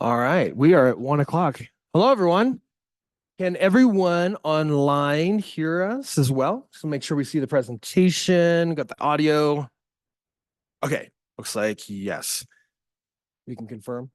All right, we are at 1 o'clock. Hello, everyone. Can everyone online hear us as well? So make sure we see the presentation, got the audio. Okay, looks like yes. We can confirm.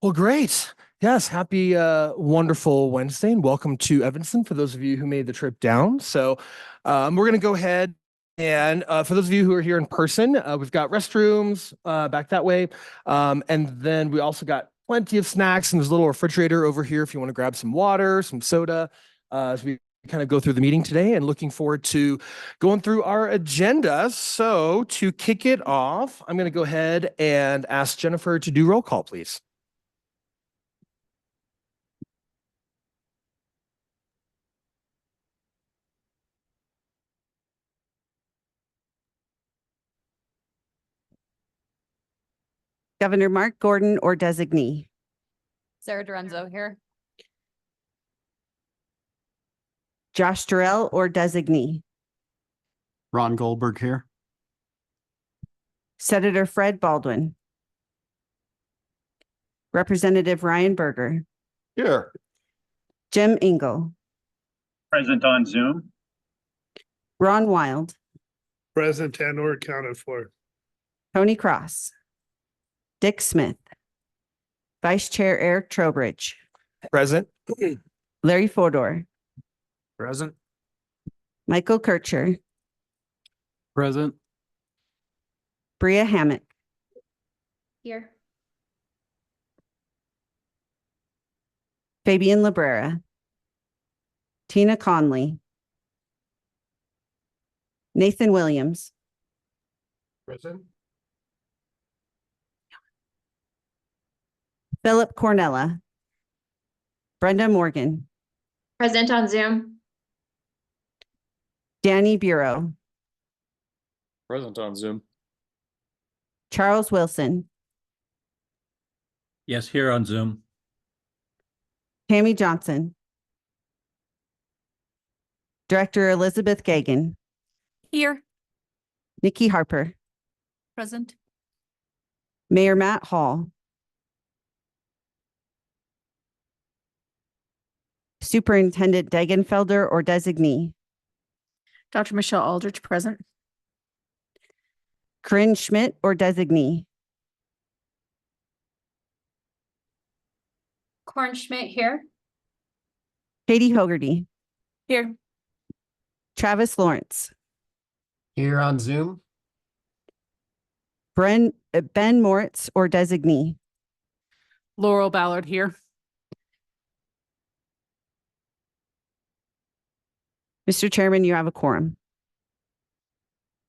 Well, great. Yes, happy, wonderful Wednesday, and welcome to Evanston for those of you who made the trip down. So we're going to go ahead and for those of you who are here in person, we've got restrooms back that way. And then we also got plenty of snacks, and there's a little refrigerator over here if you want to grab some water, some soda, as we kind of go through the meeting today, and looking forward to going through our agenda. So to kick it off, I'm going to go ahead and ask Jennifer to do roll call, please. Governor Mark Gordon or designee. Sarah Dorenzo here. Josh Durrell or designee. Ron Goldberg here. Senator Fred Baldwin. Representative Ryan Berger. Here. Jim Engel. Present on Zoom. Ron Wild. Present and or accounted for. Tony Cross. Dick Smith. Vice Chair Eric Trowbridge. Present. Larry Fodor. Present. Michael Kircher. Present. Bria Hammock. Here. Fabian Librera. Tina Conley. Nathan Williams. Present. Philip Cornella. Brenda Morgan. Present on Zoom. Danny Bureau. Present on Zoom. Charles Wilson. Yes, here on Zoom. Tammy Johnson. Director Elizabeth Gagan. Here. Nikki Harper. Present. Mayor Matt Hall. Superintendent Degenfelder or designee. Dr. Michelle Aldrich present. Corinne Schmidt or designee. Corin Schmidt here. Katie Hogarty. Here. Travis Lawrence. Here on Zoom. Ben Moritz or designee. Laurel Ballard here. Mr. Chairman, you have a quorum.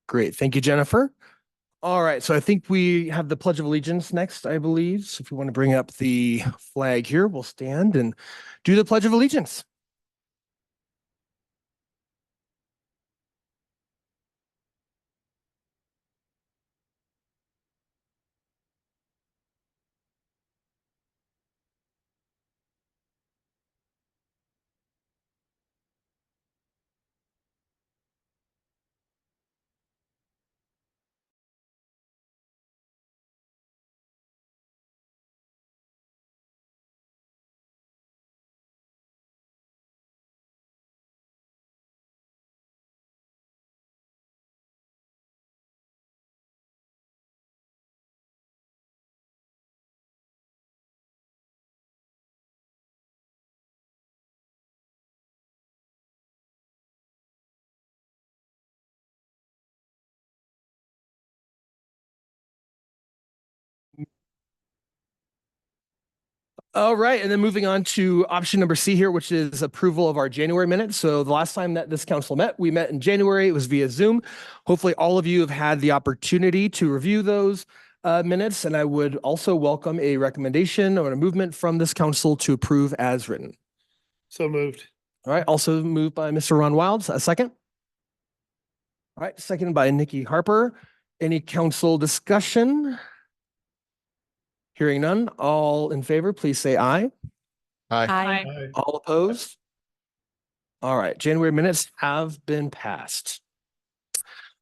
Great. Thank you, Jennifer. All right. So I think we have the Pledge of Allegiance next, I believe. So if you want to bring up the flag here, we'll stand and do the Pledge of Allegiance. All right, and then moving on to option number C here, which is approval of our January minutes. So the last time that this council met, we met in January. It was via Zoom. Hopefully all of you have had the opportunity to review those minutes, and I would also welcome a recommendation or a movement from this council to approve as written. So moved. All right, also moved by Mr. Ron Wild. A second? All right, seconded by Nikki Harper. Any council discussion? Hearing none, all in favor, please say aye. Aye. All opposed? All right, January minutes have been passed.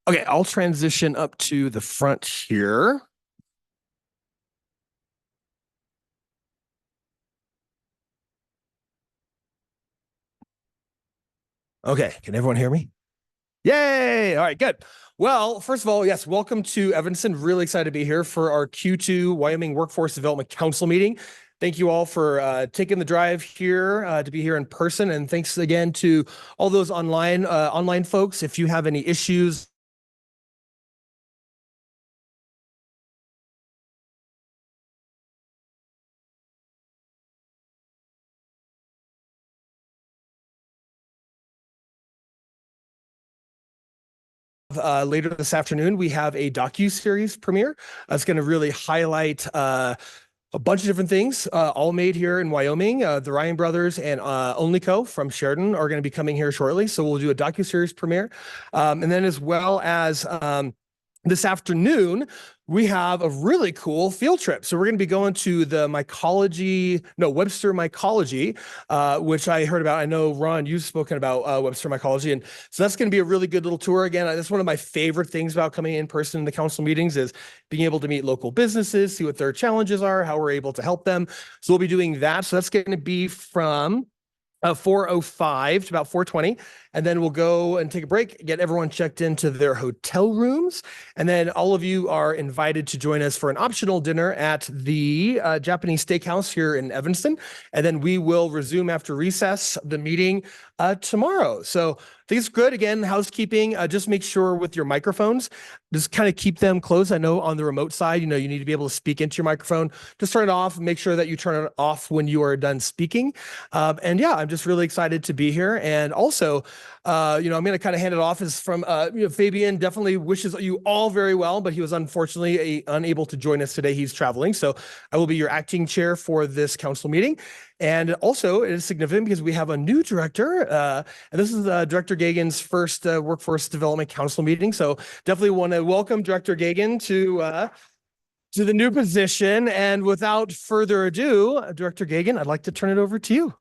Okay, I'll transition up to the front here. Okay, can everyone hear me? Yay! All right, good. Well, first of all, yes, welcome to Evanston. Really excited to be here for our Q2 Wyoming Workforce Development Council meeting. Thank you all for taking the drive here to be here in person, and thanks again to all those online folks. If you have any issues, later this afternoon, we have a docu-series premiere. It's going to really highlight a bunch of different things, all made here in Wyoming. The Ryan brothers and Onlyco from Sheridan are going to be coming here shortly. So we'll do a docu-series premiere. And then as well as this afternoon, we have a really cool field trip. So we're going to be going to the Webster Mycology, which I heard about. I know, Ron, you've spoken about Webster Mycology. And so that's going to be a really good little tour. Again, that's one of my favorite things about coming in person in the council meetings is being able to meet local businesses, see what their challenges are, how we're able to help them. So we'll be doing that. So that's going to be from 4:05 to about 4:20, and then we'll go and take a break, get everyone checked into their hotel rooms, and then all of you are invited to join us for an optional dinner at the Japanese Steakhouse here in Evanston, and then we will resume after recess the meeting tomorrow. So I think it's good. Again, housekeeping, just make sure with your microphones, just kind of keep them closed. I know on the remote side, you need to be able to speak into your microphone. Just turn it off, make sure that you turn it off when you are done speaking. And yeah, I'm just really excited to be here. And also, I'm going to kind of hand it off as from, Fabian definitely wishes you all very well, but he was unfortunately unable to join us today. He's traveling. So I will be your acting chair for this council meeting. And also it is significant because we have a new director, and this is Director Gagan's first Workforce Development Council meeting. So definitely want to welcome Director Gagan to the new position. And without further ado, Director Gagan, I'd like to turn it over to you.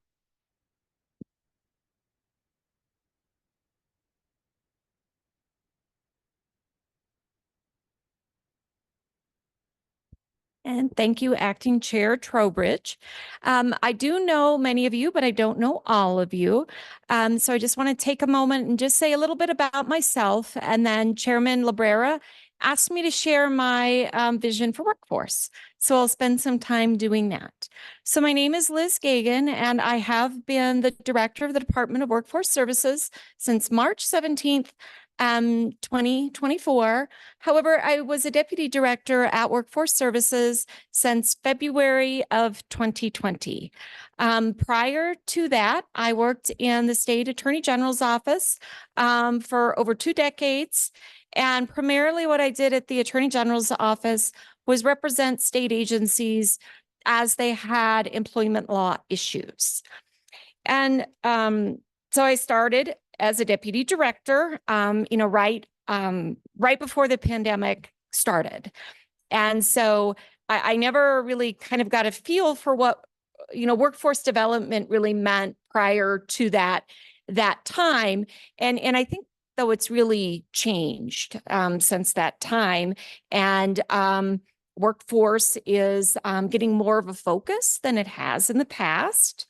And thank you, Acting Chair Trowbridge. I do know many of you, but I don't know all of you. So I just want to take a moment and just say a little bit about myself. And then Chairman Labrera asked me to share my vision for workforce. So I'll spend some time doing that. So my name is Liz Gagan, and I have been the director of the Department of Workforce Services since March 17th, 2024. However, I was a deputy director at Workforce Services since February of 2020. Prior to that, I worked in the state attorney general's office for over 2 decades. And primarily what I did at the attorney general's office was represent state agencies as they had employment law issues. And so I started as a deputy director, right before the pandemic started. And so I never really kind of got a feel for what, workforce development really meant prior to that time. And I think though it's really changed since that time. And workforce is getting more of a focus than it has in the past.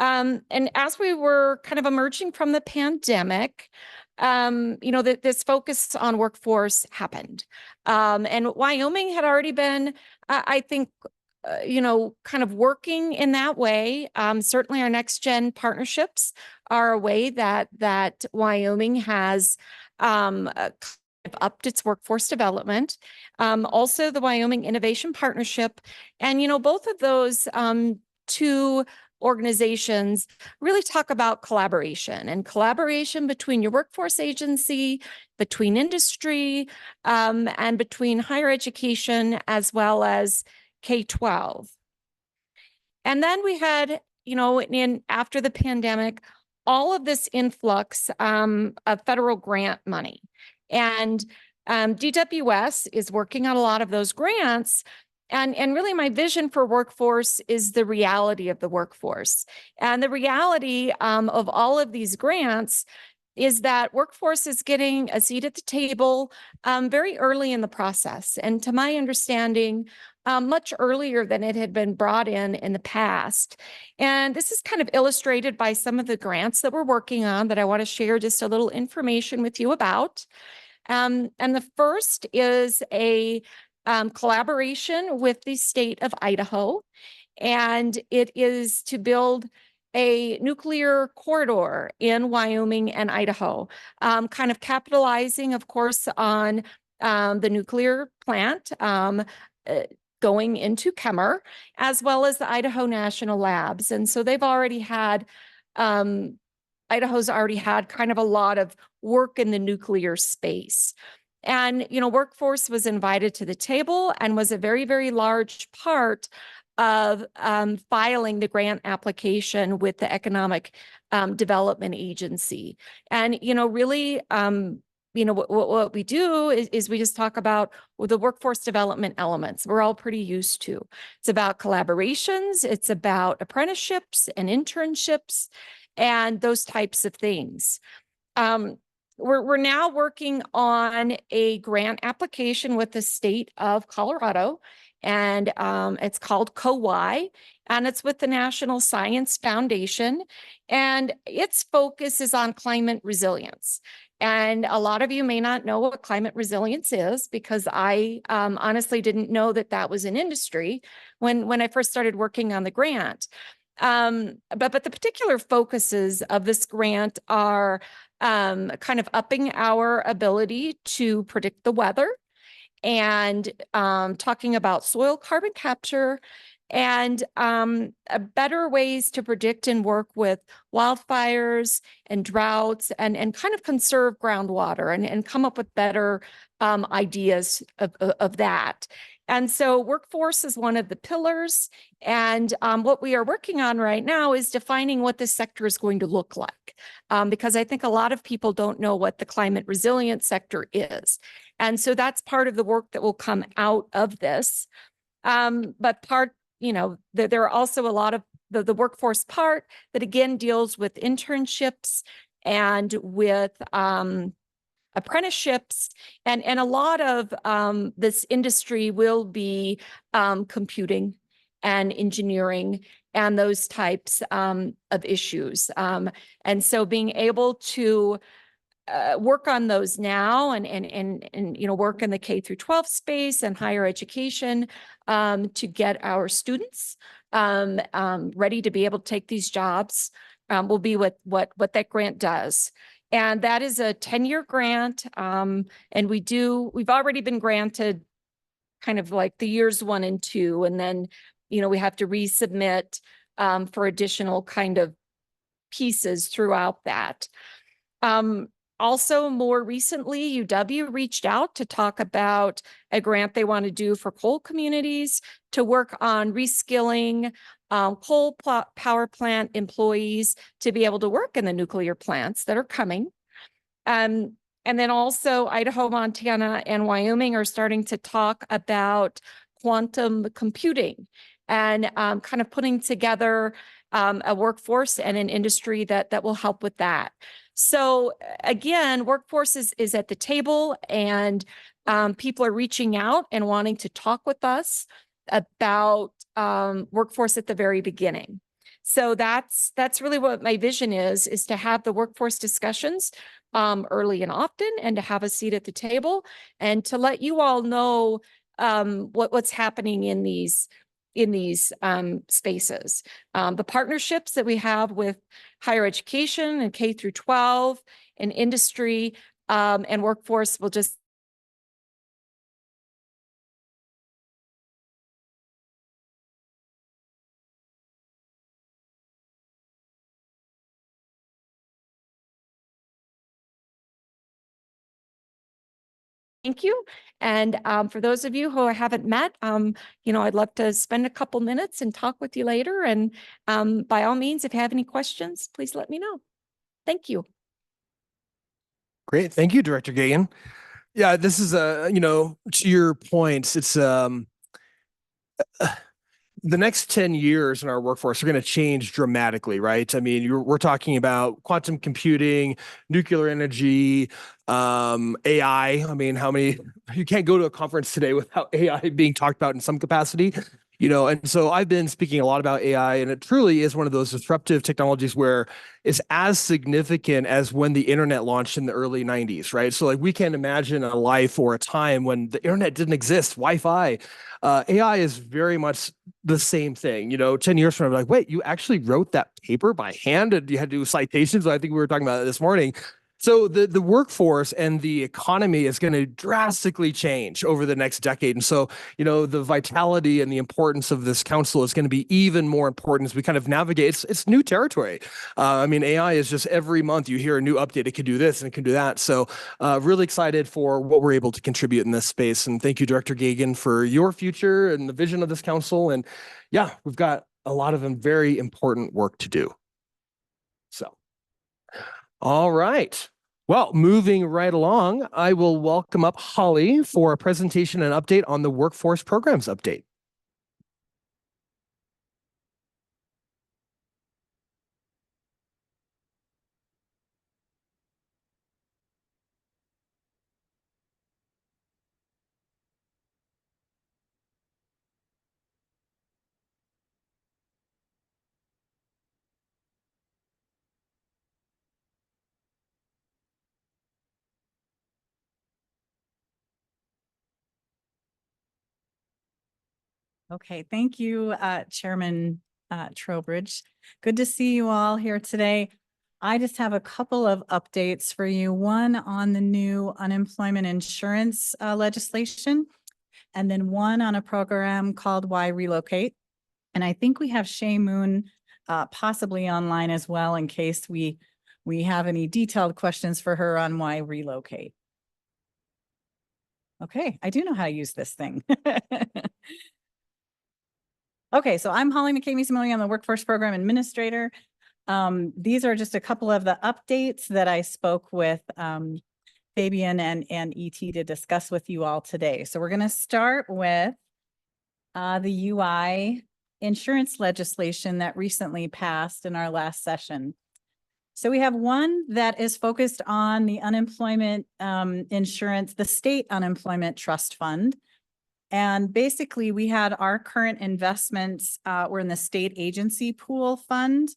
And as we were kind of emerging from the pandemic, this focus on workforce happened. And Wyoming had already been, I think, kind of working in that way. Certainly our next gen partnerships are a way that Wyoming has upped its workforce development. Also the Wyoming Innovation Partnership. And, both of those two organizations really talk about collaboration between your workforce agency, between industry, and between higher education as well as K-12. And then we had, after the pandemic, all of this influx of federal grant money. And DWS is working on a lot of those grants. And really my vision for workforce is the reality of the workforce. And the reality of all of these grants is that workforce is getting a seat at the table very early in the process. And to my understanding, much earlier than it had been brought in the past. And this is kind of illustrated by some of the grants that we're working on that I want to share just a little information with you about. And the first is a collaboration with the state of Idaho, and it is to build a nuclear corridor in Wyoming and Idaho, kind of capitalizing, of course, on the nuclear plant going into Kemmer, as well as the Idaho National Labs. And so they've already had, Idaho's already had kind of a lot of work in the nuclear space. And, workforce was invited to the table and was a very, very large part of filing the grant application with the Economic Development Agency. And, really, what we do is we just talk about the workforce development elements we're all pretty used to. It's about collaborations, it's about apprenticeships and internships and those types of things. We're now working on a grant application with the state of Colorado, and it's called COY, and it's with the National Science Foundation, and its focus is on climate resilience. And a lot of you may not know what climate resilience is, because I honestly didn't know that that was an industry when I first started working on the grant. But the particular focuses of this grant are kind of upping our ability to predict the weather, and talking about soil carbon capture, and better ways to predict and work with wildfires and droughts, and kind of conserve groundwater, and come up with better ideas of that. And so workforce is one of the pillars. And what we are working on right now is defining what this sector is going to look like, because I think a lot of people don't know what the climate resilient sector is. And so that's part of the work that will come out of this. But there are also a lot of the workforce part that again deals with internships and with apprenticeships, and a lot of this industry will be computing and engineering and those types of issues. And so being able to work on those now, and work in the K through 12 space and higher education to get our students ready to be able to take these jobs will be what that grant does. And that is a 10-year grant. And we've already been granted kind of like the years 1 and 2, and then, we have to resubmit for additional kind of pieces throughout that. Also, more recently, UW reached out to talk about a grant they want to do for coal communities to work on reskilling coal power plant employees to be able to work in the nuclear plants that are coming. And then also Idaho, Montana, and Wyoming are starting to talk about quantum computing, and kind of putting together a workforce and an industry that will help with that. So again, workforce is at the table, and people are reaching out and wanting to talk with us about workforce at the very beginning. So that's really what my vision is to have the workforce discussions early and often, and to have a seat at the table, and to let you all know what's happening in these spaces. The partnerships that we have with higher education and K through 12 and industry and workforce will just thank you. And for those of you who I haven't met, I'd love to spend a couple minutes and talk with you later. And by all means, if you have any questions, please let me know. Thank you. Great. Thank you, Director Gagan. Yeah, this is to your points, it's the next 10 years in our workforce are going to change dramatically, right? I mean, we're talking about quantum computing, nuclear energy, AI. I mean, you can't go to a conference today without AI being talked about in some capacity. And so I've been speaking a lot about AI, and it truly is one of those disruptive technologies where it's as significant as when the internet launched in the early 90s, right? So like we can't imagine a life or a time when the internet didn't exist, Wi-Fi. AI is very much the same thing. 10 years from now, I'm like, wait, you actually wrote that paper by hand and you had to do citations? I think we were talking about it this morning. So the workforce and the economy is going to drastically change over the next decade. And so, the vitality and the importance of this council is going to be even more important as we kind of navigate. It's new territory. I mean, AI is just every month you hear a new update. It can do this and it can do that. So really excited for what we're able to contribute in this space. And thank you, Director Gagan, for your future and the vision of this council. And yeah, we've got a lot of very important work to do. So, all right. Well, moving right along, I will welcome up Holly for a presentation and update on the workforce programs update. Okay, thank you, Chairman Trowbridge. Good to see you all here today. I just have a couple of updates for you. One on the new unemployment insurance legislation, and then one on a program called Why Relocate. And I think we have Shay Moon possibly online as well in case we have any detailed questions for her on Why Relocate. Okay, I do know how to use this thing. Okay, so I'm Holly McCamey-Similli. I'm the Workforce Program Administrator. These are just a couple of the updates that I spoke with Fabian and ET to discuss with you all today. So we're going to start with the UI insurance legislation that recently passed in our last session. So we have one that is focused on the unemployment insurance, the state unemployment trust fund. And basically we had our current investments were in the state agency pool fund.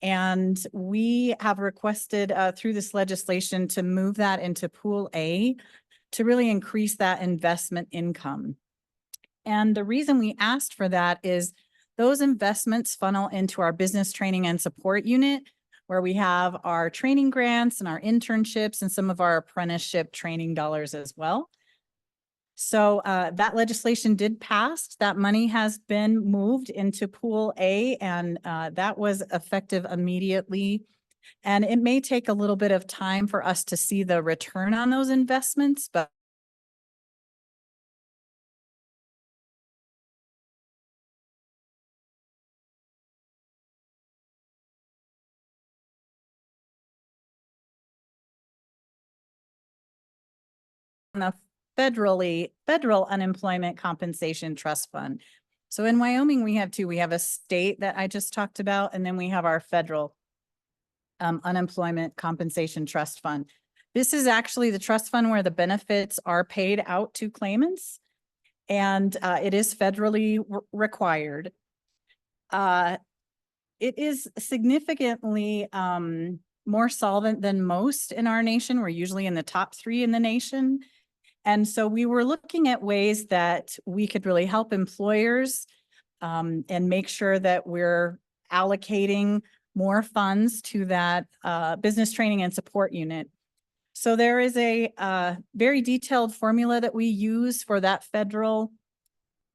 And we have requested through this legislation to move that into pool A to really increase that investment income. And the reason we asked for that is those investments funnel into our business training and support unit, where we have our training grants and our internships and some of our apprenticeship training dollars as well. So that legislation did pass. That money has been moved into Pool A, and that was effective immediately. And it may take a little bit of time for us to see the return on those investments, but the federal unemployment compensation trust fund. So in Wyoming, we have two. We have a state that I just talked about, and then we have our federal unemployment compensation trust fund. This is actually the trust fund where the benefits are paid out to claimants, and it is federally required. It is significantly more solvent than most in our nation. We're usually in the top 3 in the nation. And so we were looking at ways that we could really help employers and make sure that we're allocating more funds to that business training and support unit. So there is a very detailed formula that we use for that federal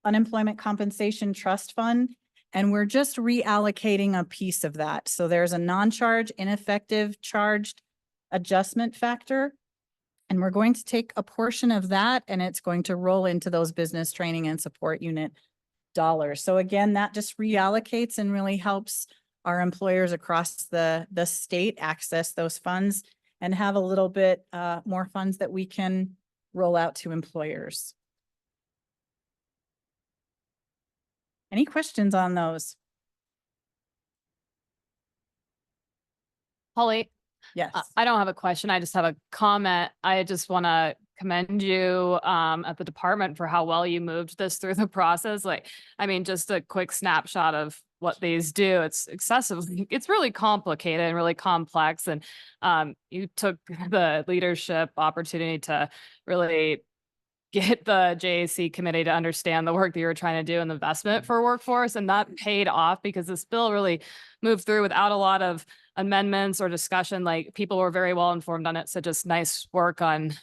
unemployment compensation trust fund, and we're just reallocating a piece of that. So there's a non-charge, ineffective charged adjustment factor. And we're going to take a portion of that and it's going to roll into those business training and support unit dollars. So again, that just reallocates and really helps our employers across the state access those funds and have a little bit more funds that we can roll out to employers. Any questions on those? Holly, Yes. I don't have a question. I just have a comment. I just want to commend you at the department for how well you moved this through the process. Like, I mean, just a quick snapshot of what these do. It's excessively, it's really complicated and really complex. And you took the leadership opportunity to really get the JAC committee to understand the work that you were trying to do and the investment for workforce. And that paid off because this bill really moved through without a lot of amendments or discussion. Like, people were very well informed on it. So just nice work on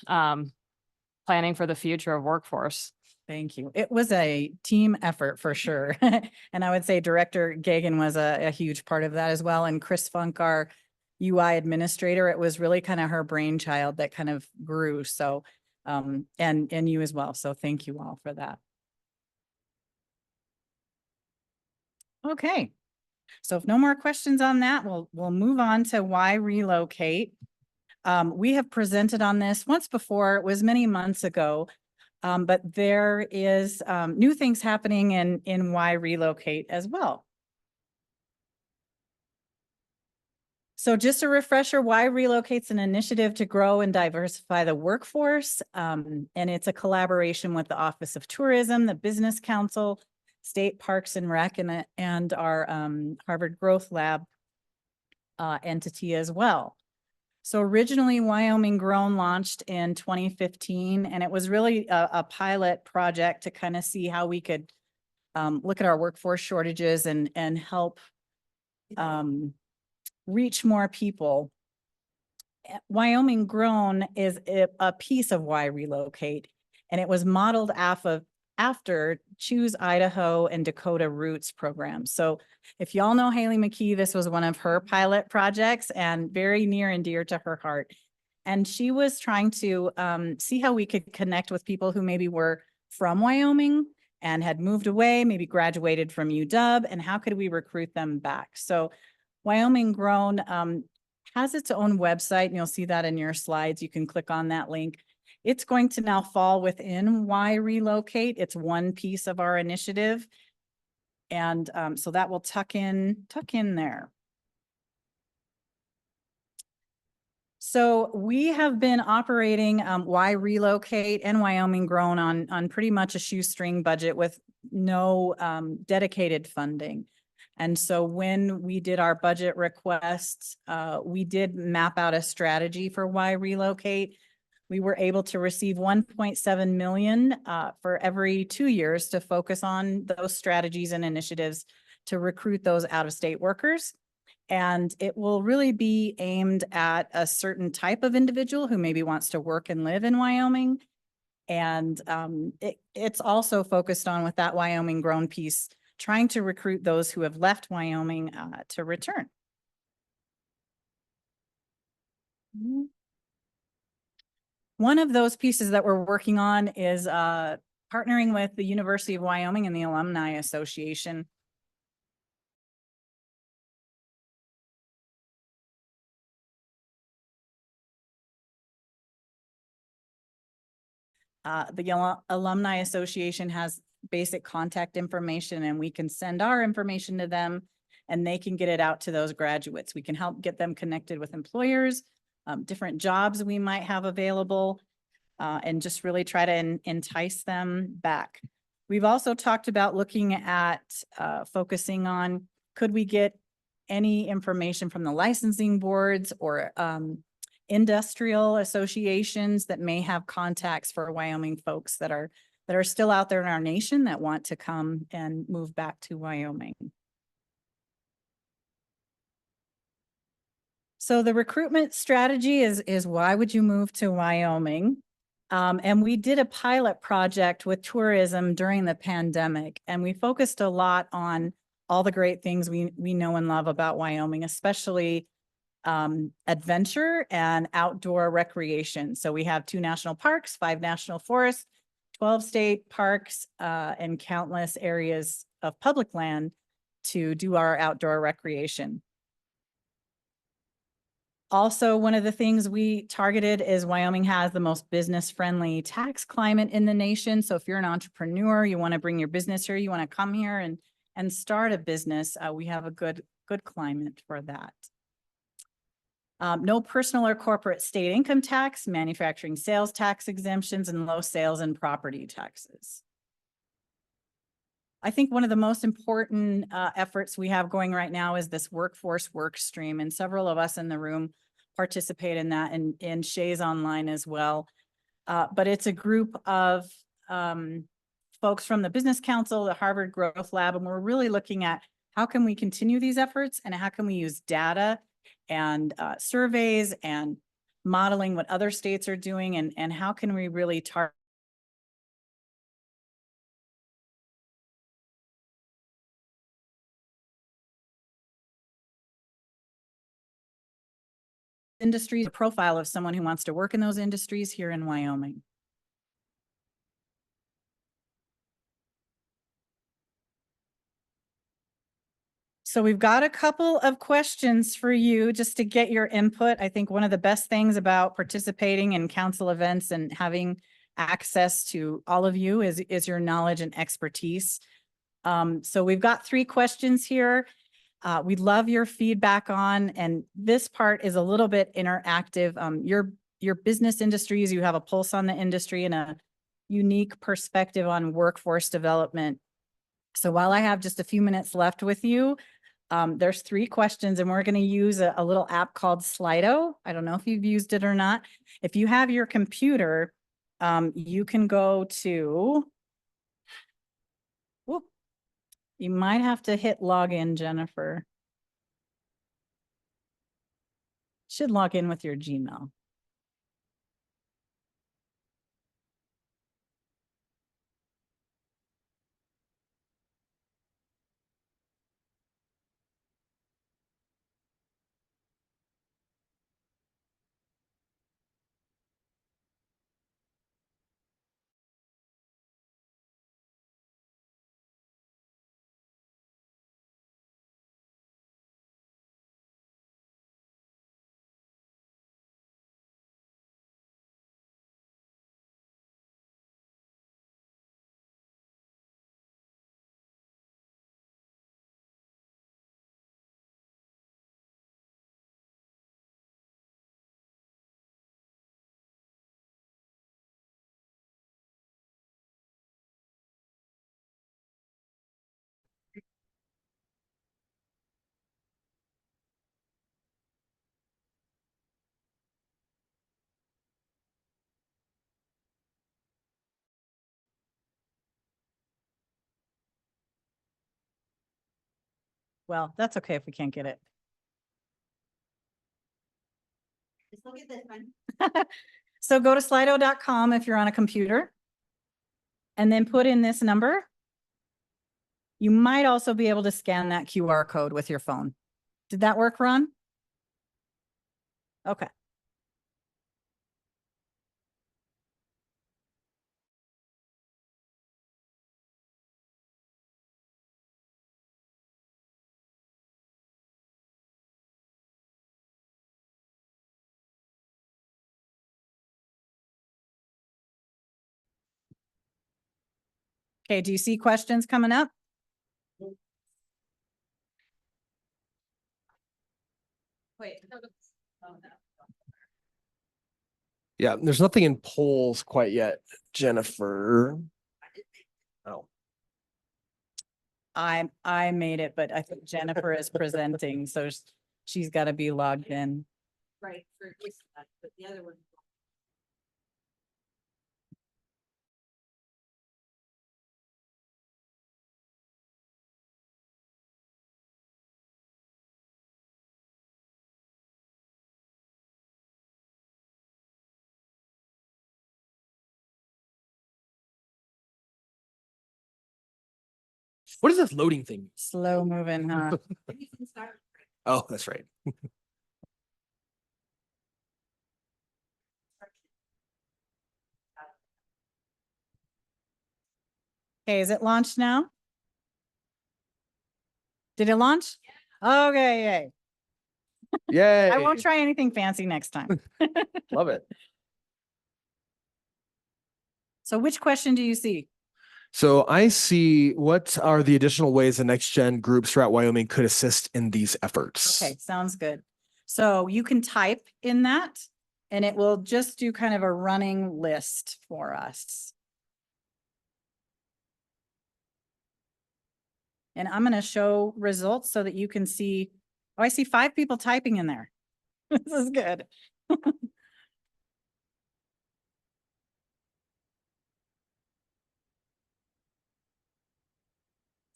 planning for the future of workforce. Thank you. It was a team effort for sure. And I would say Director Gagan was a huge part of that as well. And Chris Funk, our UI administrator, it was really kind of her brainchild that kind of grew. So, and you as well. So thank you all for that. Okay. So if no more questions on that, we'll move on to why relocate. We have presented on this once before. It was many months ago. But there is new things happening in why relocate as well. So just a refresher, why relocate's an initiative to grow and diversify the workforce. And it's a collaboration with the Office of Tourism, the Business Council, State Parks and Rec, and our Harvard Growth Lab entity as well. So originally, Wyoming Grown launched in 2015, and it was really a pilot project to kind of see how we could look at our workforce shortages and help reach more people. Wyoming Grown is a piece of Why Relocate, and it was modeled after Choose Idaho and Dakota Roots programs. So if y'all know Haley McKee, this was one of her pilot projects and very near and dear to her heart. And she was trying to see how we could connect with people who maybe were from Wyoming and had moved away, maybe graduated from UW, and how could we recruit them back? So Wyoming Grown has its own website, and you'll see that in your slides. You can click on that link. It's going to now fall within Why Relocate. It's one piece of our initiative. And so that will tuck in there. So we have been operating Why Relocate and Wyoming Grown on pretty much a shoestring budget with no dedicated funding. And so when we did our budget requests, we did map out a strategy for Why Relocate. We were able to receive 1.7 million for every 2 years to focus on those strategies and initiatives to recruit those out-of-state workers. And it will really be aimed at a certain type of individual who maybe wants to work and live in Wyoming. And it's also focused on, with that Wyoming Grown piece, trying to recruit those who have left Wyoming to return. One of those pieces that we're working on is partnering with the University of Wyoming and the Alumni Association. The Alumni Association has basic contact information, and we can send our information to them and they can get it out to those graduates. We can help get them connected with employers, different jobs we might have available, and just really try to entice them back. We've also talked about looking at focusing on, could we get any information from the licensing boards or industrial associations that may have contacts for Wyoming folks that are still out there in our nation that want to come and move back to Wyoming. So the recruitment strategy is why would you move to Wyoming? And we did a pilot project with tourism during the pandemic, and we focused a lot on all the great things we know and love about Wyoming, especially adventure and outdoor recreation. So we have 2 national parks, 5 national forests, 12 state parks, and countless areas of public land to do our outdoor recreation. Also, one of the things we targeted is Wyoming has the most business-friendly tax climate in the nation. So if you're an entrepreneur, you want to bring your business here, you want to come here and and start a business, we have a good climate for that. No personal or corporate state income tax, manufacturing sales tax exemptions, and low sales and property taxes. I think one of the most important efforts we have going right now is this workforce work stream, and several of us in the room participate in that, and Shay's online as well. But it's a group of folks from the Business Council, the Harvard Growth Lab, and we're really looking at how can we continue these efforts and how can we use data and surveys and modeling what other states are doing, and how can we really target industries, a profile of someone who wants to work in those industries here in Wyoming. So we've got a couple of questions for you just to get your input. I think one of the best things about participating in council events and having access to all of you is your knowledge and expertise. So we've got 3 questions here. We'd love your feedback on, and this part is a little bit interactive. Your business industries, you have a pulse on the industry and a unique perspective on workforce development. So while I have just a few minutes left with you, there's 3 questions, and we're going to use a little app called Slido. I don't know if you've used it or not. If you have your computer, you can go to, whoop, you might have to hit login, Jennifer. Should log in with your Gmail. Well, that's okay if we can't get it. Just look at this one. So go to slido.com if you're on a computer, and then put in this number. You might also be able to scan that QR code with your phone. Did that work, Ron? Okay. Okay, do you see questions coming up? Wait. Yeah, there's nothing in polls quite yet, Jennifer. Oh, I made it, but I think Jennifer is presenting, so she's got to be logged in. Right, for this, but the other one. what is this loading thing? Slow moving, huh? Oh, that's right. Okay, is it launched now? Did it launch? Okay, yay. Yay. I won't try anything fancy next time. Love it. So which question do you see? So I see, what are the additional ways the next gen groups throughout Wyoming could assist in these efforts? Okay, sounds good. So you can type in that and it will just do kind of a running list for us. And I'm going to show results so that you can see. Oh, I see 5 people typing in there. This is good.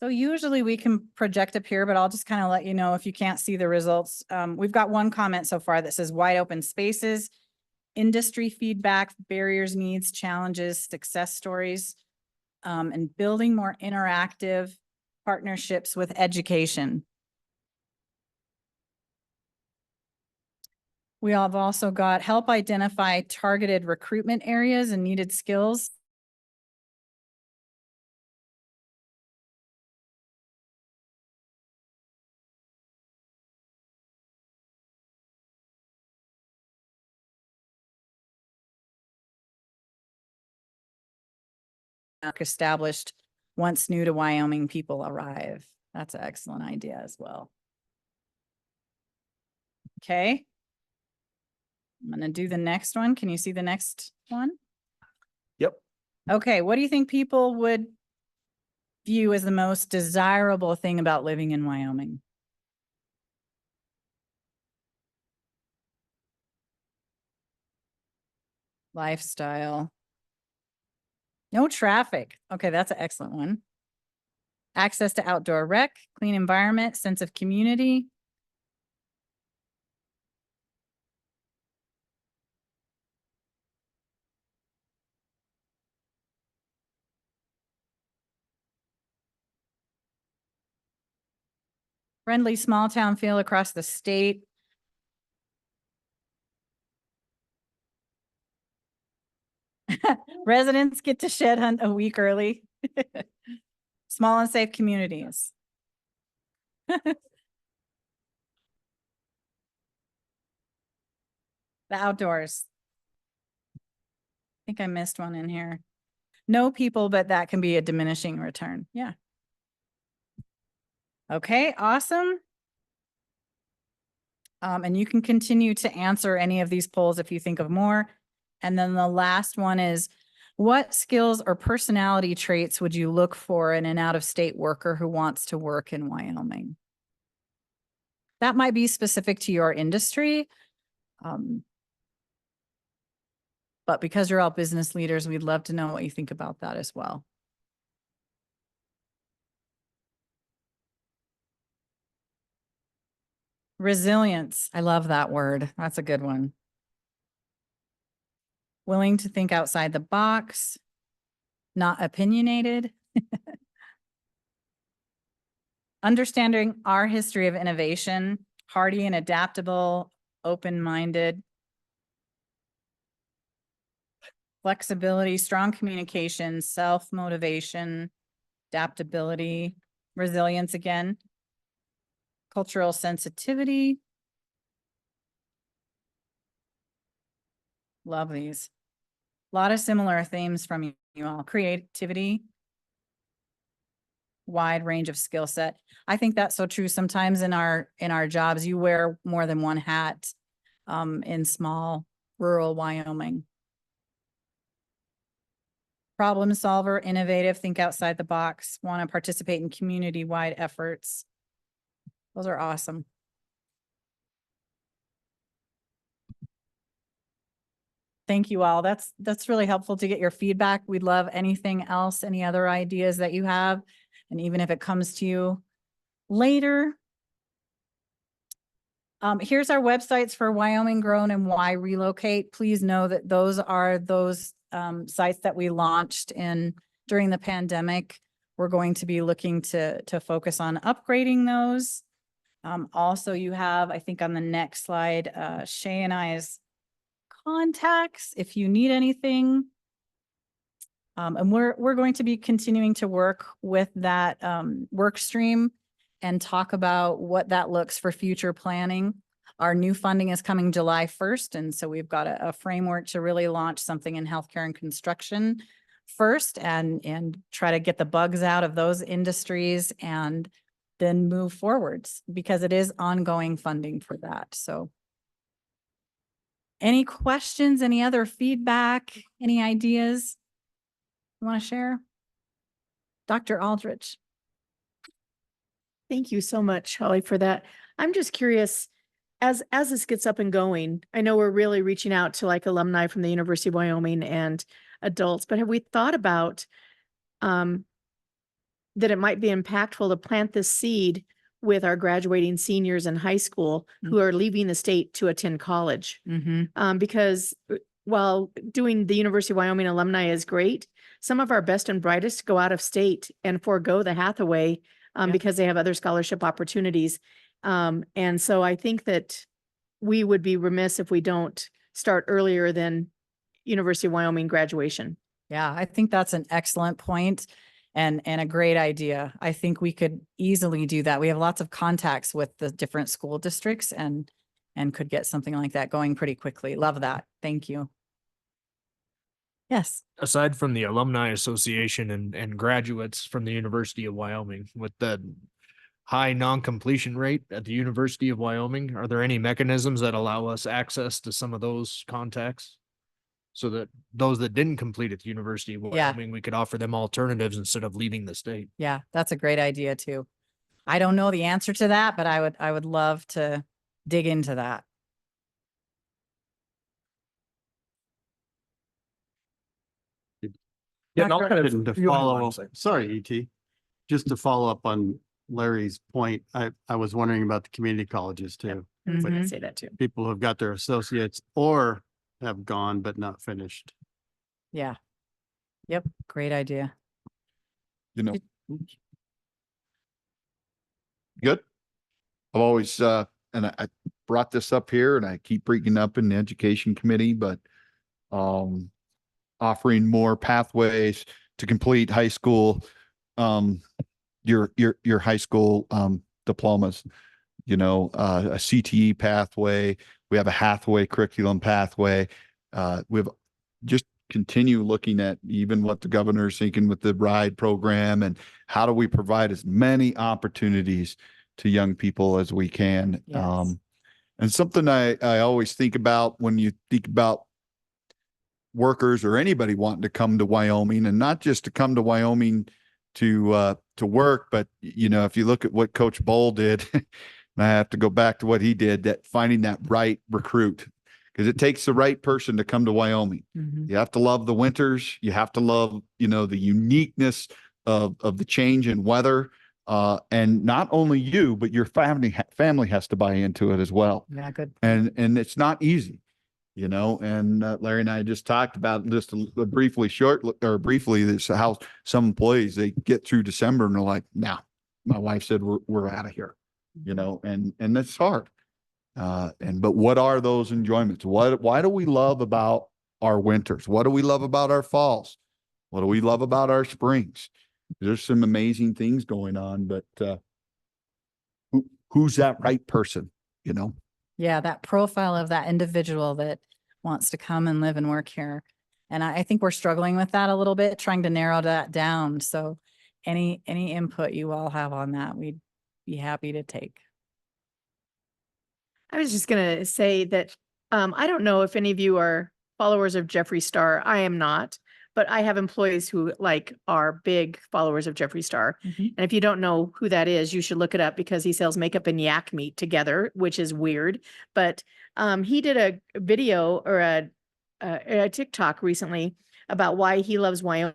So usually we can project up here, but I'll just kind of let you know if you can't see the results. We've got one comment so far that says wide open spaces, industry feedback, barriers, needs, challenges, success stories, and building more interactive partnerships with education. We have also got help identify targeted recruitment areas and needed skills. Established once new to Wyoming people arrive. That's an excellent idea as well. Okay. I'm going to do the next one. Can you see the next one? Yep. Okay. What do you think people would view as the most desirable thing about living in Wyoming? Lifestyle. No traffic. Okay, that's an excellent one. Access to outdoor rec, clean environment, sense of community. Friendly small town feel across the state. Residents get to shed hunt a week early. Small and safe communities. The outdoors. I think I missed one in here. No people, but that can be a diminishing return. Yeah. Okay, awesome. And you can continue to answer any of these polls if you think of more. And then the last one is, what skills or personality traits would you look for in an out-of-state worker who wants to work in Wyoming? That might be specific to your industry. But because you're all business leaders, we'd love to know what you think about that as well. Resilience. I love that word. That's a good one. Willing to think outside the box, not opinionated. Understanding our history of innovation, hardy and adaptable, open-minded. Flexibility, strong communication, self-motivation, adaptability, resilience again. Cultural sensitivity. Love these. A lot of similar themes from you all. Creativity. Wide range of skill set. I think that's so true. Sometimes in our jobs, you wear more than one hat in small rural Wyoming. Problem solver, innovative, think outside the box, want to participate in community-wide efforts. Those are awesome. Thank you all. That's really helpful to get your feedback. We'd love anything else, any other ideas that you have. And even if it comes to you later. Here's our websites for Wyoming Grown and Why Relocate. Please know that those are those sites that we launched during the pandemic. We're going to be looking to focus on upgrading those. Also, you have, I think on the next slide, Shay and I's contacts if you need anything. And we're going to be continuing to work with that work stream and talk about what that looks for future planning. Our new funding is coming July 1st. And so we've got a framework to really launch something in healthcare and construction first and try to get the bugs out of those industries and then move forwards because it is ongoing funding for that. So any questions, any other feedback, any ideas you want to share? Dr. Aldrich. Thank you so much, Holly, for that. I'm just curious, as this gets up and going, I know we're really reaching out to like alumni from the University of Wyoming and adults, but have we thought about that it might be impactful to plant this seed with our graduating seniors in high school who are leaving the state to attend college? Because while doing the University of Wyoming alumni is great, some of our best and brightest go out of state and forego the Hathaway because they have other scholarship opportunities. And so I think that we would be remiss if we don't start earlier than University of Wyoming graduation. Yeah, I think that's an excellent point and a great idea. I think we could easily do that. We have lots of contacts with the different school districts and could get something like that going pretty quickly. Love that. Thank you. Yes. Aside from the Alumni Association and graduates from the University of Wyoming, with the high non-completion rate at the University of Wyoming, are there any mechanisms that allow us access to some of those contacts? So that those that didn't complete at the University of Wyoming, we could offer them alternatives instead of leaving the state. Yeah, that's a great idea too. I don't know the answer to that, but I would love to dig into that. Yeah, I'll kind You of go ahead, follow. Lon. Sorry, ET. Just to follow up on Larry's point, I was wondering about the community colleges too. I was going Mhm. to say that too. People who've got their associates or have gone but not finished. Yeah. Yep. Great idea. You know, good. I've always, and I brought this up here and I keep bringing it up in the education committee, but, offering more pathways to complete high school, your high school, diplomas, you know, a CTE pathway. We have a Hathaway curriculum pathway. We've just continue looking at even what the governor's thinking with the RIDE program and how do we provide as many opportunities to young people as we can. Yes. And something I always think about when you think about workers or anybody wanting to come to Wyoming, and not just to come to Wyoming to work, but you know, if you look at what Coach Bowl did, and I have to go back to what he did, that finding that right recruit, because it takes the right person to come to Wyoming. Mhm. You have to love the winters. You have to love, you know, the uniqueness of the change in weather. And not only you, but your family has to buy into it as well. Yeah. Good. And it's not easy, you know, and Larry and I just talked about just briefly this, how some employees, they get through December and they're like, nah, my wife said we're out of here, you know, and that's hard. But what are those enjoyments? Why do we love about our winters? What do we love about our falls? What do we love about our springs? There's some amazing things going on, but who's that right person, you know? Yeah. That profile of that individual that wants to come and live and work here. And I think we're struggling with that a little bit, trying to narrow that down. So any input you all have on that, we'd be happy to take. I was just going to say that I don't know if any of you are followers of Jeffree Star. I am not, but I have employees who are big followers of Jeffree Star. Mhm. And if you don't know who that is, you should look it up because he sells makeup and yak meat together, which is weird. But he did a video or a TikTok recently about why he loves Wyoming.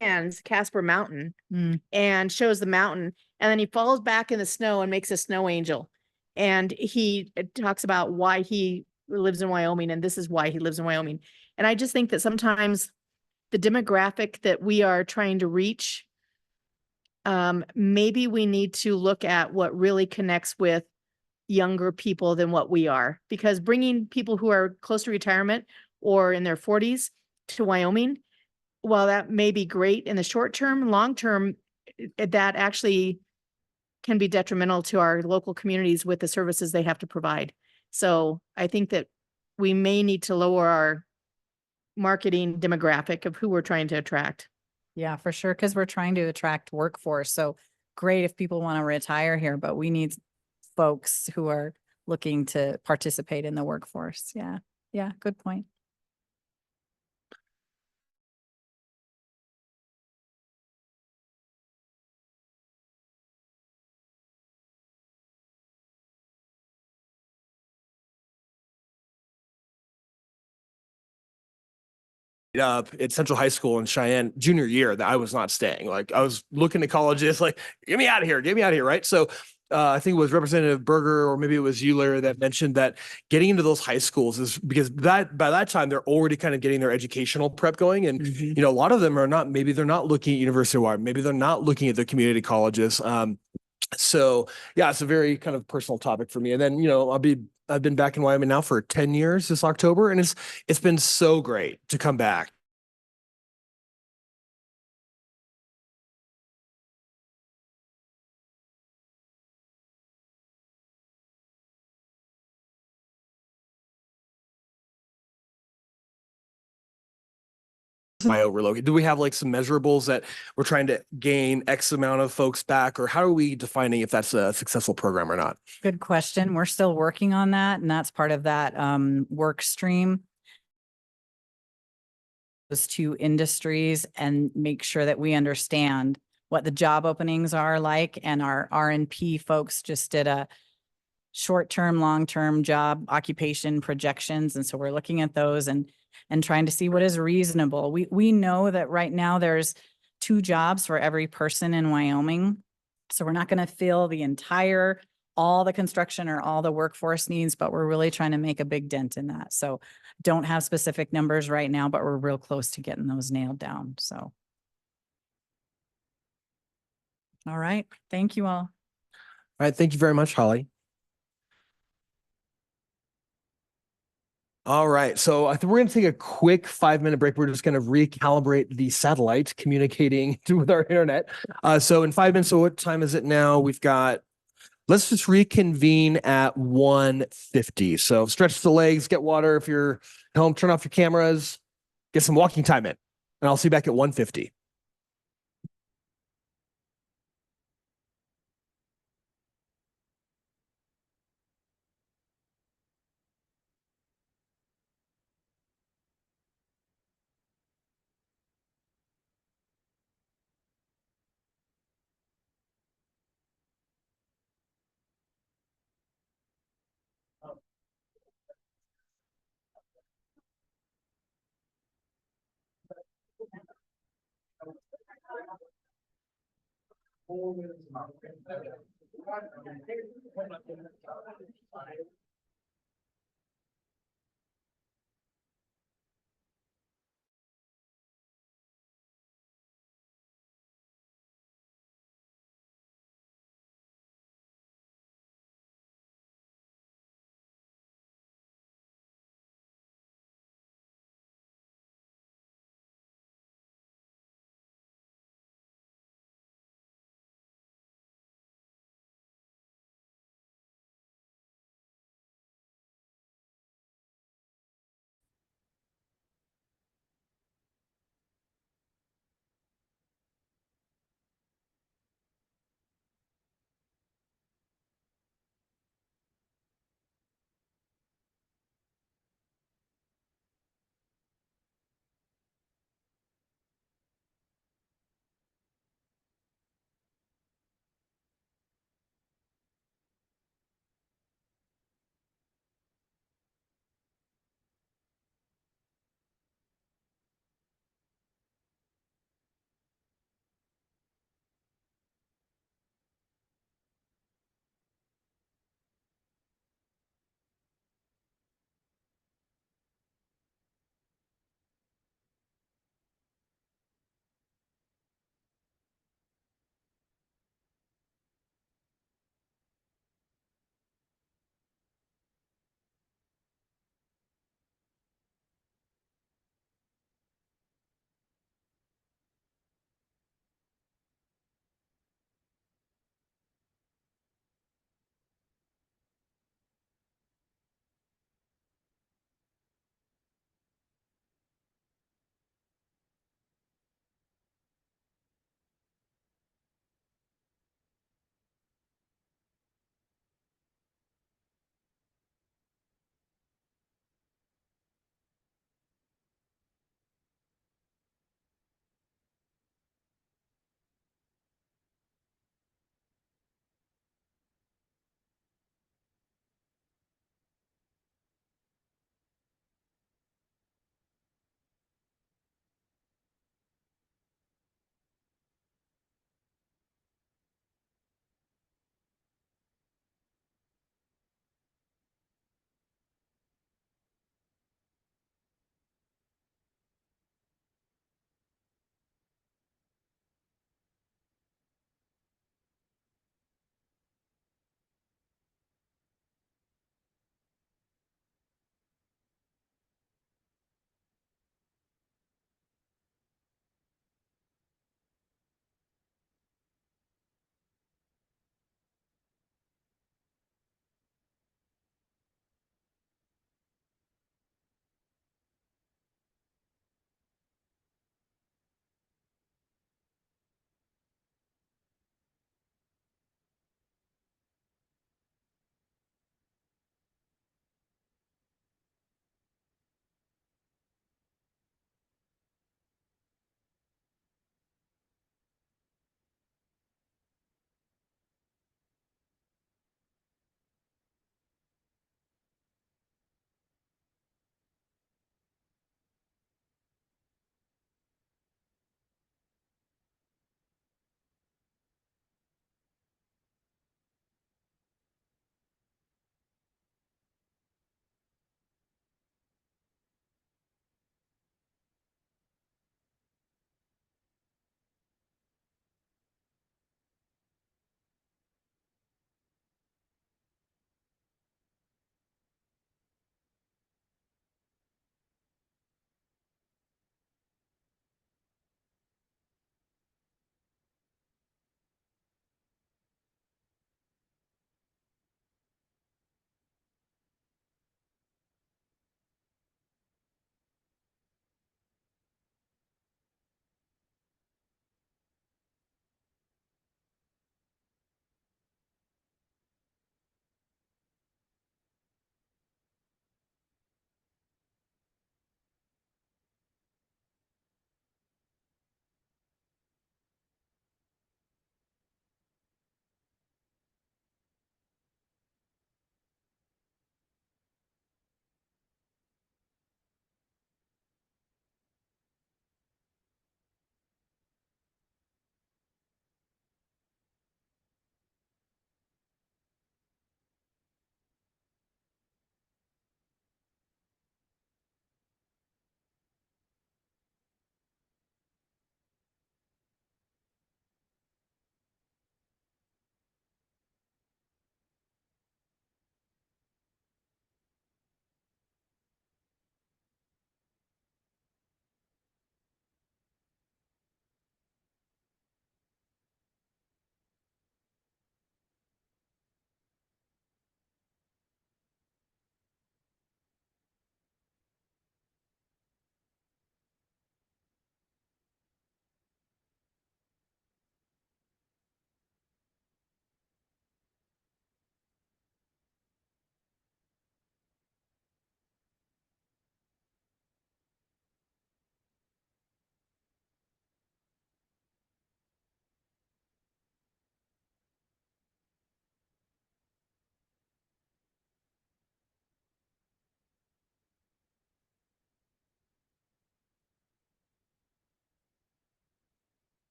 And Casper Mountain and shows the mountain, and then he falls back in the snow and makes a snow angel. And he talks about why he lives in Wyoming, and this is why he lives in Wyoming. And I just think that sometimes the demographic that we are trying to reach, maybe we need to look at what really connects with younger people than what we are, because bringing people who are close to retirement or in their 40s to Wyoming. While that may be great in the short term, long term, that actually can be detrimental to our local communities with the services they have to provide. So I think that we may need to lower our marketing demographic of who we're trying to attract. Yeah, for sure. Cause we're trying to attract workforce. So great if people want to retire here, but we need folks who are looking to participate in the workforce. Yeah. Yeah. Good point. Up at Central High School in Cheyenne junior year that I was not staying. Like I was looking at colleges, like, get me out of here, get me out of here. Right. So I think it was Representative Berger, or maybe it was Euler, that mentioned that getting into those high schools is because that by that time they're already kind of getting their educational prep going. And, you know, a lot of them are not, maybe they're not looking at university wide, maybe they're not looking at the community colleges. So yeah, it's a very kind of personal topic for me. And then, you know, I've been back in Wyoming now for 10 years this October, and it's been so great to come back. Relocate? Do we have like some measurables that we're trying to gain X amount of folks back, or how are we defining if that's a successful program or not? Good question. We're still working on that, and that's part of that work stream. Those two industries, and make sure that we understand what the job openings are like. And our R&P folks just did a short-term, long-term job occupation projections. And so we're looking at those and trying to see what is reasonable. We know that right now there's 2 jobs for every person in Wyoming. So we're not going to fill all the construction or all the workforce needs, but we're really trying to make a big dent in that. So don't have specific numbers right now, but we're real close to getting those nailed down. So. All right. Thank you all. All right. Thank you very much, Holly. All right. So I think we're going to take a quick 5-minute break. We're just going to recalibrate the satellite communicating with our internet. So in 5 minutes, so what time is it now? Let's just reconvene at 1:50. So stretch the legs, get water. If you're home, turn off your cameras, get some walking time in, and I'll see you back at 1:50.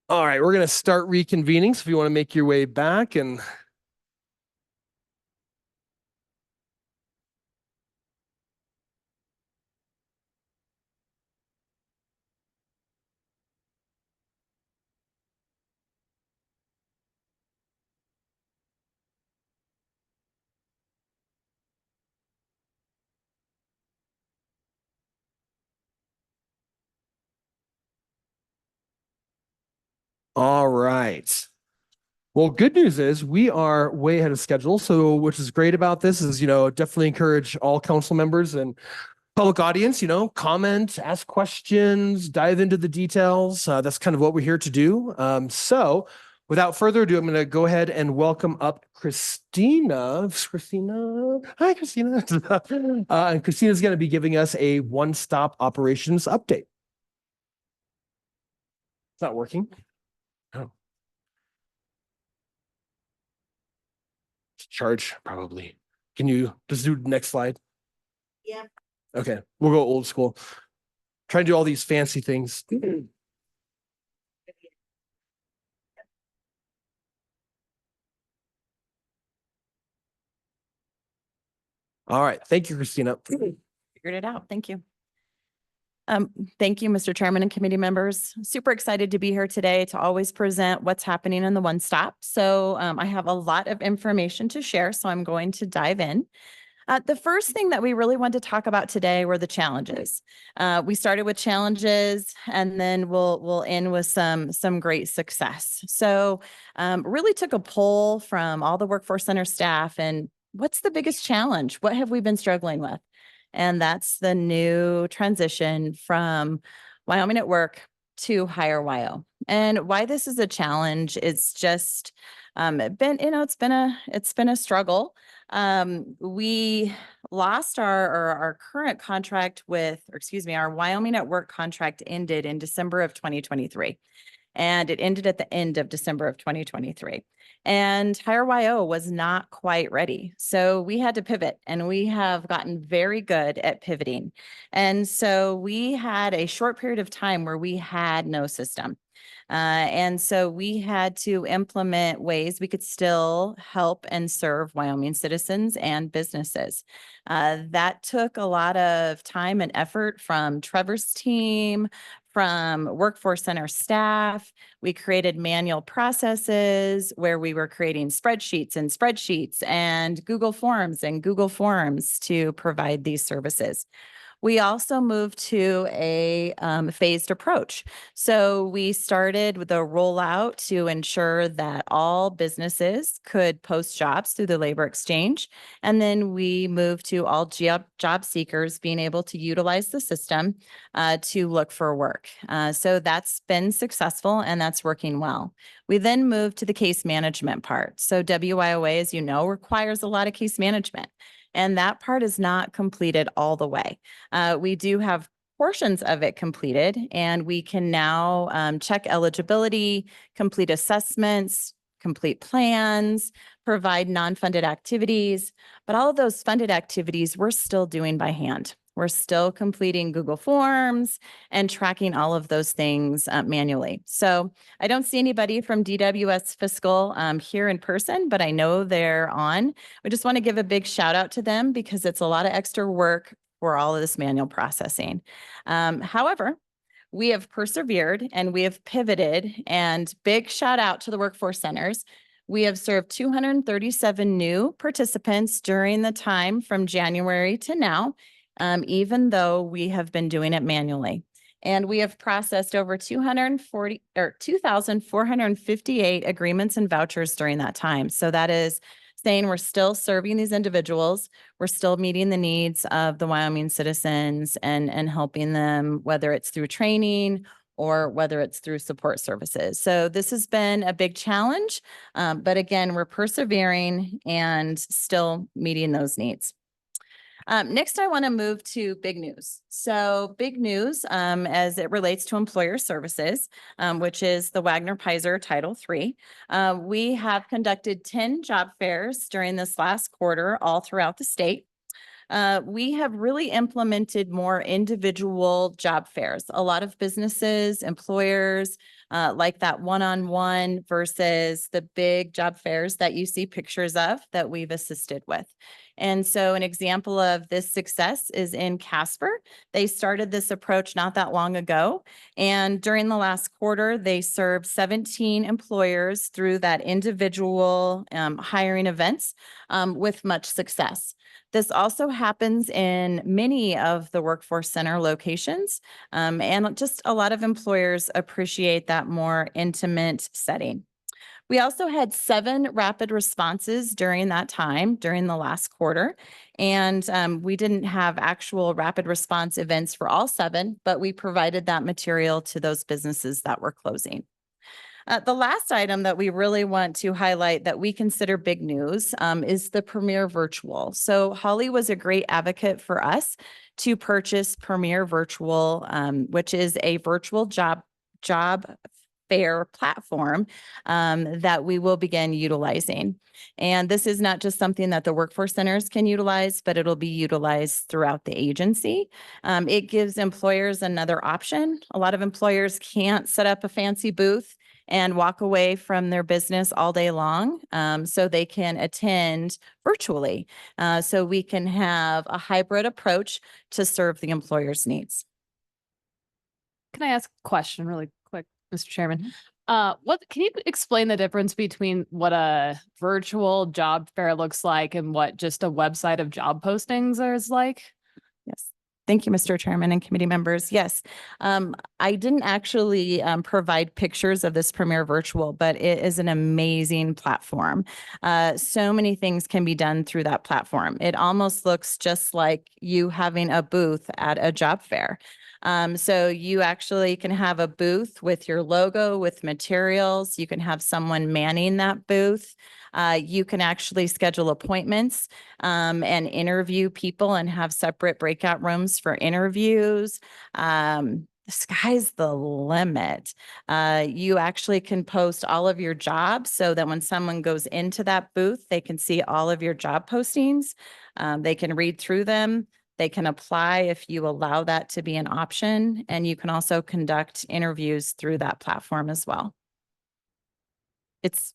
All right, we're going to start reconvening. So if you want to make your way back and all right. Well, good news is we are way ahead of schedule. So, which is great about this is, definitely encourage all council members and public audience, comment, ask questions, dive into the details. That's kind of what we're here to do. So, without further ado, I'm going to go ahead and welcome up Christina. Christina. Hi, Christina. And Christina's going to be giving us a one-stop operations update. It's not working. Oh. Charge, probably. Can you just do the next slide? Yeah. Okay, we'll go old school. Try and do all these fancy things. All right. Thank you, Christina. Figured it out. Thank you. Thank you, Mr. Chairman and committee members. Super excited to be here today to always present what's happening in the One Stop. So I have a lot of information to share, so I'm going to dive in. The first thing that we really wanted to talk about today were the challenges. We started with challenges, and then we'll end with some great success. So really took a poll from all the Workforce Center staff, and what's the biggest challenge? What have we been struggling with? And that's the new transition from Wyoming at Work to Hire WYO. And why this is a challenge is just it's been a struggle. We lost our current contract our Wyoming at Work contract ended in December of 2023. And it ended at the end of December of 2023. And Hire WYO was not quite ready. So we had to pivot, and we have gotten very good at pivoting. And so we had a short period of time where we had no system. And so we had to implement ways we could still help and serve Wyoming citizens and businesses. That took a lot of time and effort from Trevor's team, from Workforce Center staff. We created manual processes where we were creating spreadsheets and Google Forms to provide these services. We also moved to a phased approach. So we started with a rollout to ensure that all businesses could post jobs through the labor exchange. And then we moved to all job seekers being able to utilize the system to look for work. So that's been successful, and that's working well. We then moved to the case management part. So WYOA, as you know, requires a lot of case management. And that part is not completed all the way. We do have portions of it completed, and we can now check eligibility, complete assessments, complete plans, provide non-funded activities. But all of those funded activities we're still doing by hand. We're still completing Google Forms and tracking all of those things manually. So I don't see anybody from DWS Fiscal here in person, but I know they're on. We just want to give a big shout out to them because it's a lot of extra work for all of this manual processing. However, we have persevered and we have pivoted, and big shout out to the workforce centers. We have served 237 new participants during the time from January to now, even though we have been doing it manually. And we have processed over 2,458 agreements and vouchers during that time. So that is saying we're still serving these individuals. We're still meeting the needs of the Wyoming citizens and helping them, whether it's through training or whether it's through support services. So this has been a big challenge, but again, we're persevering and still meeting those needs. Next, I want to move to big news. So big news as it relates to employer services, which is the Wagner-Pizer Title III. We have conducted 10 job fairs during this last quarter all throughout the state. We have really implemented more individual job fairs. A lot of businesses, employers, like that one-on-one versus the big job fairs that you see pictures of that we've assisted with. And so an example of this success is in Casper. They started this approach not that long ago. And during the last quarter, they served 17 employers through that individual hiring events with much success. This also happens in many of the Workforce Center locations. And just a lot of employers appreciate that more intimate setting. We also had 7 rapid responses during that time, during the last quarter. And we didn't have actual rapid response events for all 7, but we provided that material to those businesses that were closing. The last item that we really want to highlight that we consider big news is the Premier Virtual. So Holly was a great advocate for us to purchase Premier Virtual, which is a virtual job fair platform that we will begin utilizing. And this is not just something that the workforce centers can utilize, but it'll be utilized throughout the agency. It gives employers another option. A lot of employers can't set up a fancy booth and walk away from their business all day long. So they can attend virtually. So we can have a hybrid approach to serve the employer's needs. Can I ask a question really quick, Mr. Chairman? What can you explain the difference between what a virtual job fair looks like and what just a website of job postings is like? Yes. Thank you, Mr. Chairman and committee members. Yes, I didn't actually provide pictures of this Premier Virtual, but it is an amazing platform. So many things can be done through that platform. It almost looks just like you having a booth at a job fair. So you actually can have a booth with your logo, with materials. You can have someone manning that booth. You can actually schedule appointments and interview people and have separate breakout rooms for interviews. The sky's the limit. You actually can post all of your jobs so that when someone goes into that booth, they can see all of your job postings. They can read through them. They can apply if you allow that to be an option, and you can also conduct interviews through that platform as well. It's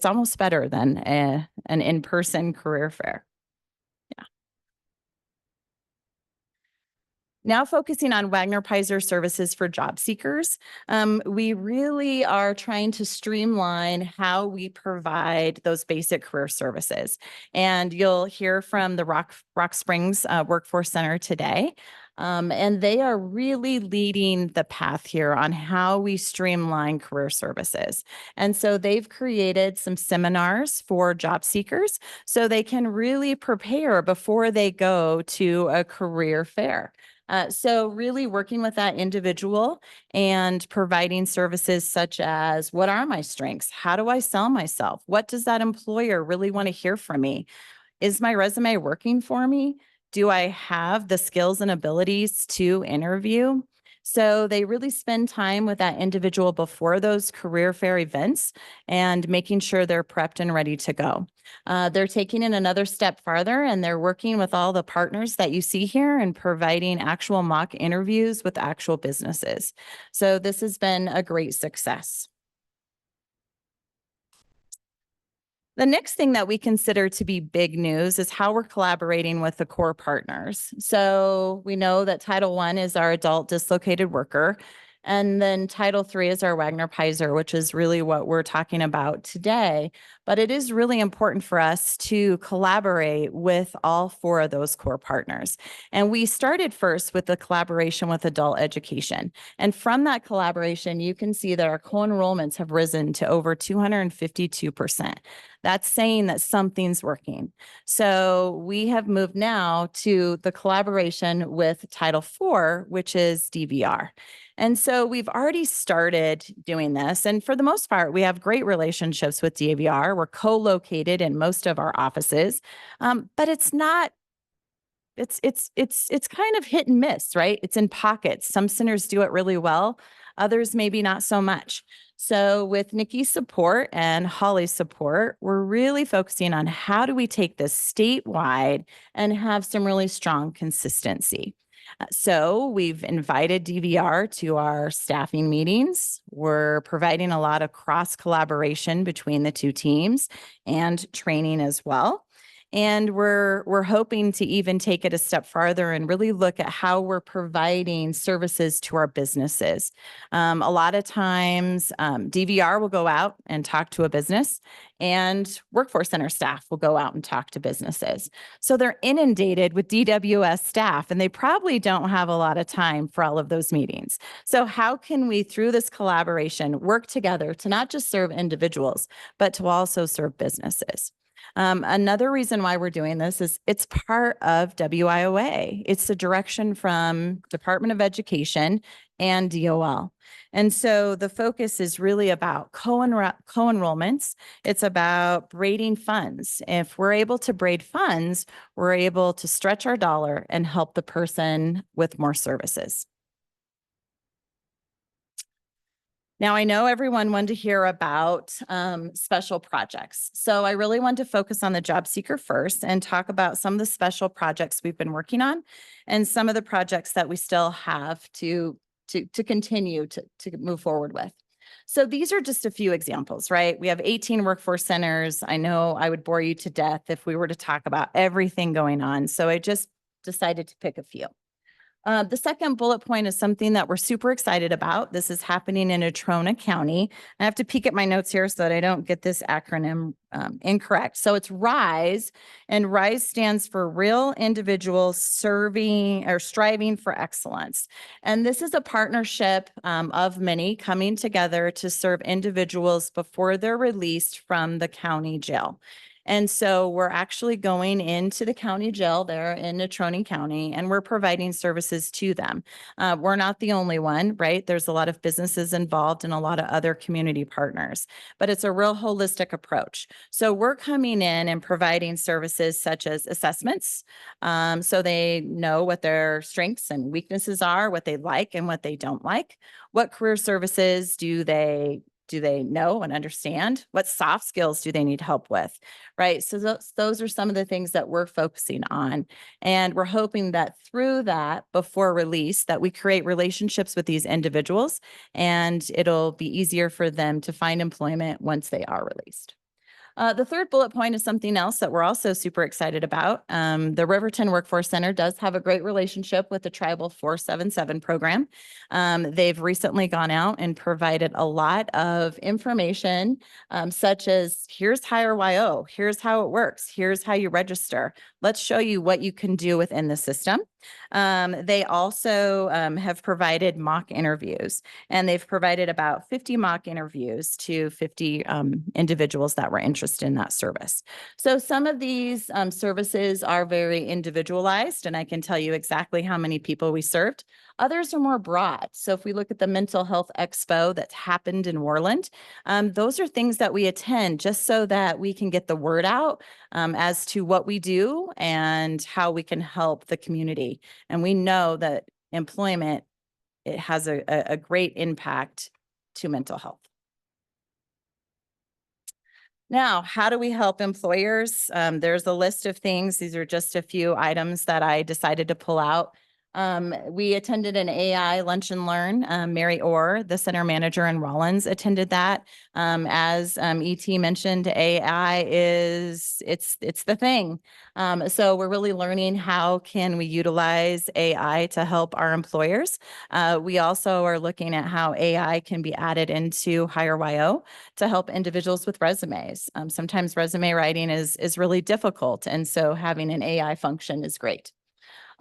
almost better than an in-person career fair. Yeah. Now focusing on Wagner Pizer services for job seekers, we really are trying to streamline how we provide those basic career services. And you'll hear from the Rock Springs Workforce Center today. And they are really leading the path here on how we streamline career services. And so they've created some seminars for job seekers so they can really prepare before they go to a career fair. So really working with that individual and providing services such as, what are my strengths? How do I sell myself? What does that employer really want to hear from me? Is my resume working for me? Do I have the skills and abilities to interview? So they really spend time with that individual before those career fair events and making sure they're prepped and ready to go. They're taking it another step farther, and they're working with all the partners that you see here and providing actual mock interviews with actual businesses. So this has been a great success. The next thing that we consider to be big news is how we're collaborating with the core partners. So we know that Title I is our adult dislocated worker, and then Title III is our Wagner Pizer, which is really what we're talking about today. But it is really important for us to collaborate with all 4 of those core partners. And we started first with the collaboration with adult education. And from that collaboration, you can see that our co-enrollments have risen to over 252%. That's saying that something's working. So we have moved now to the collaboration with Title IV, which is DVR. And so we've already started doing this. And for the most part, we have great relationships with DVR. We're co-located in most of our offices, but it's not, it's kind of hit and miss, right? It's in pockets. Some centers do it really well. Others maybe not so much. So with Nikki's support and Holly's support, we're really focusing on how do we take this statewide and have some really strong consistency. So we've invited DVR to our staffing meetings. We're providing a lot of cross collaboration between the two teams and training as well. And we're hoping to even take it a step farther and really look at how we're providing services to our businesses. A lot of times, DVR will go out and talk to a business, and Workforce Center staff will go out and talk to businesses. So they're inundated with DWS staff, and they probably don't have a lot of time for all of those meetings. So how can we, through this collaboration, work together to not just serve individuals, but to also serve businesses? Another reason why we're doing this is it's part of WIOA. It's the direction from Department of Education and DOL. And so the focus is really about co-enrollments. It's about braiding funds. If we're able to braid funds, we're able to stretch our dollar and help the person with more services. Now, I know everyone wanted to hear about special projects. So I really wanted to focus on the job seeker first and talk about some of the special projects we've been working on and some of the projects that we still have to continue to move forward with. So these are just a few examples, right? We have 18 workforce centers. I know I would bore you to death if we were to talk about everything going on. So I just decided to pick a few. The second bullet point is something that we're super excited about. This is happening in Natrona County. I have to peek at my notes here so that I don't get this acronym incorrect. So it's RISE, and RISE stands for Real Individuals Serving or Striving for Excellence. And this is a partnership of many coming together to serve individuals before they're released from the county jail. And so we're actually going into the county jail there in Natrona County, and we're providing services to them. We're not the only one, right? There's a lot of businesses involved and a lot of other community partners, but it's a real holistic approach. So we're coming in and providing services such as assessments, so they know what their strengths and weaknesses are, what they like and what they don't like. What career services do they know and understand? What soft skills do they need help with, right? So those are some of the things that we're focusing on. And we're hoping that through that, before release, that we create relationships with these individuals and it'll be easier for them to find employment once they are released. The third bullet point is something else that we're also super excited about. The Riverton Workforce Center does have a great relationship with the Tribal 477 program. They've recently gone out and provided a lot of information, such as here's HireYO, here's how it works, here's how you register. Let's show you what you can do within the system. They also have provided mock interviews, and they've provided about 50 mock interviews to 50 individuals that were interested in that service. So some of these services are very individualized, and I can tell you exactly how many people we served. Others are more broad. So if we look at the Mental Health Expo that's happened in Worland, those are things that we attend just so that we can get the word out as to what we do and how we can help the community. And we know that employment, it has a great impact to mental health. Now, how do we help employers? There's a list of things. These are just a few items that I decided to pull out. We attended an AI lunch and learn. Mary Orr, the center manager in Rollins, attended that. As ET mentioned, AI it's the thing. So we're really learning how can we utilize AI to help our employers. We also are looking at how AI can be added into HireYO to help individuals with resumes. Sometimes resume writing is really difficult, and so having an AI function is great.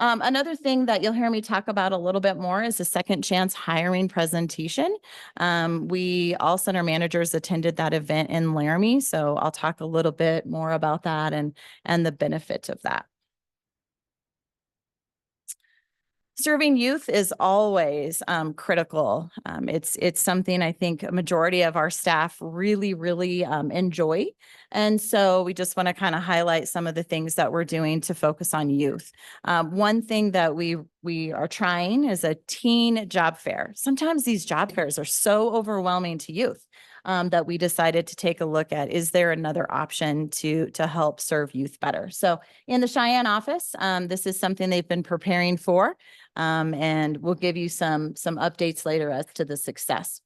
Another thing that you'll hear me talk about a little bit more is a second chance hiring presentation. We all center managers attended that event in Laramie, so I'll talk a little bit more about that and the benefit of that. Serving youth is always critical. It's something I think a majority of our staff really enjoy. And so we just want to kind of highlight some of the things that we're doing to focus on youth. One thing that we are trying is a teen job fair. Sometimes these job fairs are so overwhelming to youth that we decided to take a look at, is there another option to help serve youth better? So in the Cheyenne office, this is something they've been preparing for, and we'll give you some updates later as to the success.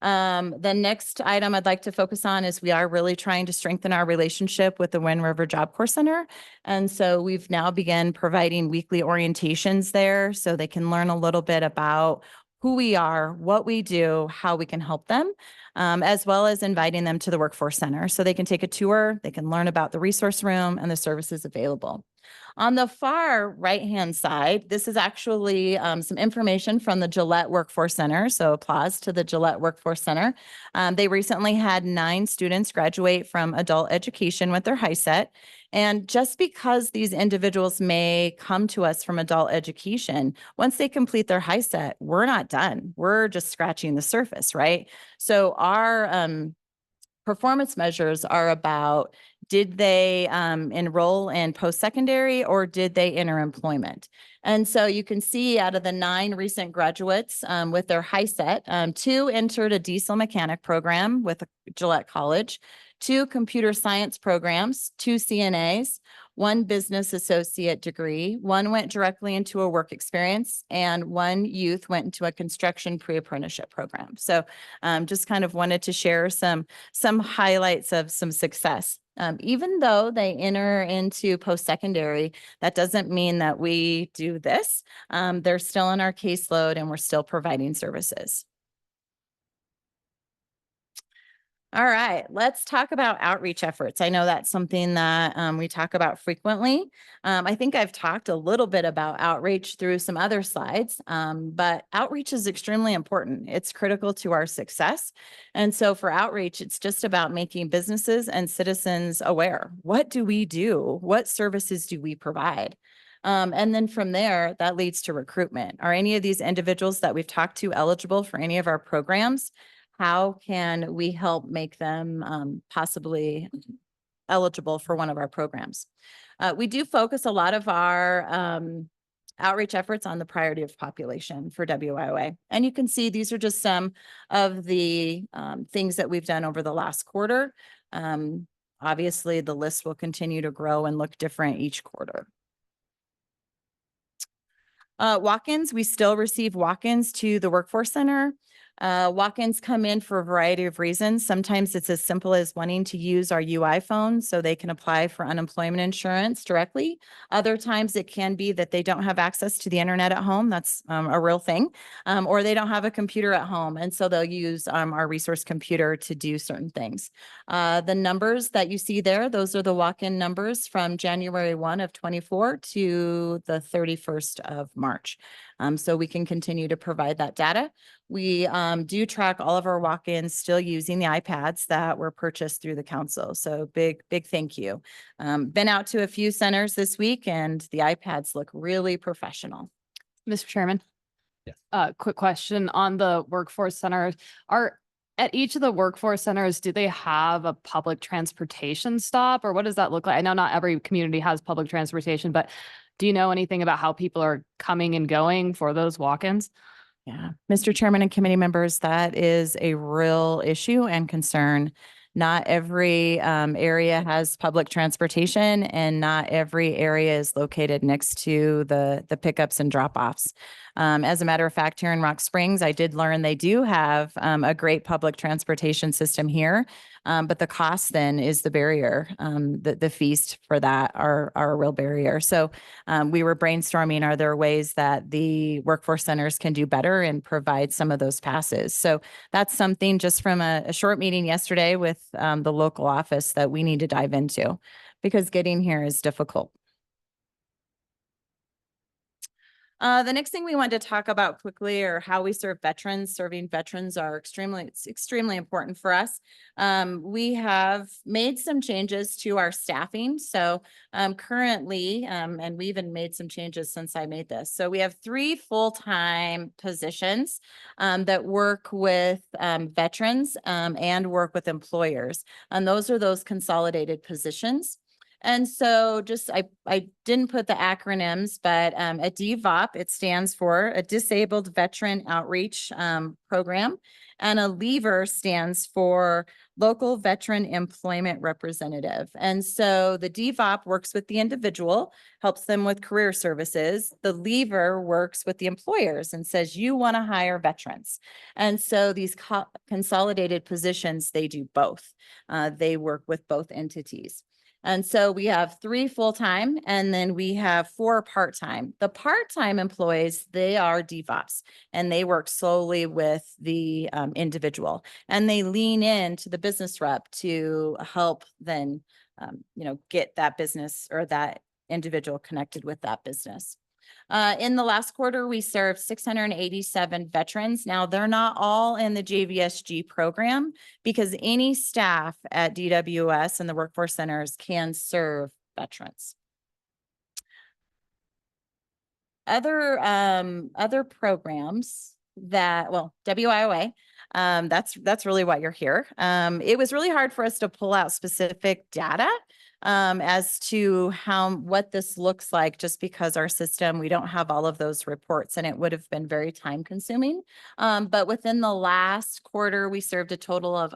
The next item I'd like to focus on is we are really trying to strengthen our relationship with the Wind River Job Corps Center. And so we've now begun providing weekly orientations there so they can learn a little bit about who we are, what we do, how we can help them, as well as inviting them to the Workforce Center so they can take a tour, they can learn about the resource room and the services available. On the far right-hand side, this is actually some information from the Gillette Workforce Center. So applause to the Gillette Workforce Center. They recently had 9 students graduate from adult education with their HiSET. And just because these individuals may come to us from adult education, once they complete their HiSET, we're not done. We're just scratching the surface, right? So our performance measures are about, did they enroll in post-secondary or did they enter employment? And so you can see out of the 9 recent graduates with their HiSET, 2 entered a diesel mechanic program with Gillette College, 2 computer science programs, 2 CNAs, 1 business associate degree, 1 went directly into a work experience, and 1 youth went into a construction pre-apprenticeship program. So just kind of wanted to share some highlights of some success. Even though they enter into post-secondary, that doesn't mean that we do this. They're still in our caseload and we're still providing services. All right, let's talk about outreach efforts. I know that's something that we talk about frequently. I think I've talked a little bit about outreach through some other slides, but outreach is extremely important. It's critical to our success. And so for outreach, it's just about making businesses and citizens aware. What do we do? What services do we provide? And then from there, that leads to recruitment. Are any of these individuals that we've talked to eligible for any of our programs? How can we help make them possibly eligible for one of our programs? We do focus a lot of our outreach efforts on the priority of population for WIOA. And you can see these are just some of the things that we've done over the last quarter. Obviously, the list will continue to grow and look different each quarter. Walk-ins, we still receive walk-ins to the Workforce Center. Walk-ins come in for a variety of reasons. Sometimes it's as simple as wanting to use our UI phone so they can apply for unemployment insurance directly. Other times it can be that they don't have access to the internet at home. That's a real thing. Or they don't have a computer at home. And so they'll use our resource computer to do certain things. The numbers that you see there, those are the walk-in numbers from January 1 of 24 to the 31st of March. So we can continue to provide that data. We do track all of our walk-ins still using the iPads that were purchased through the council. So big thank you. Been out to a few centers this week and the iPads look really professional. Mr. Chairman? Yeah. Quick question on the workforce centers. At each of the workforce centers, do they have a public transportation stop or what does that look like? I know not every community has public transportation, but do you know anything about how people are coming and going for those walk-ins? Yeah, Mr. Chairman and committee members, that is a real issue and concern. Not every area has public transportation and not every area is located next to the pickups and drop-offs. As a matter of fact, here in Rock Springs, I did learn they do have a great public transportation system here, but the cost then is the barrier. The fees for that are a real barrier. So we were brainstorming, are there ways that the workforce centers can do better and provide some of those passes? So that's something just from a short meeting yesterday with the local office that we need to dive into because getting here is difficult. The next thing we want to talk about quickly are how we serve veterans. Serving veterans it's extremely important for us. We have made some changes to our staffing. So currently, and we even made some changes since I made this. So we have 3 full-time positions that work with veterans and work with employers. And those are those consolidated positions. And so I didn't put the acronyms, but a DVOP, it stands for a Disabled Veteran Outreach Program. And a LEVER stands for Local Veteran Employment Representative. And so the DVOP works with the individual, helps them with career services. The LEVER works with the employers and says, you want to hire veterans. And so these consolidated positions, they do both. They work with both entities. And so we have 3 full-time and then we have 4 part-time. The part-time employees, they are DVOPs and they work solely with the individual, and they lean into the business rep to help then, get that business or that individual connected with that business. In the last quarter, we served 687 veterans. Now, they're not all in the JVSG program because any staff at DWS and the workforce centers can serve veterans. Other programs that, well, WIOA, that's really why you're here. It was really hard for us to pull out specific data as to what this looks like, just because our system, we don't have all of those reports and it would have been very time consuming. But within the last quarter, we served a total of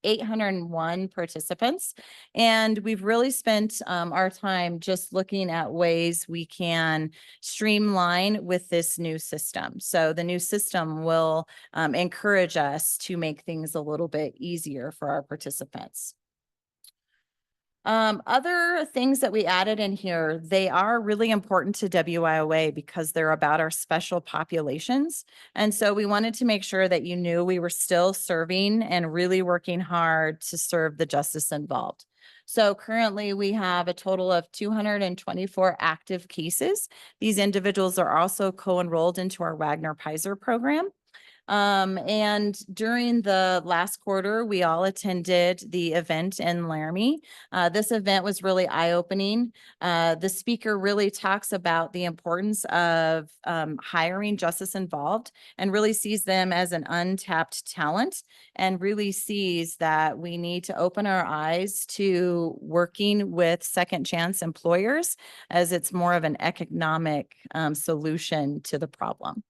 801 participants. And we've really spent our time just looking at ways we can streamline with this new system. So the new system will encourage us to make things a little bit easier for our participants. Other things that we added in here, they are really important to WIOA because they're about our special populations. And so we wanted to make sure that you knew we were still serving and really working hard to serve the justice involved. So currently we have a total of 224 active cases. These individuals are also co-enrolled into our Wagner-Pizer program. And during the last quarter, we all attended the event in Laramie. This event was really eye-opening. The speaker really talks about the importance of hiring justice involved and really sees them as an untapped talent and really sees that we need to open our eyes to working with second chance employers as it's more of an economic solution to the problem.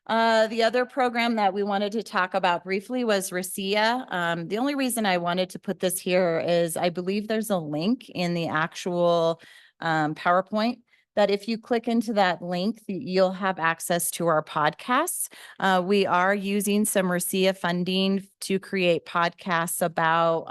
The other program that we wanted to talk about briefly was RCIA. The only reason I wanted to put this here is I believe there's a link in the actual PowerPoint that if you click into that link, you'll have access to our podcasts. We are using some RCIA funding to create podcasts about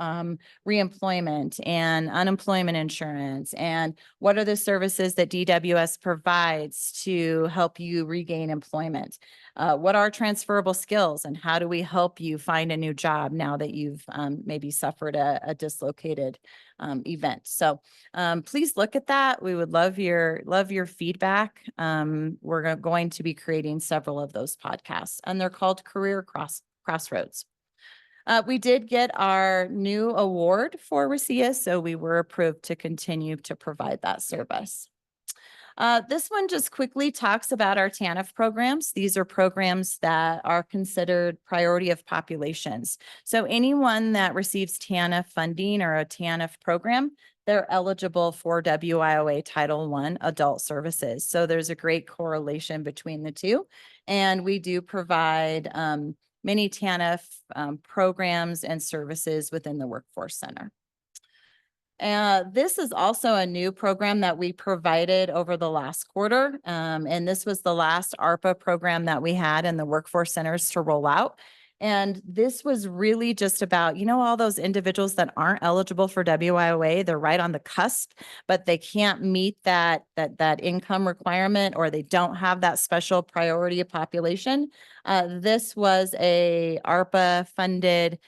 reemployment and unemployment insurance and what are the services that DWS provides to help you regain employment. What are transferable skills and how do we help you find a new job now that you've maybe suffered a dislocated event. So please look at that. We would love your feedback. We're going to be creating several of those podcasts and they're called Career Crossroads. We did get our new award for RCIA, so we were approved to continue to provide that service. This one just quickly talks about our TANF programs. These are programs that are considered priority of populations. So anyone that receives TANF funding or a TANF program, they're eligible for WIOA Title I adult services. So there's a great correlation between the two. And we do provide many TANF programs and services within the Workforce Center. This is also a new program that we provided over the last quarter. And this was the last ARPA program that we had in the workforce centers to roll out. And this was really just about, all those individuals that aren't eligible for WIOA, they're right on the cusp, but they can't meet that income requirement or they don't have that special priority of population. This was a ARPA funded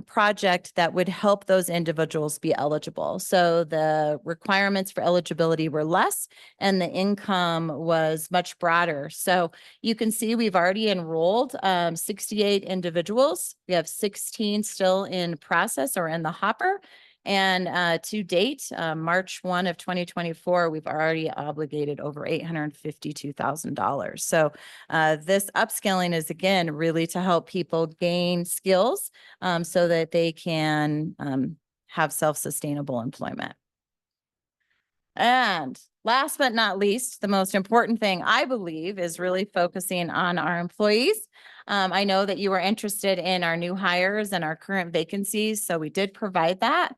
project that would help those individuals be eligible. So the requirements for eligibility were less and the income was much broader. So you can see we've already enrolled 68 individuals. We have 16 still in process or in the hopper. And to date, March 1 of 2024, we've already obligated over $852,000. So this upskilling is, again, really to help people gain skills so that they can have self-sustainable employment. And last but not least, the most important thing I believe is really focusing on our employees. I know that you were interested in our new hires and our current vacancies, so we did provide that.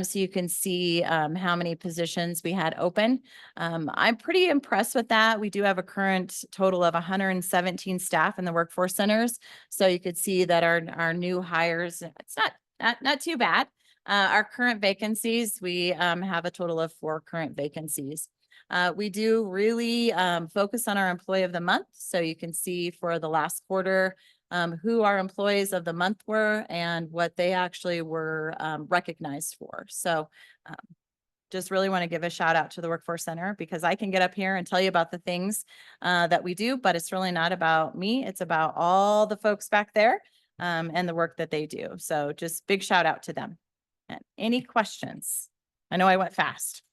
So you can see how many positions we had open. I'm pretty impressed with that. We do have a current total of 117 staff in the workforce centers. So you could see that our new hires, it's not too bad. Our current vacancies, we have a total of 4 current vacancies. We do really focus on our employee of the month. So you can see for the last quarter who our employees of the month were and what they actually were recognized for. So just really want to give a shout out to the Workforce Center because I can get up here and tell you about the things that we do, but it's really not about me. It's about all the folks back there and the work that they do. So just big shout out to them. And any questions? I know I went fast.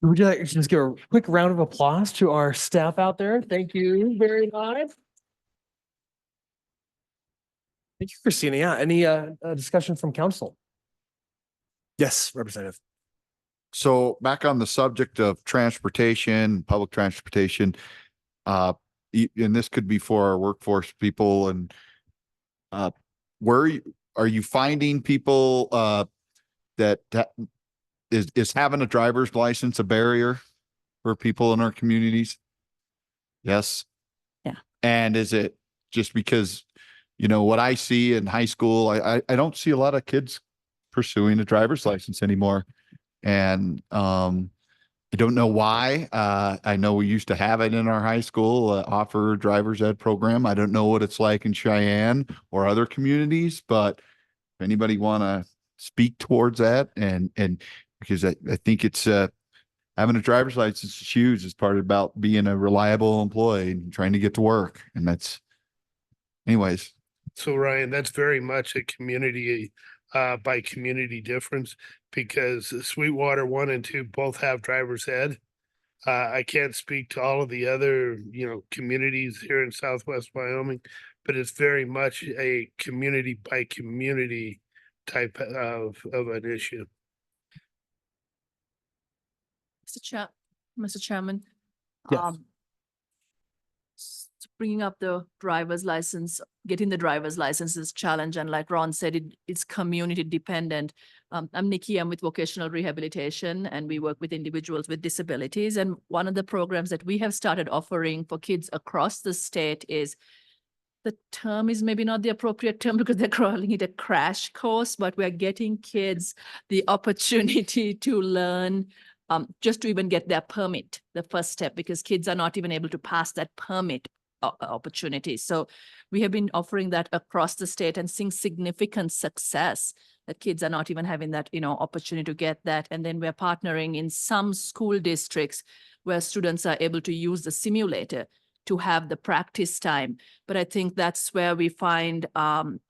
Would you like to just give a quick round of applause to our staff out there? Thank you very much. Thank you, Christina. Yeah, any discussion from council? Yes, Representative. So back on the subject of transportation, public transportation, and this could be for our workforce people, and where are you finding people that is having a driver's license a barrier for people in our communities? Yes. Yeah. And is it just because, you know, what I see in high school, I don't see a lot of kids pursuing a driver's license anymore. And I don't know why. I know we used to have it in our high school, offer driver's ed program. I don't know what it's like in Cheyenne or other communities, but if anybody want to speak towards that, and because I think it's having a driver's license is huge as part about being a reliable employee and trying to get to work. And that's, anyways. So Ryan, that's very much a community by community difference because Sweetwater 1 and 2 both have driver's ed. I can't speak to all of the other, communities here in Southwest Wyoming, but it's very much a community by community type of an issue. Mr. Chairman, Yes. bringing up the driver's license, getting the driver's license is challenge. And like Ron said, it's community dependent. I'm Nikki, I'm with vocational rehabilitation and we work with individuals with disabilities. And one of the programs that we have started offering for kids across the state is, the term is maybe not the appropriate term because they're calling it a crash course, but we're getting kids the opportunity to learn just to even get their permit, the first step, because kids are not even able to pass that permit opportunity. So we have been offering that across the state and seeing significant success that kids are not even having that, opportunity to get that. And then we're partnering in some school districts where students are able to use the simulator to have the practice time. But I think that's where we find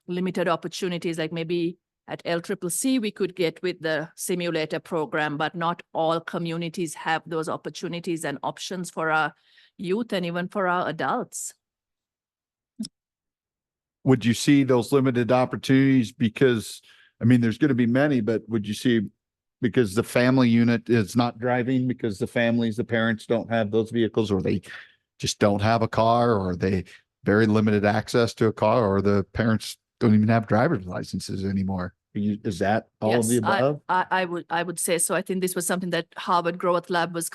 limited opportunities, like maybe at LCCC, we could get with the simulator program, but not all communities have those opportunities and options for our youth and even for our adults. Would you see those limited opportunities because, there's going to be many, but would you see because the family unit is not driving because the parents don't have those vehicles, or they just don't have a car, or they very limited access to a car, or the parents don't even have driver's licenses anymore? Is that all of the above? I would say so. I think this was something that Harvard Growth Lab was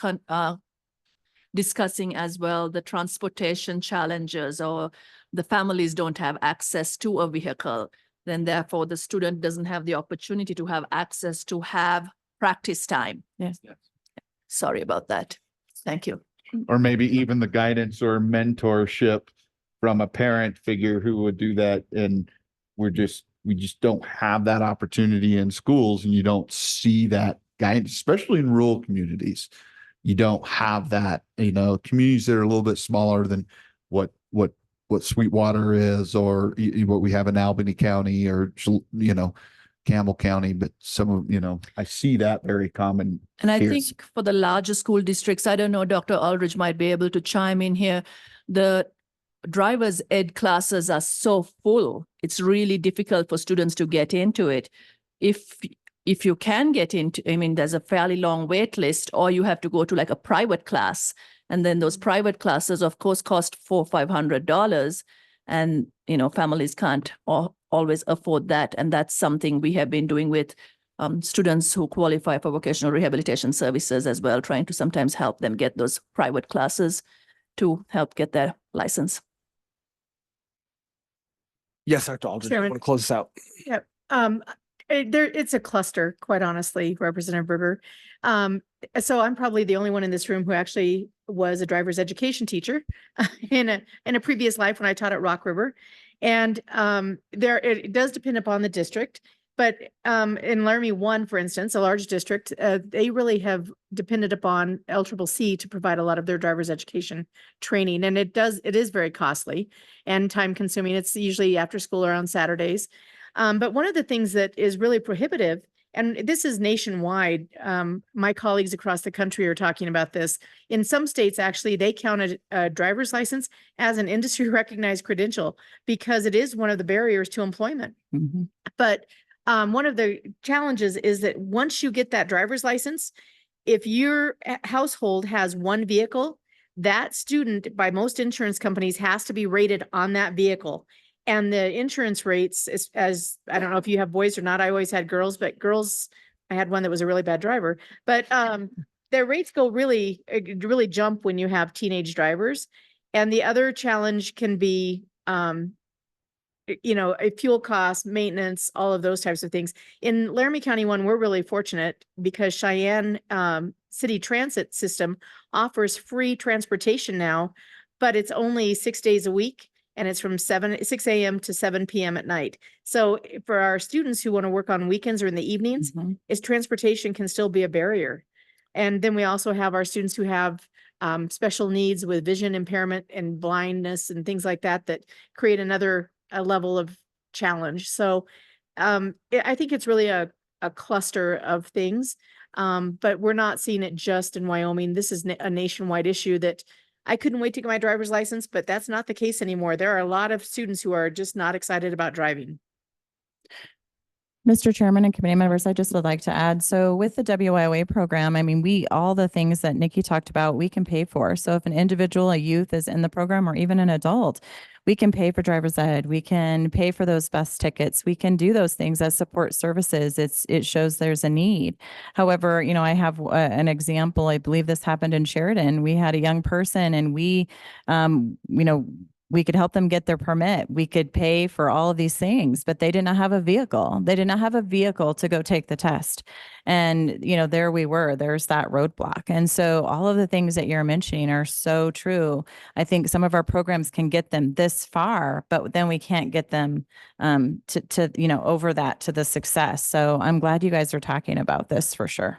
discussing as well, the transportation challenges, or the families don't have access to a vehicle. Then therefore the student doesn't have the opportunity to have access to have practice time. Yes. Sorry about that. Thank you. Or maybe even the guidance or mentorship from a parent figure who would do that. And we're just we just don't have that opportunity in schools, and you don't see that guidance, especially in rural communities. You don't have that, communities that are a little bit smaller than what Sweetwater is, or what we have in Albany County, or, Campbell County, but some of, I see that very common. And I here. think for the larger school districts, I don't know, Dr. Aldridge might be able to chime in here. The driver's ed classes are so full, it's really difficult for students to get into it. If you can get into, there's a fairly long wait list, or you have to go to like a private class. And then those private classes, of course, cost $400-500. And, families can't always afford that. And that's something we have been doing with students who qualify for vocational rehabilitation services as well, trying to sometimes help them get those private classes to help get their license. Yes, Dr. Aldridge, I Chairman. want to close this out. Yep. It's a cluster, quite honestly, Representative Berger. So I'm probably the only one in this room who actually was a driver's education teacher in a previous life when I taught at Rock River. And it does depend upon the district. But in Laramie 1, for instance, a large district, they really have depended upon LCCC to provide a lot of their driver's education training. And it is very costly and time consuming. It's usually after school or on Saturdays. But one of the things that is really prohibitive, and this is nationwide, my colleagues across the country are talking about this. In some states, actually, they count a driver's license as an industry recognized credential because it is one of the barriers to employment. Mhm. But one of the challenges is that once you get that driver's license, if your household has one vehicle, that student by most insurance companies has to be rated on that vehicle. And the insurance rates, as I don't know if you have boys or not, I always had girls, but girls, I had one that was a really bad driver, but their rates go really jump when you have teenage drivers. And the other challenge can be, fuel costs, maintenance, all of those types of things. In Laramie County 1, we're really fortunate because Cheyenne City Transit System offers free transportation now, but it's only 6 days a week. And it's from 6 a.m. to 7 p.m. at night. So for our students who want to work on weekends or in the evenings, transportation can still be a barrier. And then we also have our students who have special needs with vision impairment and blindness and things like that create another level of challenge. So I think it's really a cluster of things, but we're not seeing it just in Wyoming. This is a nationwide issue that I couldn't wait to get my driver's license, but that's not the case anymore. There are a lot of students who are just not excited about driving. Mr. Chairman and committee members, I just would like to add, so with the WIOA program, all the things that Nikki talked about, we can pay for. So if an individual, a youth is in the program, or even an adult, we can pay for driver's ed. We can pay for those bus tickets. We can do those things as support services. It shows there's a need. However, I have an example. I believe this happened in Sheridan. We had a young person and we could help them get their permit. We could pay for all of these things, but they did not have a vehicle. They did not have a vehicle to go take the test. And, there we were, there's that roadblock. And so all of the things that you're mentioning are so true. I think some of our programs can get them this far, but then we can't get them over that to the success. So I'm glad you guys are talking about this for sure.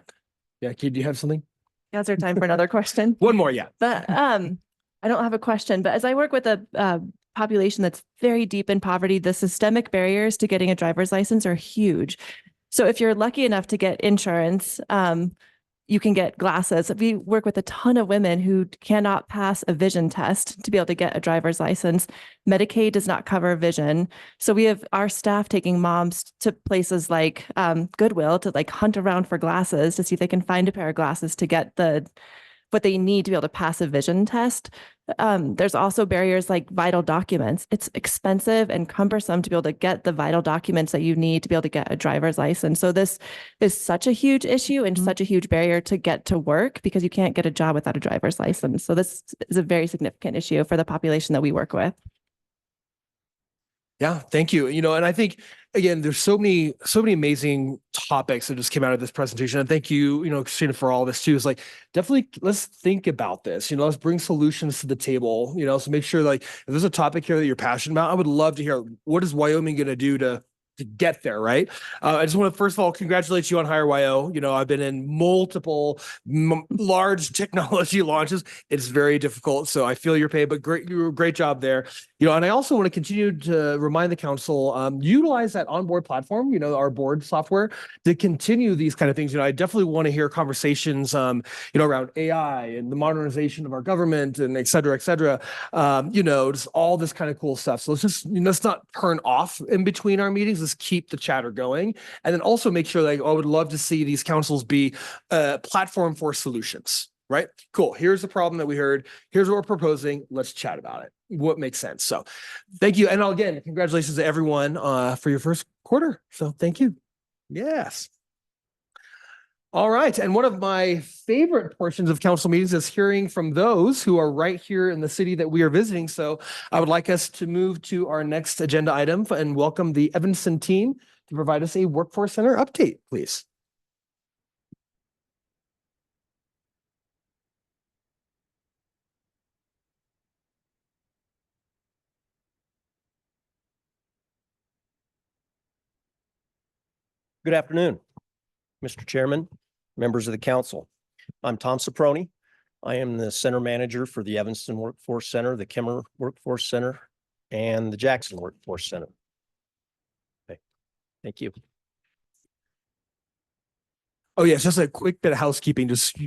Yeah, Kate, do you have something? Is there time for another question? One more, yeah. But I don't have a question, but as I work with a population that's very deep in poverty, the systemic barriers to getting a driver's license are huge. So if you're lucky enough to get insurance, you can get glasses. We work with a ton of women who cannot pass a vision test to be able to get a driver's license. Medicaid does not cover vision. So we have our staff taking moms to places like Goodwill to hunt around for glasses to see if they can find a pair of glasses to get what they need to be able to pass a vision test. There's also barriers like vital documents. It's expensive and cumbersome to be able to get the vital documents that you need to be able to get a driver's license. So this is such a huge issue and such a huge barrier to get to work because you can't get a job without a driver's license. So this is a very significant issue for the population that we work with. Yeah, thank you. And I think, again, there's so many amazing topics that just came out of this presentation. And thank you, Christina, for all this too. It's definitely let's think about this. Let's bring solutions to the table, so make sure if there's a topic here that you're passionate about, I would love to hear what is Wyoming going to do to to get there, right? I just want to first of all congratulate you on Hire YO. You know, I've been in multiple large technology launches. It's very difficult, so I feel your pain, but great job there. You know, and I also want to continue to remind the council, utilize that onboard platform, you know, our board software, to continue these kind of things. You know, I definitely want to hear conversations, you know, around AI and the modernization of our government and et cetera, you know, just all this kind of cool stuff. So let's just, you know, let's not turn off in between our meetings. Let's keep the chatter going. And then also make sure, like, I would love to see these councils be a platform for solutions, right? Cool. Here's the problem that we heard. Here's what we're proposing. Let's chat about it. What makes sense. So thank you. And again, congratulations to everyone for your first quarter. So thank you. Yes. All right. And one of my favorite portions of council meetings is hearing from those who are right here in the city that we are visiting. So I would like us to move to our next agenda item and welcome the Evanston team to provide us a workforce center update, please. Good afternoon, Mr. Chairman, members of the council. I'm Tom Soproni. I am the center manager for the Evanston Workforce Center, the Kimmer Workforce Center, and the Jackson Workforce Center. Okay. Thank you. Oh, yes, just a quick bit of housekeeping. Just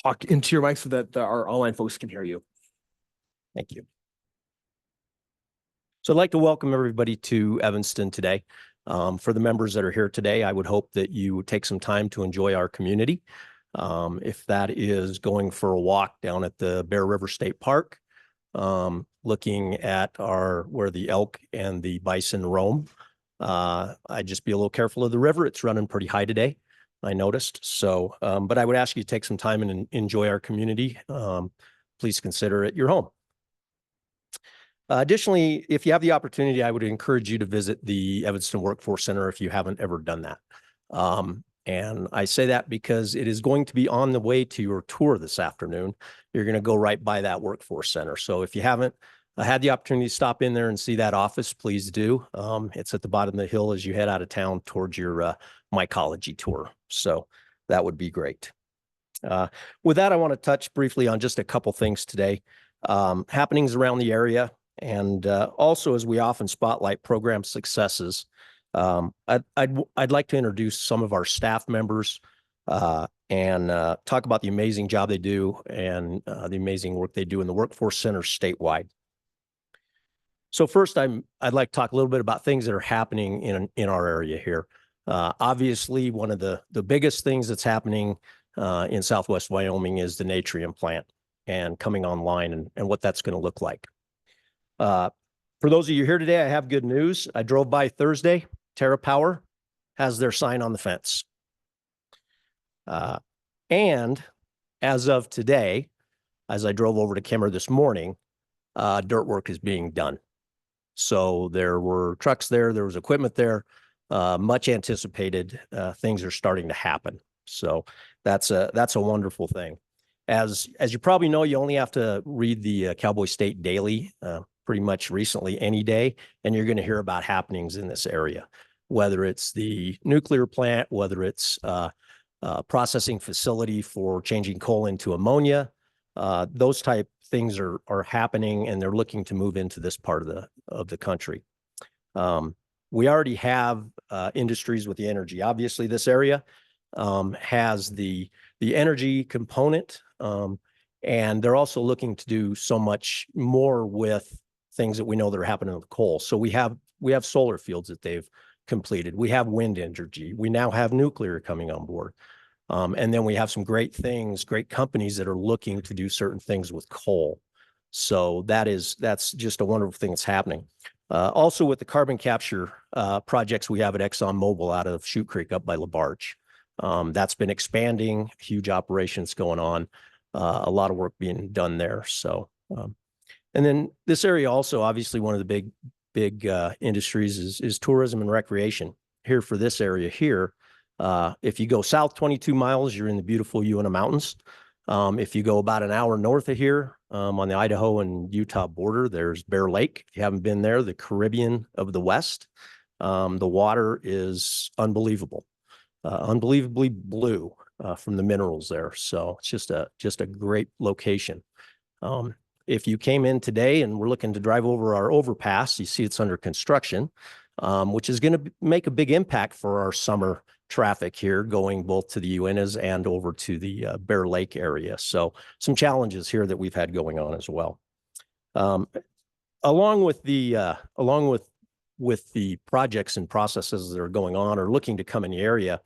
talk into your mic so that our online folks can hear you. Thank you. So I'd like to welcome everybody to Evanston today. For the members that are here today, I would hope that you would take some time to enjoy our community. If that is going for a walk down at the Bear River State Park, looking at where the elk and the bison roam. I'd just be a little careful of the river. It's running pretty high today, I noticed. So, but I would ask you to take some time and enjoy our community. Please consider it your home. Additionally, if you have the opportunity, I would encourage you to visit the Evanston Workforce Center if you haven't ever done that. And I say that because it is going to be on the way to your tour this afternoon. You're going to go right by that Workforce Center. So if you haven't had the opportunity to stop in there and see that office, please do. It's at the bottom of the hill as you head out of town towards your mycology tour. So that would be great. With that, I want to touch briefly on just a couple things today. Happenings around the area. And also, as we often spotlight program successes, I'd like to introduce some of our staff members and talk about the amazing job they do and the amazing work they do in the Workforce Center statewide. So first, I'd like to talk a little bit about things that are happening in our area here. Obviously, one of the biggest things that's happening in Southwest Wyoming is the Natrium plant and coming online and what that's going to look like. For those of you here today, I have good news. I drove by Thursday. TerraPower has their sign on the fence. And as of today, as I drove over to Kimmer this morning, dirt work is being done. So there were trucks there, there was equipment there, much anticipated. Things are starting to happen. So that's a wonderful thing. As you probably know, you only have to read the Cowboy State Daily pretty much recently any day, and you're going to hear about happenings in this area, whether it's the nuclear plant, whether it's processing facility for changing coal into ammonia. Those type things are happening, and they're looking to move into this part of the country. We already have industries with the energy. Obviously, this area has the energy component, and they're also looking to do so much more with things that we know that are happening with coal. So we have solar fields that they've completed. We have wind energy. We now have nuclear coming on board. And then we have some great companies that are looking to do certain things with coal. So that's just a wonderful thing that's happening. Also with the carbon capture projects we have at ExxonMobil out of Chute Creek up by LaBarge. That's been expanding, huge operations going on, a lot of work being done there. So, and then this area also, obviously one of the big industries is tourism and recreation. Here for this area here, if you go south 22 miles, you're in the beautiful Uinta Mountains. If you go about an hour north of here, on the Idaho and Utah border, there's Bear Lake. If you haven't been there, the Caribbean of the West. The water is unbelievable, unbelievably blue from the minerals there. So it's just a great location. If you came in today and we're looking to drive over our overpass, you see it's under construction, which is going to make a big impact for our summer traffic here going both to the Uintas and over to the Bear Lake area. So some challenges here that we've had going on as well. Along with the projects and processes that are going on or looking to come in the area,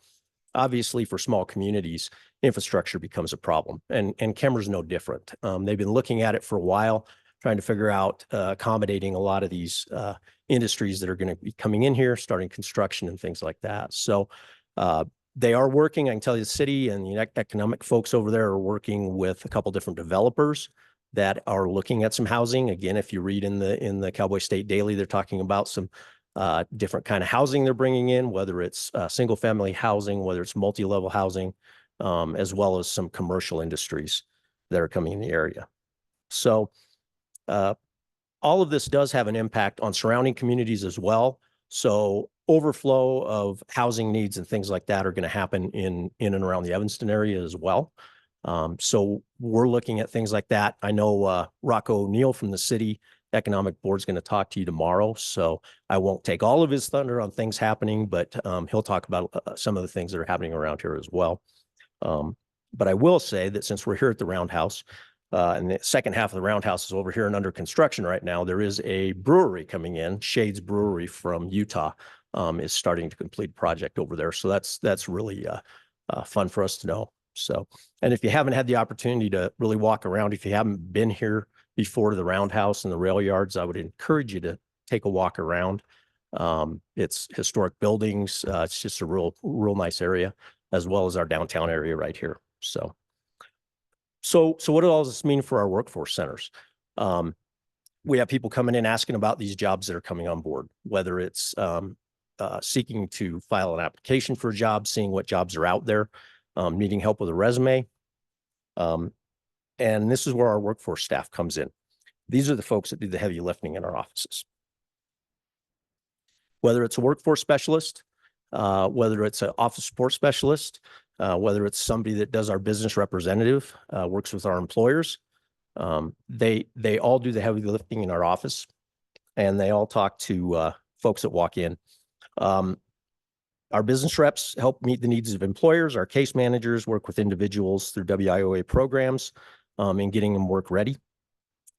obviously for small communities, infrastructure becomes a problem, and Kemmer's no different. They've been looking at it for a while, trying to figure out accommodating a lot of these industries that are going to be coming in here, starting construction and things like that. So they are working. I can tell you, the city and the economic folks over there are working with a couple different developers that are looking at some housing. Again, if you read in the Cowboy State Daily, they're talking about some different kind of housing they're bringing in, whether it's single family housing, whether it's multi-level housing, as well as some commercial industries that are coming in the area. So all of this does have an impact on surrounding communities as well. So overflow of housing needs and things like that are going to happen in and around the Evanston area as well. So we're looking at things like that. I know Rocco O'Neill from the city economic board is going to talk to you tomorrow, so I won't take all of his thunder on things happening, but he'll talk about some of the things that are happening around here as well. But I will say that since we're here at the Roundhouse, and the second half of the Roundhouse is over here and under construction right now, there is a brewery coming in. Shades Brewery from Utah is starting to complete a project over there, so that's really fun for us to know. So, and if you haven't had the opportunity to really walk around, if you haven't been here before to the Roundhouse and the rail yards, I would encourage you to take a walk around. It's historic buildings. It's just a real nice area, as well as our downtown area right here. So what does all this mean for our workforce centers? We have people coming in asking about these jobs that are coming on board, whether it's seeking to file an application for a job, seeing what jobs are out there, needing help with a resume. And this is where our workforce staff comes in. These are the folks that do the heavy lifting in our offices. Whether it's a workforce specialist, whether it's an office support specialist, whether it's somebody that does our business representative, works with our employers, they all do the heavy lifting in our office, and they all talk to folks that walk in. Our business reps help meet the needs of employers. Our case managers work with individuals through WIOA programs in getting them work ready.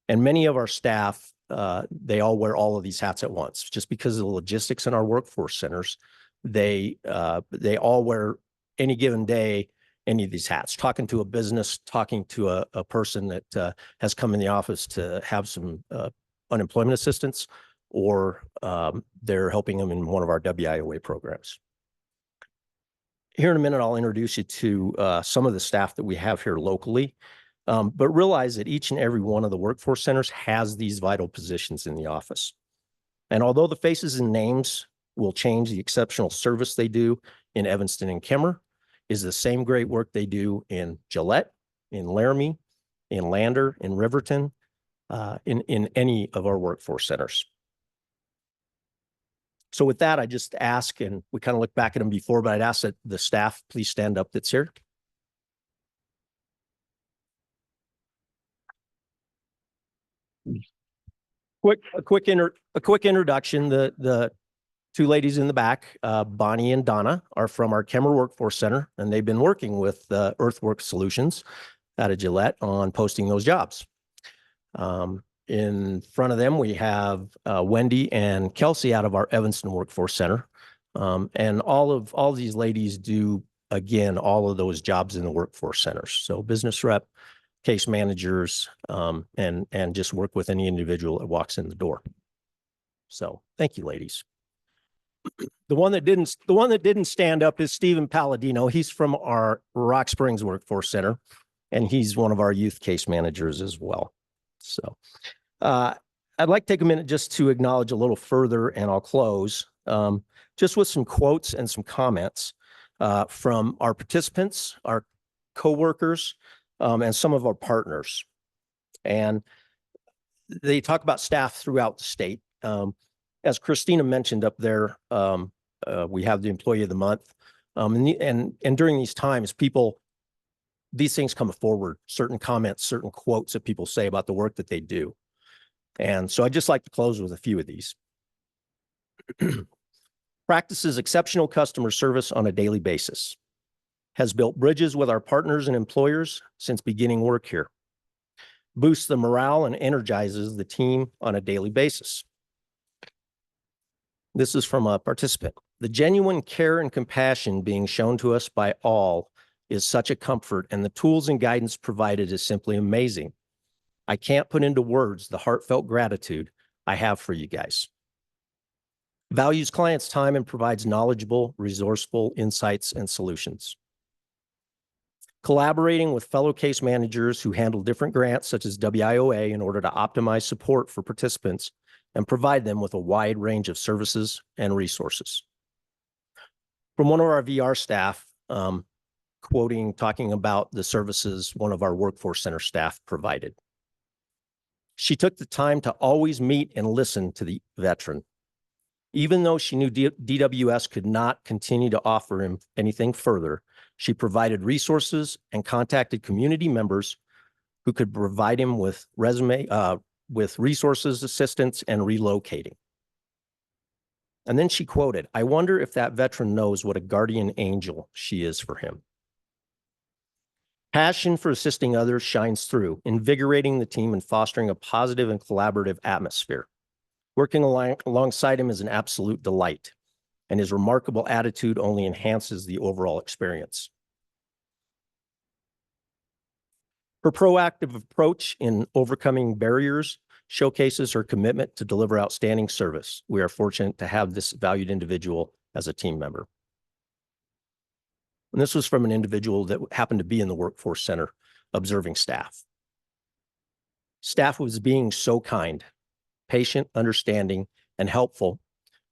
And many of our staff, they all wear all of these hats at once. Just because of the logistics in our workforce centers, they all wear any given day any of these hats. Talking to a business, talking to a person that has come in the office to have some unemployment assistance, or they're helping them in one of our WIOA programs. Here in a minute, I'll introduce you to some of the staff that we have here locally, but realize that each and every one of the workforce centers has these vital positions in the office. And although the faces and names will change, the exceptional service they do in Evanston and Kemmer is the same great work they do in Gillette, in Laramie, in Lander, in Riverton, in any of our workforce centers. So with that, I just ask, and we kind of looked back at them before, but I'd ask that the staff please stand up that's here. A quick introduction. The two ladies in the back, Bonnie and Donna, are from our Kemmer Workforce Center, and they've been working with Earthwork Solutions out of Gillette on posting those jobs. In front of them, we have Wendy and Kelsey out of our Evanston Workforce Center. And all these ladies do, again, all of those jobs in the workforce centers. So business rep, case managers, and just work with any individual that walks in the door. So thank you, ladies. The one that didn't stand up is Stephen Palladino. He's from our Rock Springs Workforce Center, and he's one of our youth case managers as well. So I'd like to take a minute just to acknowledge a little further, and I'll close just with some quotes and some comments from our participants, our coworkers, and some of our partners. And they talk about staff throughout the state. And as Christina mentioned up there, we have the Employee of the Month. And during these times, these things come forward, certain comments, certain quotes that people say about the work that they do. And so I'd just like to close with a few of these. Practices exceptional customer service on a daily basis. Has built bridges with our partners and employers since beginning work here. Boosts the morale and energizes the team on a daily basis. This is from a participant. The genuine care and compassion being shown to us by all is such a comfort, and the tools and guidance provided is simply amazing. I can't put into words the heartfelt gratitude I have for you guys. Values clients' time and provides knowledgeable, resourceful insights and solutions. Collaborating with fellow case managers who handle different grants such as WIOA in order to optimize support for participants and provide them with a wide range of services and resources. From one of our VR staff, talking about the services one of our workforce center staff provided. She took the time to always meet and listen to the veteran. Even though she knew DWS could not continue to offer him anything further, she provided resources and contacted community members who could provide him with resources, assistance, and relocating. And then she quoted, "I wonder if that veteran knows what a guardian angel she is for him." Passion for assisting others shines through, invigorating the team and fostering a positive and collaborative atmosphere. Working alongside him is an absolute delight, and his remarkable attitude only enhances the overall experience. Her proactive approach in overcoming barriers showcases her commitment to deliver outstanding service. We are fortunate to have this valued individual as a team member. And this was from an individual that happened to be in the workforce center observing staff. Staff was being so kind, patient, understanding, and helpful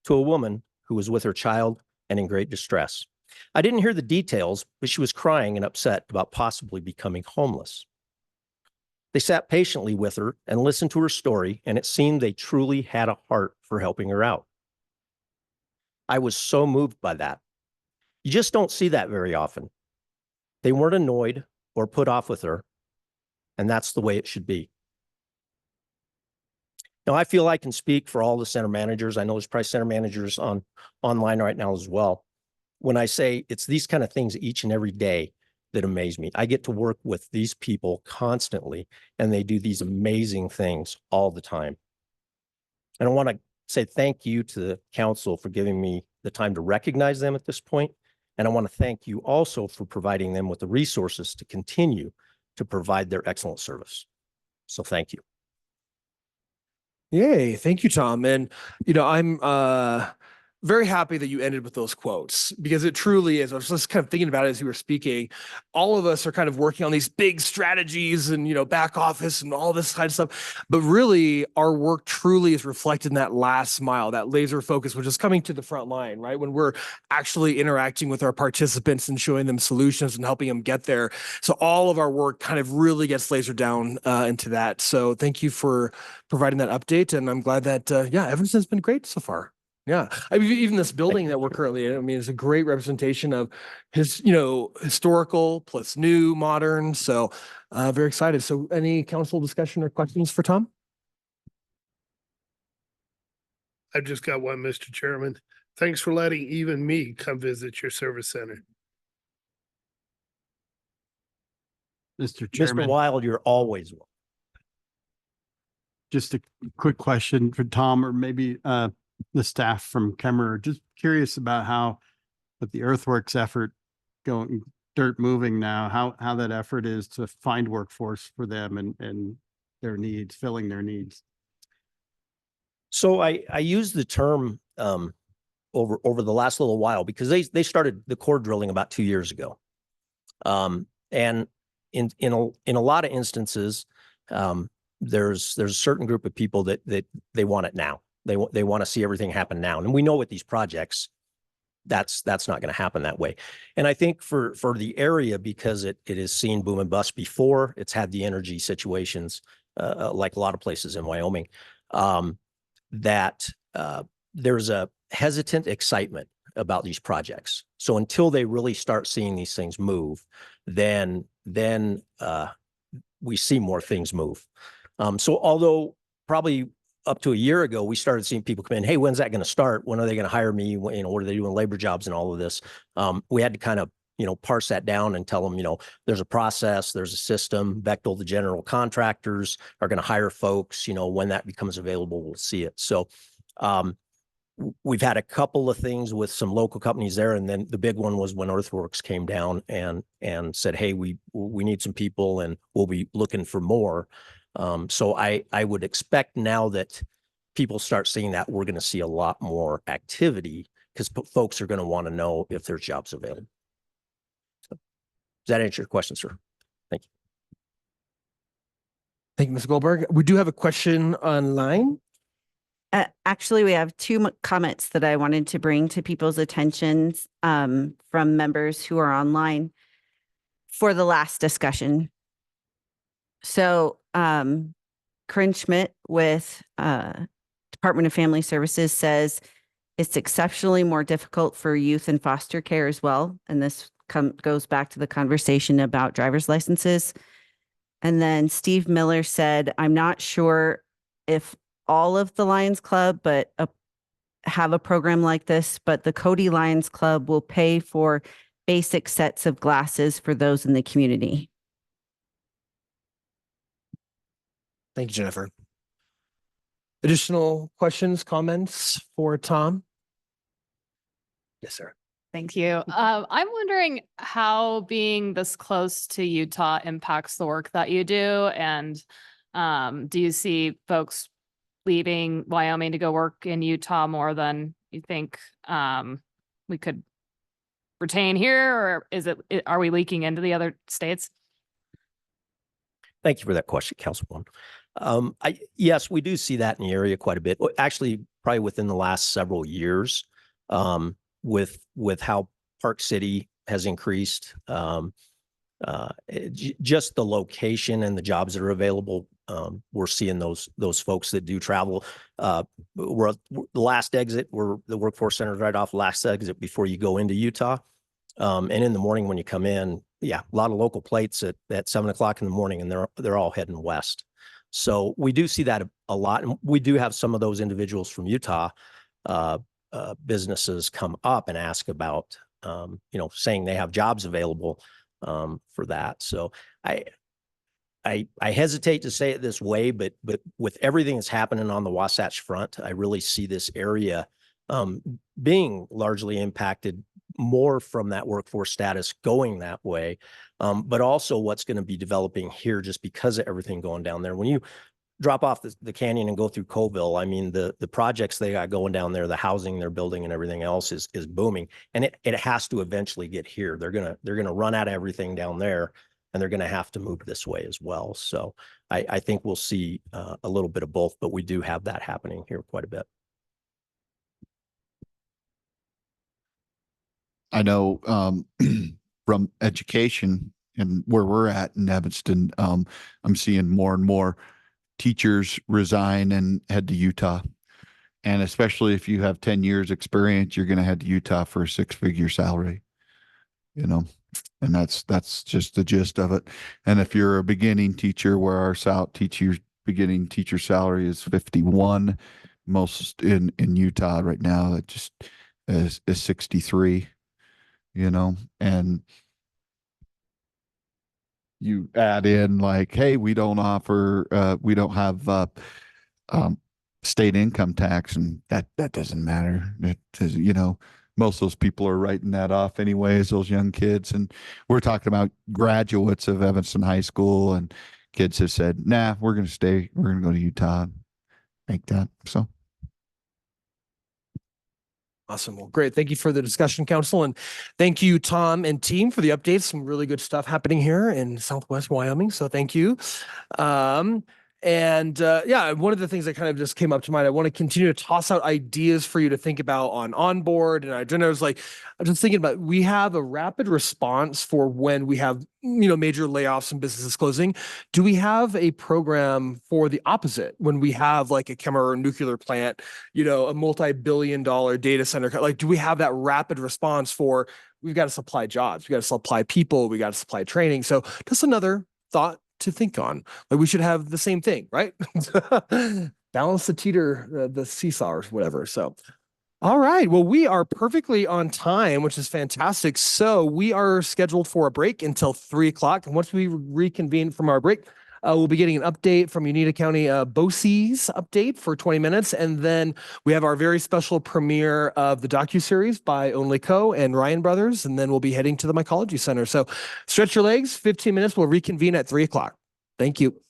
to a woman who was with her child and in great distress. I didn't hear the details, but she was crying and upset about possibly becoming homeless. They sat patiently with her and listened to her story, and it seemed they truly had a heart for helping her out. I was so moved by that. You just don't see that very often. They weren't annoyed or put off with her, and that's the way it should be. Now, I feel I can speak for all the center managers. I know there's probably center managers online right now as well. When I say it's these kind of things each and every day that amaze me. I get to work with these people constantly, and they do these amazing things all the time. And I want to say thank you to the council for giving me the time to recognize them at this point. And I want to thank you also for providing them with the resources to continue to provide their excellent service. So thank you. Yay. Thank you, Tom. And, I'm very happy that you ended with those quotes, because it truly is. I was just kind of thinking about it as you were speaking. All of us are kind of working on these big strategies and, back office and all this kind of stuff. But really, our work truly is reflected in that last mile, that laser focus, which is coming to the front line, right? When we're actually interacting with our participants and showing them solutions and helping them get there. So all of our work kind of really gets lasered down into that. So thank you for providing that update. And I'm glad that, Evanston's been great so far. Yeah. I mean, even this building that we're currently in, it's a great representation of historical plus new, modern. So very excited. So any council discussion or questions for Tom? I've just got one, Mr. Chairman. Thanks for letting even me come visit your service center. Mr. Chairman. Mr. Wild, you're always welcome. Just a quick question for Tom, or maybe the staff from Kemmerer. Just curious about how, with the earthworks effort going, dirt moving now, how that effort is to find workforce for them and their needs, filling their needs. So I use the term over the last little while because they started the core drilling about 2 years ago, and in a lot of instances, there's a certain group of people that they want it now. They want to see everything happen now, and we know with these projects, that's not going to happen that way. And I think for the area, because it has seen boom and bust before, it's had the energy situations like a lot of places in Wyoming, that there's a hesitant excitement about these projects. So until they really start seeing these things move, then we see more things move. So although probably up to a year ago, we started seeing people come in, hey, when's that going to start? When are they going to hire me? What are they doing labor jobs and all of this? We had to kind of, parse that down and tell them, there's a process, there's a system. Bechtel, the general contractors, are going to hire folks. When that becomes available, we'll see it. So we've had a couple of things with some local companies there. And then the big one was when Earthworks came down and said, hey, we need some people and we'll be looking for more. So I would expect now that people start seeing that, we're going to see a lot more activity because folks are going to want to know if there's jobs available. So, does that answer your question, sir? Thank you. Thank you, Ms. Goldberg. We do have a question online. Actually, we have two comments that I wanted to bring to people's attentions from members who are online for the last discussion. So Corinne Schmidt with Department of Family Services says it's exceptionally more difficult for youth and foster care as well. And this goes back to the conversation about driver's licenses. And then Steve Miller said, I'm not sure if all of the Lions Club, but have a program like this, but the Cody Lions Club will pay for basic sets of glasses for those in the community. Thank you, Jennifer. Additional questions, comments for Tom? Yes, sir. Thank you. I'm wondering how being this close to Utah impacts the work that you do. And do you see folks leaving Wyoming to go work in Utah more than you think we could retain here? Or are we leaking into the other states? Thank you for that question, Councilwoman. Yes, we do see that in the area quite a bit. Actually, probably within the last several years, with how Park City has increased, just the location and the jobs that are available. We're seeing those folks that do travel. We're the last exit. We're the workforce center right off last exit before you go into Utah. And in the morning when you come in, yeah, a lot of local plates at 7 o'clock in the morning, and they're all heading west. So we do see that a lot, and we do have some of those individuals from Utah businesses come up and ask about, saying they have jobs available for that. So I hesitate to say it this way, but with everything that's happening on the Wasatch Front, I really see this area being largely impacted more from that workforce status going that way, but also what's going to be developing here just because of everything going down there. When you drop off the canyon and go through Colville, I mean, the projects they got going down there, the housing they're building and everything else is booming, and it has to eventually get here. They're gonna run out of everything down there, and they're gonna have to move this way as well. So I think we'll see a little bit of both, but we do have that happening here quite a bit. I know from education and where we're at in Evanston, I'm seeing more and more teachers resign and head to Utah. And especially if you have 10 years experience, you're going to head to Utah for a 6-figure salary, and that's just the gist of it. And if you're a beginning teacher, where our beginning teacher salary is 51, most in Utah right now, that just is 63, and you add in like, hey, we don't have state income tax, and that doesn't matter. It does, most of those people are writing that off anyways, those young kids. And we're talking about graduates of Evanston High School, and kids have said, nah, we're going to stay. We're going to go to Utah and make that. So. Awesome. Well, great. Thank you for the discussion, Council. And thank you, Tom and team, for the updates. Some really good stuff happening here in Southwest Wyoming. So thank you. And yeah, one of the things that kind of just came up to mind, I want to continue to toss out ideas for you to think about on onboard. And I was like, I'm just thinking about, we have a rapid response for when we have, major layoffs and businesses closing. Do we have a program for the opposite when we have like a chemical or nuclear plant, a multi-billion-dollar data center? Like, do we have that rapid response for, we've got to supply jobs, we got to supply people, we got to supply training? So just another thought to think on. Like, we should have the same thing, right? Balance the teeter, the seesaw or whatever. So, all right. Well, we are perfectly on time, which is fantastic. So we are scheduled for a break until 3 o'clock. And once we reconvene from our break, we'll be getting an update from Unita County BOCES update for 20 minutes. And then we have our very special premiere of the docuseries by Only Co. and Ryan Brothers. And then we'll be heading to the Mycology Center. So stretch your legs, 15 minutes. We'll reconvene at 3 o'clock. Thank you.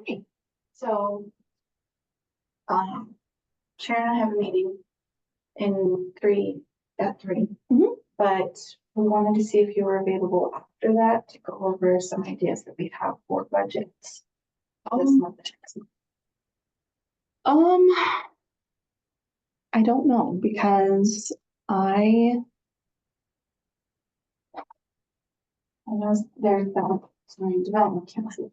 Okay, so, Sharon and I have a meeting in at 3. But we wanted to see if you were available after that to go over some ideas that we have for budgets this month. I don't know because I know there's that, sorry, development council.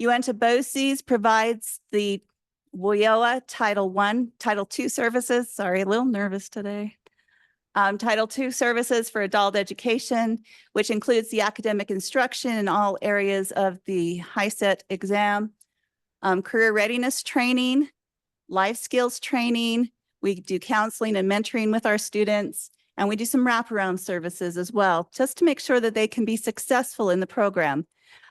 Uinta BOCES provides the WIOA Title II services. Sorry, a little nervous today. Title II services for adult education, which includes the academic instruction in all areas of the HiSET exam, career readiness training, life skills training. We do counseling and mentoring with our students, and we do some wraparound services as well, just to make sure that they can be successful in the program.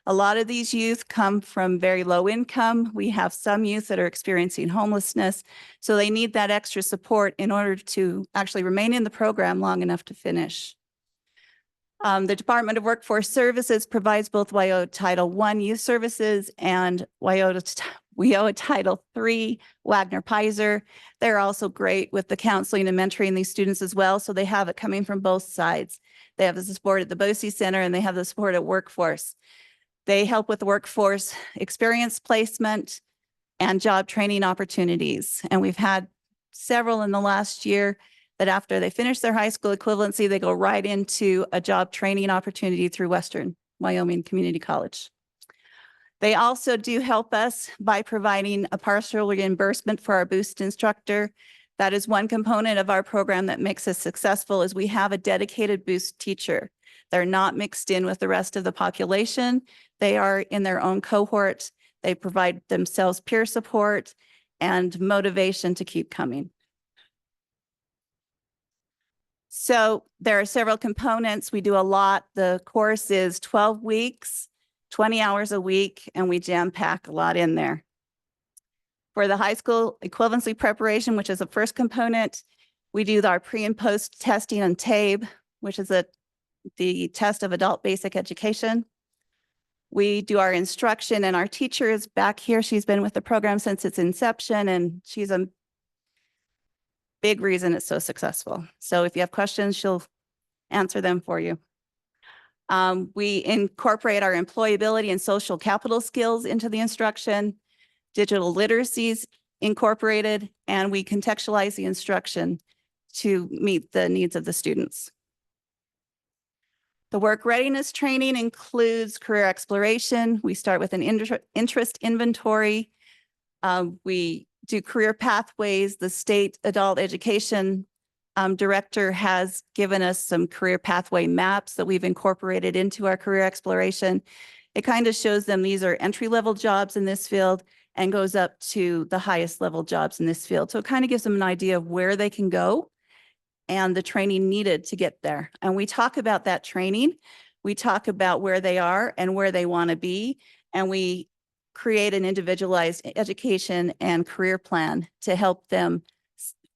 A lot of these youth come from very low income. We have some youth that are experiencing homelessness, so they need that extra support in order to actually remain in the program long enough to finish. The Department of Workforce Services provides both WIOA Title I youth services and WIOA Title III Wagner-Pizer. They're also great with the counseling and mentoring these students as well, so they have it coming from both sides. They have the support at the BOCES Center and they have the support at Workforce. They help with workforce experience placement and job training opportunities. And we've had several in the last year that after they finish their high school equivalency, they go right into a job training opportunity through Western Wyoming Community College. They also do help us by providing a partial reimbursement for our Boost instructor. That is one component of our program that makes us successful is we have a dedicated Boost teacher. They're not mixed in with the rest of the population. They are in their own cohort. They provide themselves peer support and motivation to keep coming. So there are several components. We do a lot. The course is 12 weeks, 20 hours a week, and we jam pack a lot in there. For the high school equivalency preparation, which is the first component, we do our pre and post testing on TABE, which is the test of adult basic education. We do our instruction, and our teacher is back here. She's been with the program since its inception, and she's a big reason it's so successful. So if you have questions, she'll answer them for you. We incorporate our employability and social capital skills into the instruction, digital literacies incorporated, and we contextualize the instruction to meet the needs of the students. The work readiness training includes career exploration. We start with an interest inventory. We do career pathways. The state adult education director has given us some career pathway maps that we've incorporated into our career exploration. It kind of shows them these are entry-level jobs in this field and goes up to the highest level jobs in this field. So it kind of gives them an idea of where they can go and the training needed to get there. And we talk about that training. We talk about where they are and where they want to be. And we create an individualized education and career plan to help them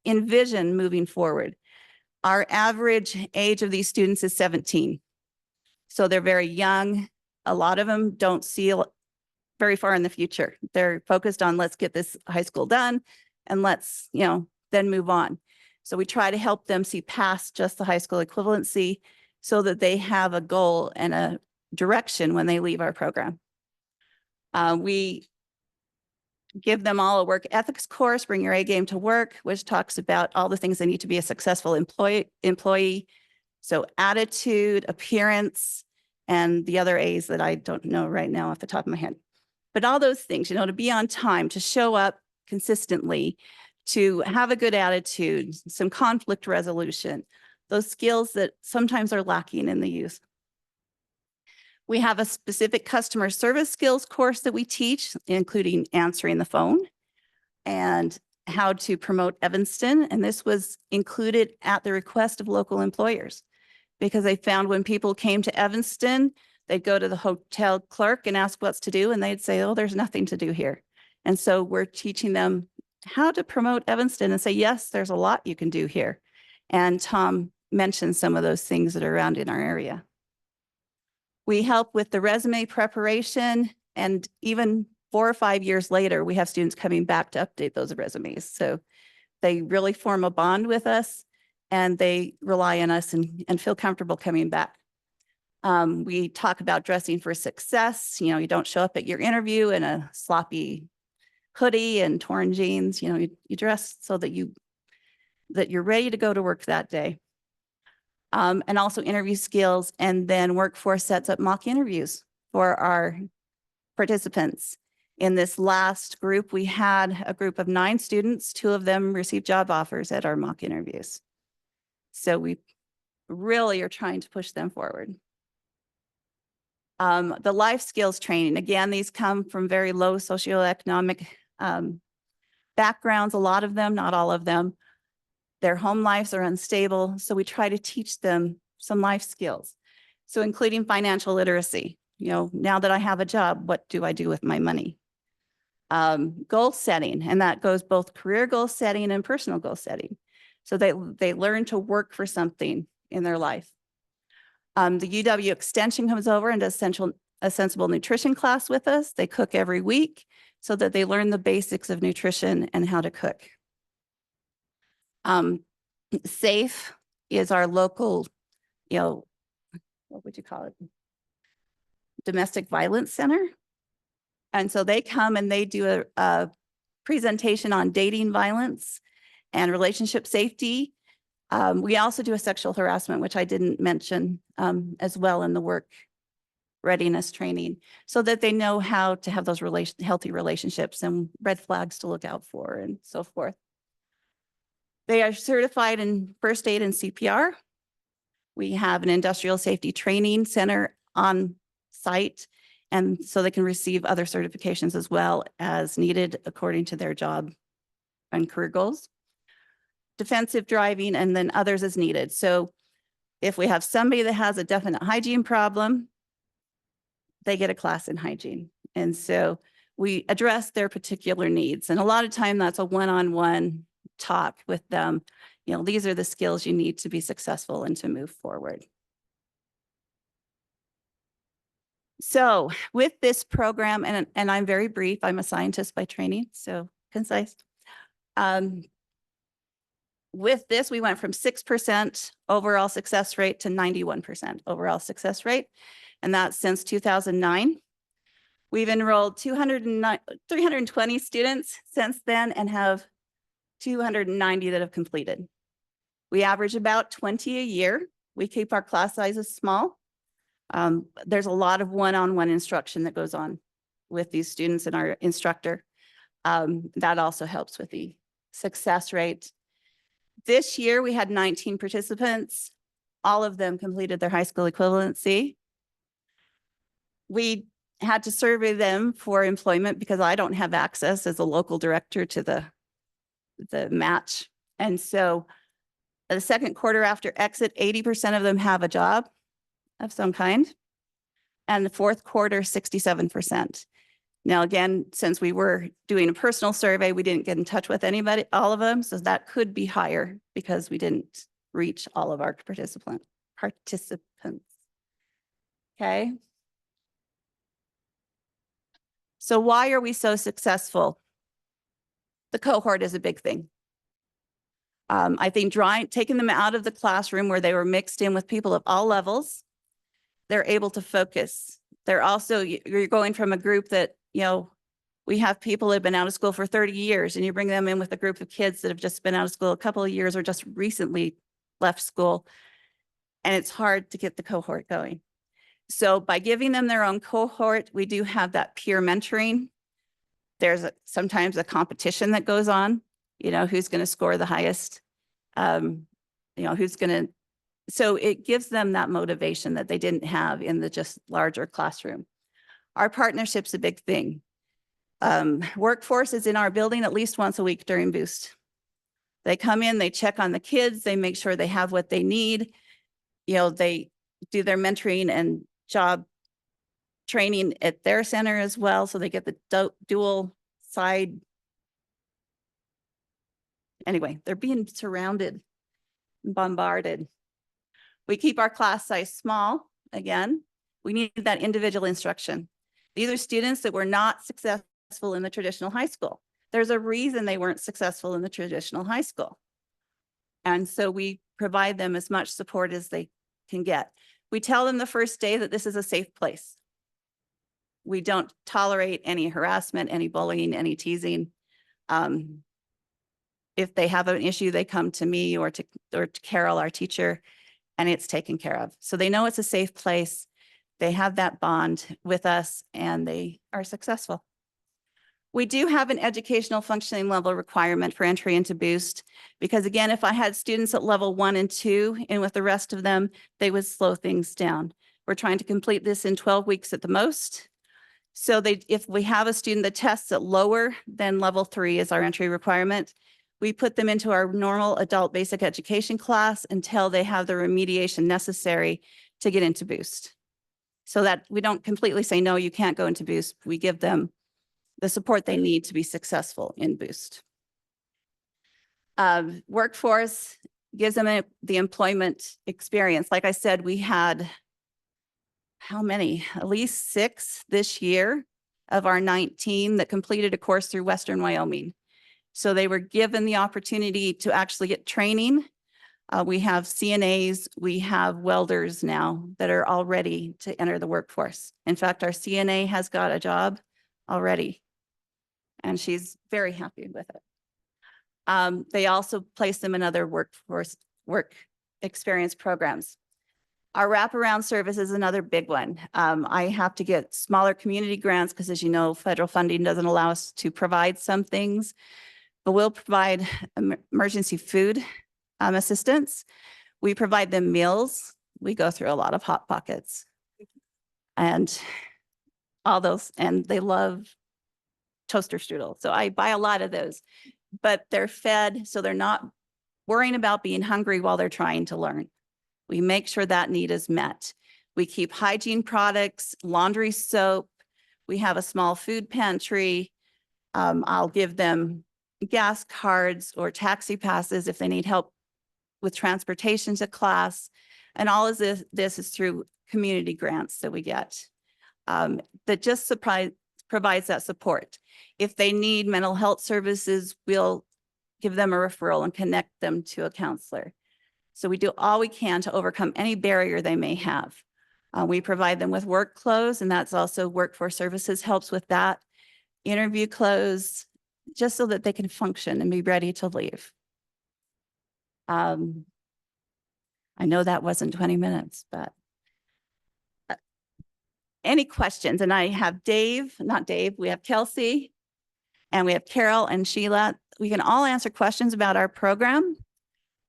envision moving forward. Our average age of these students is 17. So they're very young. A lot of them don't see very far in the future. They're focused on let's get this high school done and let's, then move on. So we try to help them see past just the high school equivalency so that they have a goal and a direction when they leave our program. We give them all a work ethics course, Bring Your A Game to Work, which talks about all the things they need to be a successful employee. So attitude, appearance, and the other A's that I don't know right now off the top of my head. But all those things, to be on time, to show up consistently, to have a good attitude, some conflict resolution, those skills that sometimes are lacking in the youth. We have a specific customer service skills course that we teach, including answering the phone and how to promote Evanston. And this was included at the request of local employers because they found when people came to Evanston, they'd go to the hotel clerk and ask what's to do, and they'd say, oh, there's nothing to do here. And so we're teaching them how to promote Evanston and say, yes, there's a lot you can do here. And Tom mentioned some of those things that are around in our area. We help with the resume preparation, and even 4 or 5 years later, we have students coming back to update those resumes. So they really form a bond with us and they rely on us and feel comfortable coming back. We talk about dressing for success. You don't show up at your interview in a sloppy hoodie and torn jeans. You dress so that you're ready to go to work that day. And also interview skills, and then Workforce sets up mock interviews for our participants. In this last group, we had a group of 9 students. 2 of them received job offers at our mock interviews. So we really are trying to push them forward. The life skills training, again, these come from very low socioeconomic backgrounds, a lot of them, not all of them. Their home lives are unstable, so we try to teach them some life skills. So including financial literacy, now that I have a job, what do I do with my money? Goal setting, and that goes both career goal setting and personal goal setting. So they learn to work for something in their life. The UW Extension comes over and does a sensible nutrition class with us. They cook every week so that they learn the basics of nutrition and how to cook. SAFE is our local, what would you call it? Domestic Violence Center. And so they come and they do a presentation on dating violence and relationship safety. We also do a sexual harassment, which I didn't mention as well in the work readiness training, so that they know how to have those healthy relationships and red flags to look out for and so forth. They are certified in first aid and CPR. We have an industrial safety training center on site, and so they can receive other certifications as well as needed according to their job and career goals. Defensive driving, and then others as needed. So if we have somebody that has a definite hygiene problem, they get a class in hygiene. And so we address their particular needs. And a lot of time that's a one-on-one talk with them. These are the skills you need to be successful and to move forward. So with this program, and I'm very brief, I'm a scientist by training, so concise. With this, we went from 6% overall success rate to 91% overall success rate, and that's since 2009. We've enrolled 320 students since then and have 290 that have completed. We average about 20 a year. We keep our class sizes small. There's a lot of one-on-one instruction that goes on with these students and our instructor. That also helps with the success rate. This year, we had 19 participants. All of them completed their high school equivalency. We had to survey them for employment because I don't have access as a local director to the match. And so the second quarter after exit, 80% of them have a job of some kind. And the fourth quarter, 67%. Now, again, since we were doing a personal survey, we didn't get in touch with anybody, all of them. So that could be higher because we didn't reach all of our participants. Okay. So why are we so successful? The cohort is a big thing. I think taking them out of the classroom where they were mixed in with people of all levels, they're able to focus. They're also, you're going from a group that, we have people that have been out of school for 30 years and you bring them in with a group of kids that have just been out of school a couple of years or just recently left school. And it's hard to get the cohort going. So by giving them their own cohort, we do have that peer mentoring. There's sometimes a competition that goes on, who's going to score the highest, so it gives them that motivation that they didn't have in the just larger classroom. Our partnership's a big thing. Workforce is in our building at least once a week during Boost. They come in, they check on the kids, they make sure they have what they need. They do their mentoring and job training at their center as well. So they get the dual side. Anyway, they're being surrounded, bombarded. We keep our class size small. Again, we need that individual instruction. These are students that were not successful in the traditional high school. There's a reason they weren't successful in the traditional high school. And so we provide them as much support as they can get. We tell them the first day that this is a safe place. We don't tolerate any harassment, any bullying, any teasing. If they have an issue, they come to me or to Carol, our teacher, and it's taken care of. So they know it's a safe place. They have that bond with us and they are successful. We do have an educational functioning level requirement for entry into Boost, because again, if I had students at level 1 and 2 and with the rest of them, they would slow things down. We're trying to complete this in 12 weeks at the most. So if we have a student that tests at lower than level 3 is our entry requirement, we put them into our normal adult basic education class until they have the remediation necessary to get into Boost. So that we don't completely say, no, you can't go into Boost. We give them the support they need to be successful in Boost. Workforce gives them the employment experience. Like I said, we had how many? At least 6 this year of our 19 that completed a course through Western Wyoming. So they were given the opportunity to actually get training. We have CNAs, we have welders now that are all ready to enter the workforce. In fact, our CNA has got a job already, and she's very happy with it. They also place them in other work experience programs. Our wraparound service is another big one. I have to get smaller community grants because, as you know, federal funding doesn't allow us to provide some things, but we'll provide emergency food assistance. We provide them meals. We go through a lot of Hot Pockets and all those, and they love toaster strudel. So I buy a lot of those, but they're fed, so they're not worrying about being hungry while they're trying to learn. We make sure that need is met. We keep hygiene products, laundry soap. We have a small food pantry. I'll give them gas cards or taxi passes if they need help with transportation to class. And all of this is through community grants that we get that just provides that support. If they need mental health services, we'll give them a referral and connect them to a counselor. So we do all we can to overcome any barrier they may have. We provide them with work clothes, and that's also Workforce Services helps with that. Interview clothes, just so that they can function and be ready to leave. I know that wasn't 20 minutes, but any questions? And I have we have Kelsey, and we have Carol and Sheila. We can all answer questions about our program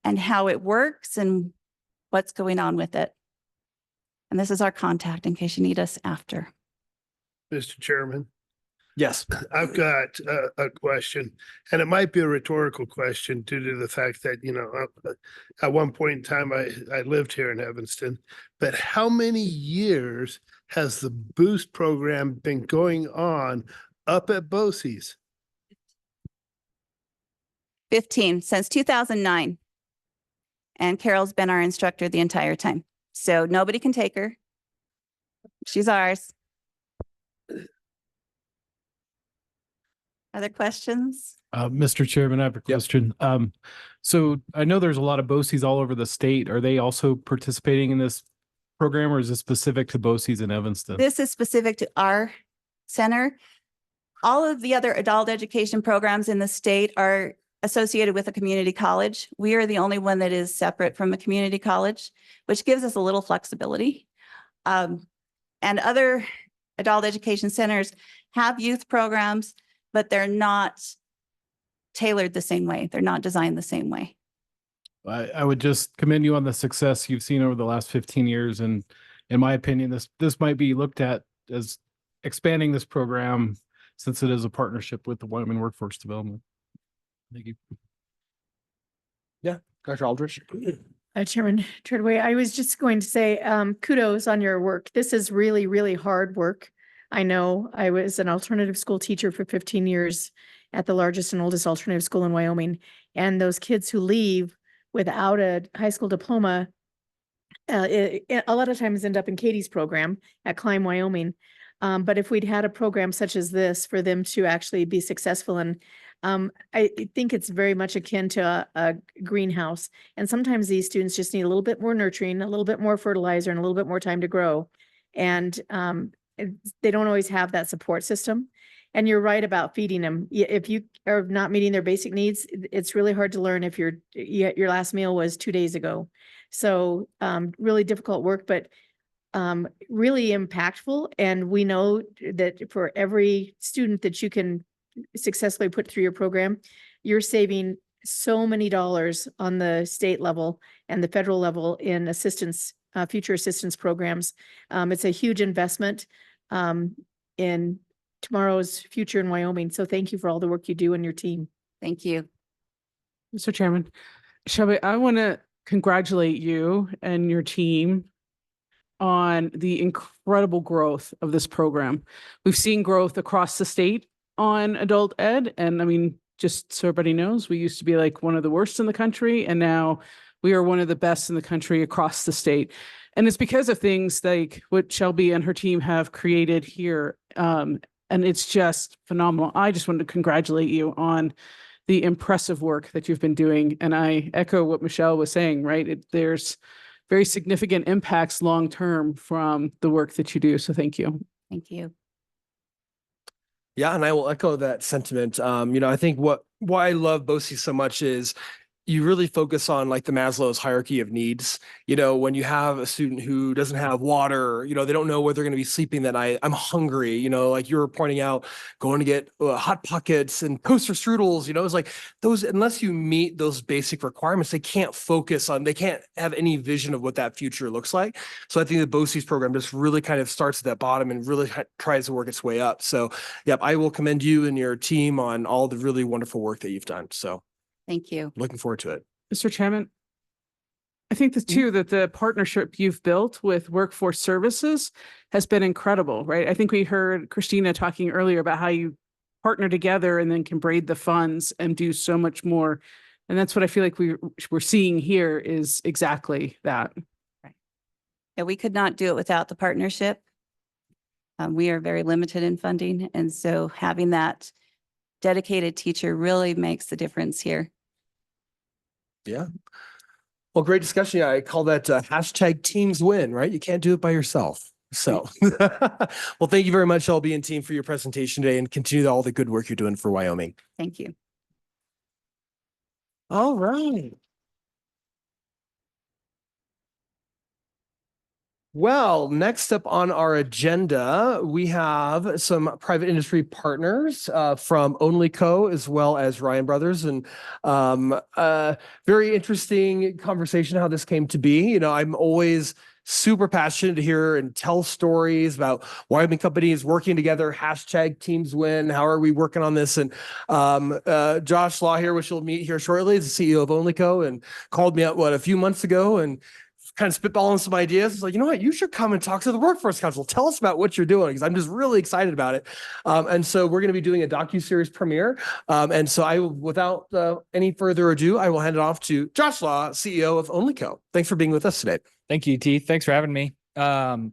and how it works and what's going on with it. And this is our contact in case you need us after. Mr. Chairman. Yes. I've got a question, and it might be a rhetorical question due to the fact that, you know, at one point in time, I lived here in Evanston, but how many years has the Boost program been going on up at BOCES? 15, since 2009. And Carol's been our instructor the entire time. So nobody can take her. She's ours. Other questions? Mr. Chairman, I have a question. So I know there's a lot of BOCES all over the state. Are they also participating in this program, or is it specific to BOCES in Evanston? This is specific to our center. All of the other adult education programs in the state are associated with a community college. We are the only one that is separate from a community college, which gives us a little flexibility. And other adult education centers have youth programs, but they're not tailored the same way. They're not designed the same way. I would just commend you on the success you've seen over the last 15 years. And in my opinion, this might be looked at as expanding this program since it is a partnership with the Wyoming Workforce Development. Thank you. Yeah, Dr. Aldrich. Chairman Treadway, I was just going to say kudos on your work. This is really, really hard work. I know I was an alternative school teacher for 15 years at the largest and oldest alternative school in Wyoming. And those kids who leave without a high school diploma, a lot of times end up in Katie's program at Climb, Wyoming. But if we'd had a program such as this for them to actually be successful, and I think it's very much akin to a greenhouse. And sometimes these students just need a little bit more nurturing, a little bit more fertilizer, and a little bit more time to grow. And they don't always have that support system. And you're right about feeding them. If you are not meeting their basic needs, it's really hard to learn if your last meal was 2 days ago. So really difficult work, but really impactful. And we know that for every student that you can successfully put through your program, you're saving so many dollars on the state level and the federal level in assistance, future assistance programs. It's a huge investment in tomorrow's future in Wyoming. So thank you for all the work you do and your team. Thank you. Mr. Chairman, Shelby, I want to congratulate you and your team on the incredible growth of this program. We've seen growth across the state on adult ed. And I mean, just so everybody knows, we used to be like one of the worst in the country, and now we are one of the best in the country across the state. And it's because of things like what Shelby and her team have created here. And it's just phenomenal. I just wanted to congratulate you on the impressive work that you've been doing. And I echo what Michelle was saying, right? There's very significant impacts long-term from the work that you do. So thank you. Thank you. Yeah, and I will echo that sentiment. I think why I love BOCES so much is you really focus on like the Maslow's hierarchy of needs. When you have a student who doesn't have water, they don't know where they're going to be sleeping that night. I'm hungry, like you were pointing out, going to get Hot Pockets and toaster strudels, it's like those, unless you meet those basic requirements, they can't have any vision of what that future looks like. So I think the BOCES program just really kind of starts at that bottom and really tries to work its way up. So yep, I will commend you and your team on all the really wonderful work that you've done. So thank you. Looking forward to it. Mr. Chairman, I think that the partnership you've built with Workforce Services has been incredible, right? I think we heard Christina talking earlier about how you partner together and then can braid the funds and do so much more. And that's what I feel like we're seeing here is exactly that. Right. Yeah, we could not do it without the partnership. We are very limited in funding. And so having that dedicated teacher really makes the difference here. Yeah. Well, great discussion. Yeah, I call that hashtag teams win, right? You can't do it by yourself. So, well, thank you very much, LB and team, for your presentation today, and continue all the good work you're doing for Wyoming. Thank you. All right. Well, next up on our agenda, we have some private industry partners from Only Co. as well as Ryan Brothers, and very interesting conversation how this came to be. I'm always super passionate to hear and tell stories about Wyoming companies working together, hashtag teams win. How are we working on this? And Josh Law here, which you'll meet here shortly, is the CEO of Only Co. and called me up, a few months ago, and kind of spitballing some ideas. It's like, you know what, you should come and talk to the Workforce Council. Tell us about what you're doing, because I'm just really excited about it. And so we're going to be doing a docuseries premiere. And so without any further ado, I will hand it off to Josh Law, CEO of Only Co. Thanks for being with us today. Thank you, T. Thanks for having me. So I'm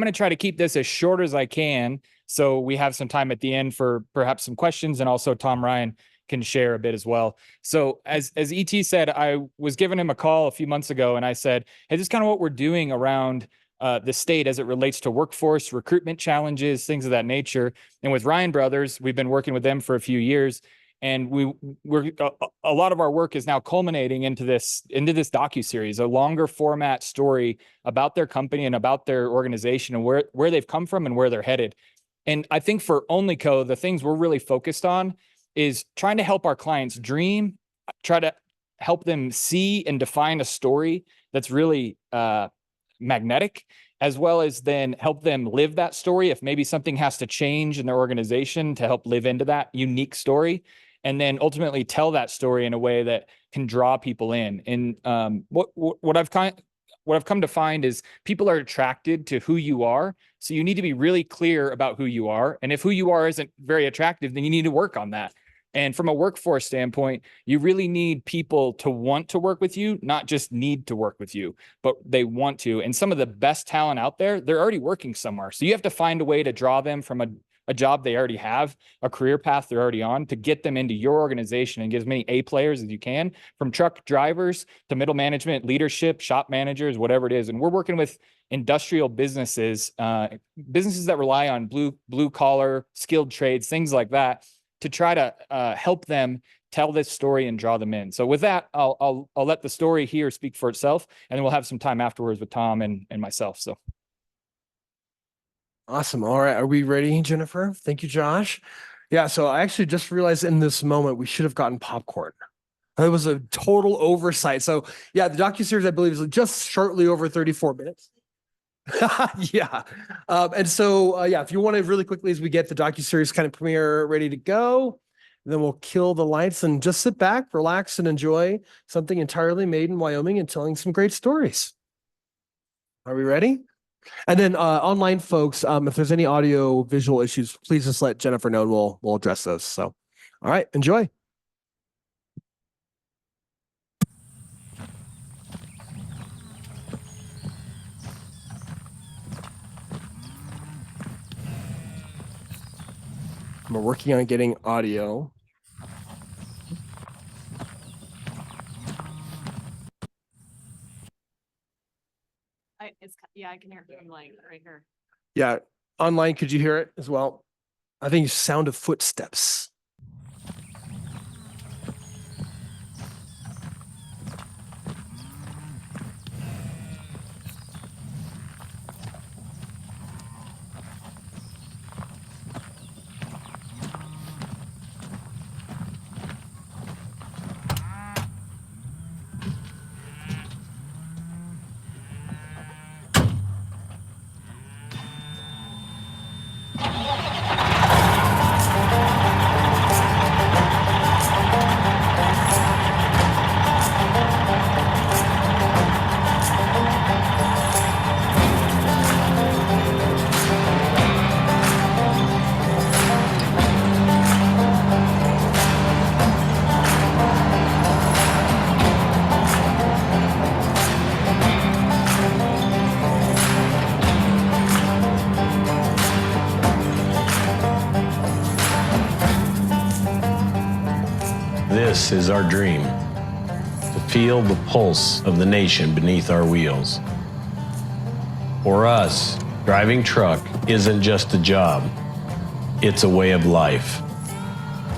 going to try to keep this as short as I can, so we have some time at the end for perhaps some questions, and also Tom Ryan can share a bit as well. So as ET said, I was giving him a call a few months ago, and I said, hey, this is kind of what we're doing around the state as it relates to workforce recruitment challenges, things of that nature. And with Ryan Brothers, we've been working with them for a few years, and we're a lot of our work is now culminating into this docuseries, a longer format story about their company and about their organization and where they've come from and where they're headed. And I think for Only Co, the things we're really focused on is trying to help our clients dream, try to help them see and define a story that's really magnetic, as well as then help them live that story if maybe something has to change in their organization to help live into that unique story, and then ultimately tell that story in a way that can draw people in. And what I've come to find is people are attracted to who you are. So you need to be really clear about who you are. And if who you are isn't very attractive, then you need to work on that. And from a workforce standpoint, you really need people to want to work with you, not just need to work with you, but they want to. And some of the best talent out there, they're already working somewhere. So you have to find a way to draw them from a job they already have, a career path they're already on, to get them into your organization and get as many A players as you can, from truck drivers to middle management, leadership, shop managers, whatever it is. And we're working with industrial businesses, businesses that rely on blue collar, skilled trades, things like that, to try to help them tell this story and draw them in. So with that, I'll let the story here speak for itself, and then we'll have some time afterwards with Tom and myself. So. Awesome. All right. Are we ready, Jennifer? Thank you, Josh. Yeah, so I actually just realized in this moment we should have gotten popcorn. It was a total oversight. So yeah, the docuseries I believe is just shortly over 34 minutes. Yeah. And so yeah, if you want to really quickly as we get the docuseries kind of premiere ready to go, then we'll kill the lights and just sit back, relax, and enjoy something entirely made in Wyoming and telling some great stories. Are we ready? And then online folks, if there's any audio visual issues, please just let Jennifer know and we'll address those. So all right, enjoy. We're working on getting audio. Yeah, I can hear it from like right here. Yeah, online, could you hear it as well? I think sound of footsteps. This is our dream, to feel the pulse of the nation beneath our wheels. For us, driving truck isn't just a job, it's a way of life.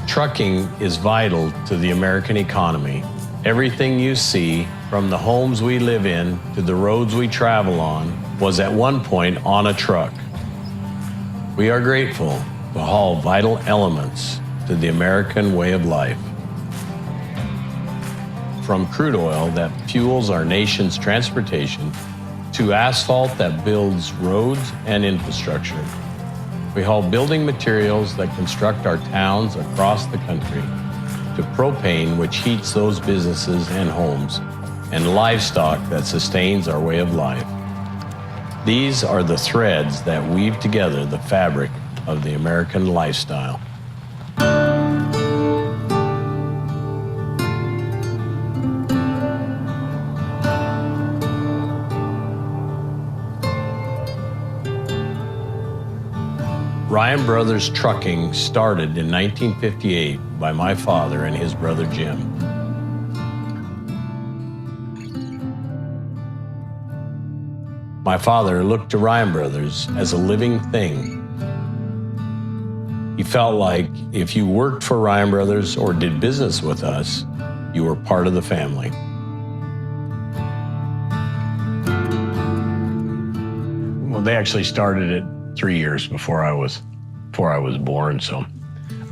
Trucking is vital to the American economy. Everything you see, from the homes we live in to the roads we travel on, was at one point on a truck. We are grateful to haul vital elements to the American way of life. From crude oil that fuels our nation's transportation to asphalt that builds roads and infrastructure. We haul building materials that construct our towns across the country, to propane which heats those businesses and homes, and livestock that sustains our way of life. These are the threads that weave together the fabric of the American lifestyle. Ryan Brothers Trucking started in 1958 by my father and his brother Jim. My father looked to Ryan Brothers as a living thing. He felt like if you worked for Ryan Brothers or did business with us, you were part of the family. Well, they actually started it 3 years before I was born. So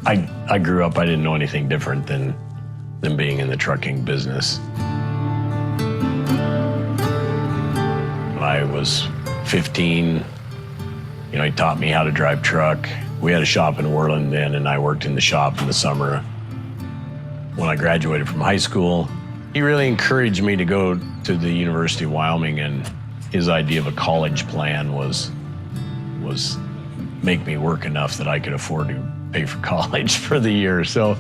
I grew up, I didn't know anything different than being in the trucking business. When I was 15, he taught me how to drive truck. We had a shop in Worland then, and I worked in the shop in the summer. When I graduated from high school, he really encouraged me to go to the University of Wyoming, and his idea of a college plan was make me work enough that I could afford to pay for college for the year. So,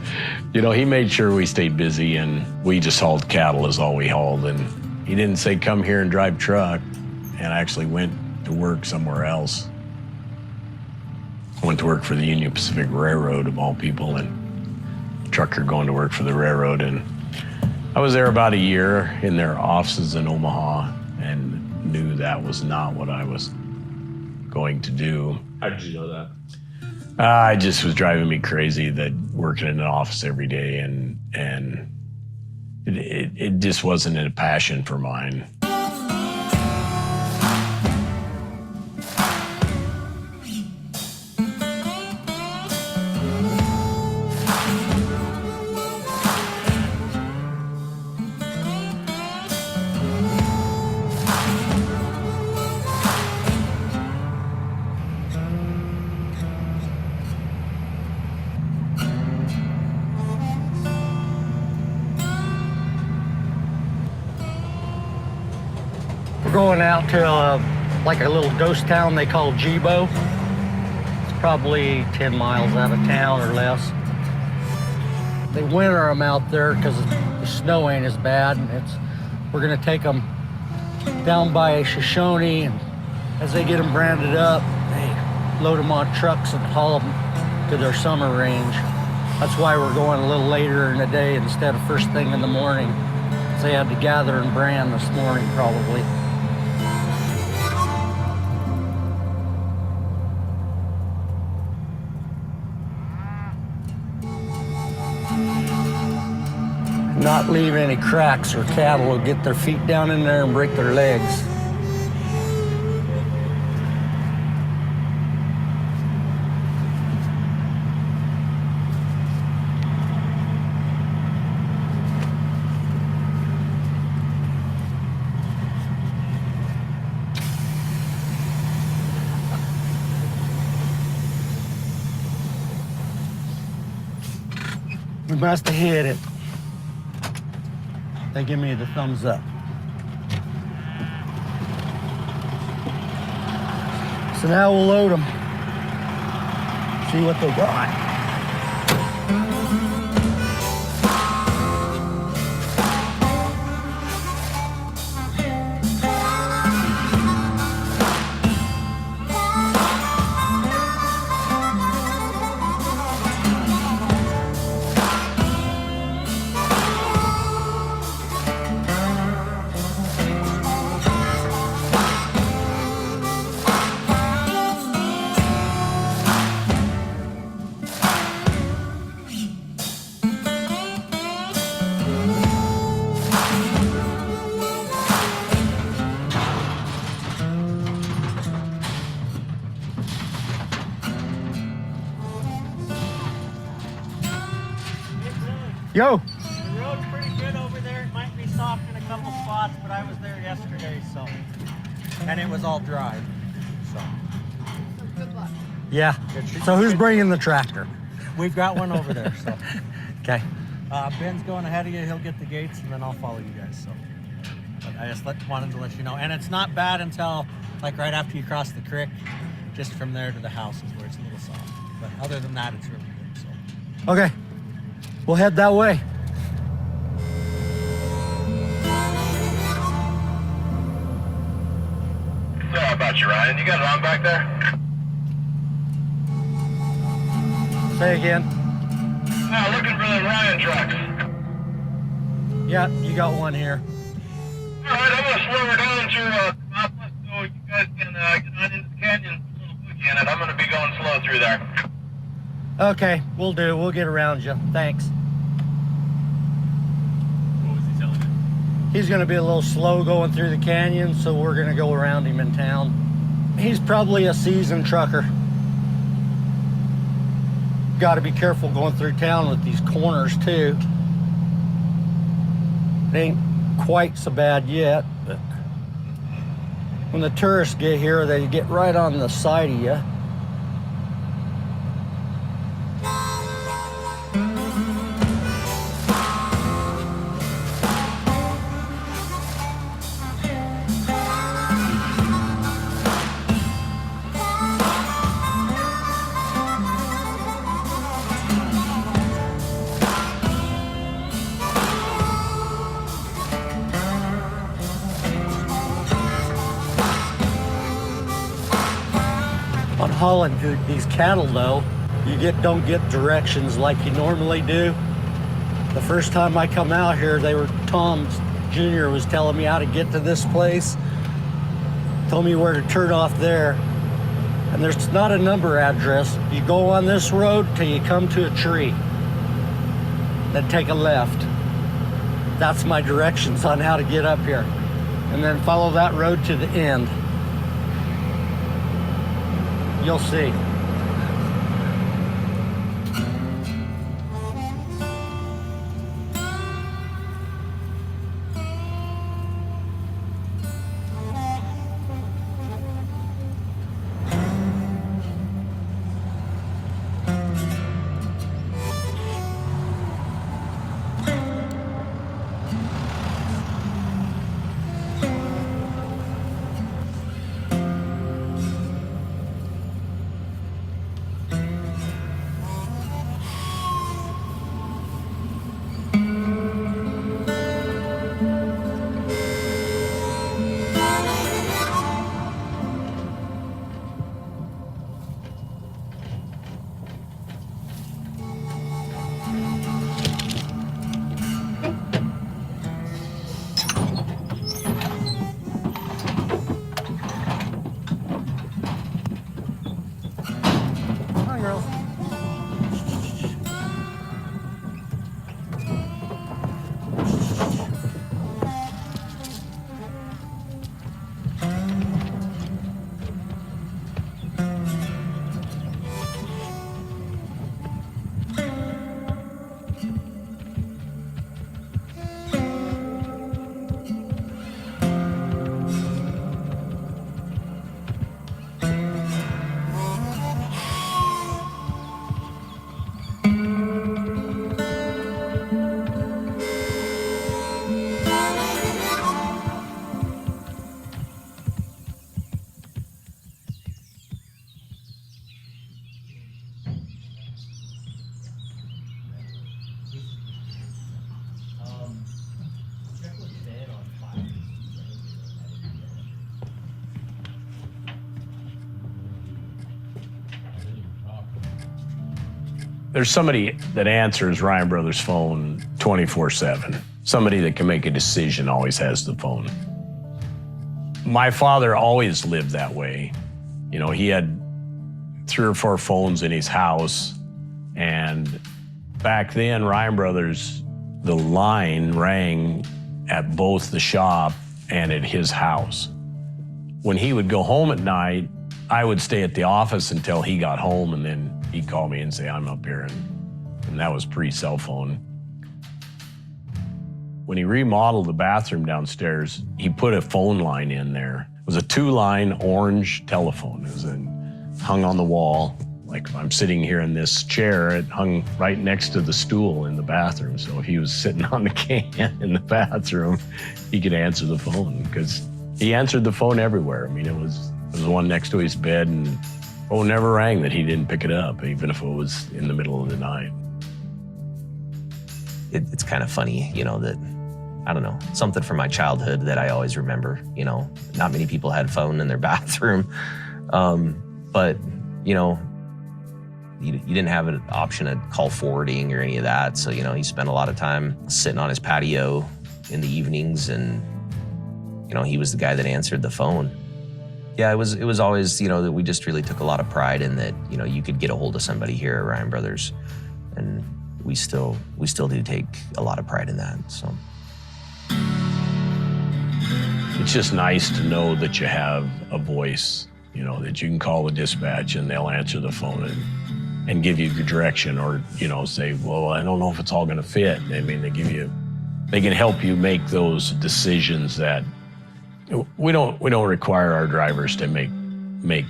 he made sure we stayed busy, and we just hauled cattle is all we hauled. And he didn't say, come here and drive truck. And I actually went to work somewhere else. I went to work for the Union Pacific Railroad of all people, and trucker going to work for the railroad. And I was there about a year in their offices in Omaha and knew that was not what I was going to do. How did you know that? It just was driving me crazy that working in an office every day, and it just wasn't a passion for mine. We're going out to like a little ghost town they call Jibo. It's probably 10 miles out of town or less. They winter them out there because the snow ain't as bad. And we're gonna take them down by Shoshone, and as they get them branded up, they load them on trucks and haul them to their summer range. That's why we're going a little later in the day instead of first thing in the morning. They had to gather and brand this morning probably. Not leave any cracks or cattle will get their feet down in there and break their legs. We must have hit it. They give me the thumbs up. So now we'll load them. See what they got. Yo. The road's pretty good over there. It might be soft in a couple spots, but I was there yesterday, so, and it was all dry, so. Good luck. Yeah. So who's bringing the tractor? We've got one over there, so. Okay. Ben's going ahead of you. He'll get the gates, and then I'll follow you guys, so. But I just wanted to let you know. And it's not bad until, like, right after you cross the creek. Just from there to the house is where it's a little soft. But other than that, it's really good, so. Okay. We'll head that way. Sorry about you, Ryan. You got it on back there? Say again. Looking for them Ryan trucks. Yeah, you got one here. All right, I'm going to slow her down to Papa so you guys can get on into the canyon. A little boogie in it. I'm going to be going slow through there. Okay, we'll do. We'll get around you. Thanks. What was he telling you? He's going to be a little slow going through the canyon, so we're going to go around him in town. He's probably a seasoned trucker. Got to be careful going through town with these corners, too. It ain't quite so bad yet, but when the tourists get here, they get right on the side of you. On hauling these cattle though, you don't get directions like you normally do. The first time I come out here, Tom Jr. was telling me how to get to this place, told me where to turn off there. And there's not a number address. You go on this road till you come to a tree, then take a left. That's my directions on how to get up here. And then follow that road to the end. You'll see. There's somebody that answers Ryan Brothers' phone 24/7. Somebody that can make a decision always has the phone. My father always lived that way. You know, he had 3 or 4 phones in his house. And back then, Ryan Brothers, the line rang at both the shop and at his house. When he would go home at night, I would stay at the office until he got home, and then he'd call me and say, I'm up here. And that was pre-cell phone. When he remodeled the bathroom downstairs, he put a phone line in there. It was a 2-line orange telephone. It was hung on the wall. Like if I'm sitting here in this chair, it hung right next to the stool in the bathroom. So if he was sitting on the can in the bathroom, he could answer the phone, because he answered the phone everywhere. I mean, it was one next to his bed, and the phone never rang that he didn't pick it up, even if it was in the middle of the night. It's kind of funny, you know, that, I don't know, something from my childhood that I always remember. You know, not many people had phone in their bathroom, but, you know, you didn't have an option of call forwarding or any of that. So, you know, he spent a lot of time sitting on his patio in the evenings, and, you know, he was the guy that answered the phone. Yeah, it was always, you know, that we just really took a lot of pride in that, you know, you could get a hold of somebody here at Ryan Brothers, and we still do take a lot of pride in that, so. It's just nice to know that you have a voice, you know, that you can call the dispatch and they'll answer the phone and give you direction, or, you know, say, well, I don't know if it's all gonna fit. I mean, they can help you make those decisions that we don't require our drivers to make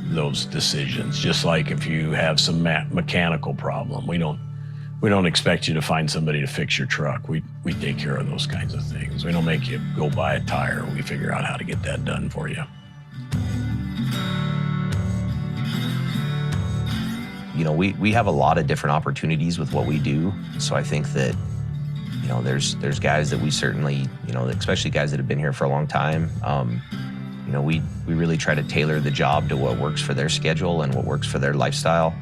those decisions. Just like if you have some mechanical problem, we don't expect you to find somebody to fix your truck. We take care of those kinds of things. We don't make you go buy a tire. We figure out how to get that done for you. You know, we have a lot of different opportunities with what we do. So I think that, you know, there's guys that we certainly, you know, especially guys that have been here for a long time. You know, we really try to tailor the job to what works for their schedule and what works for their lifestyle.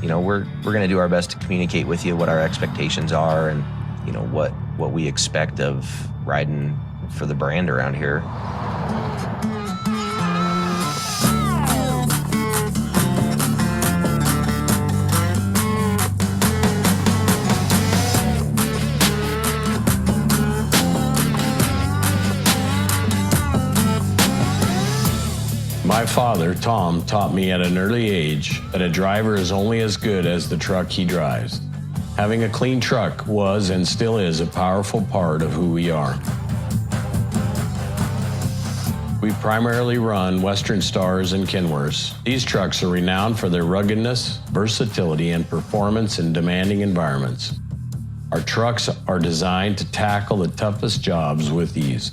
You know, we're going to do our best to communicate with you what our expectations are, and, you know, what we expect of riding for the brand around here. My father, Tom, taught me at an early age that a driver is only as good as the truck he drives. Having a clean truck was and still is a powerful part of who we are. We primarily run Western Stars and Kenworths. These trucks are renowned for their ruggedness, versatility, and performance in demanding environments. Our trucks are designed to tackle the toughest jobs with ease.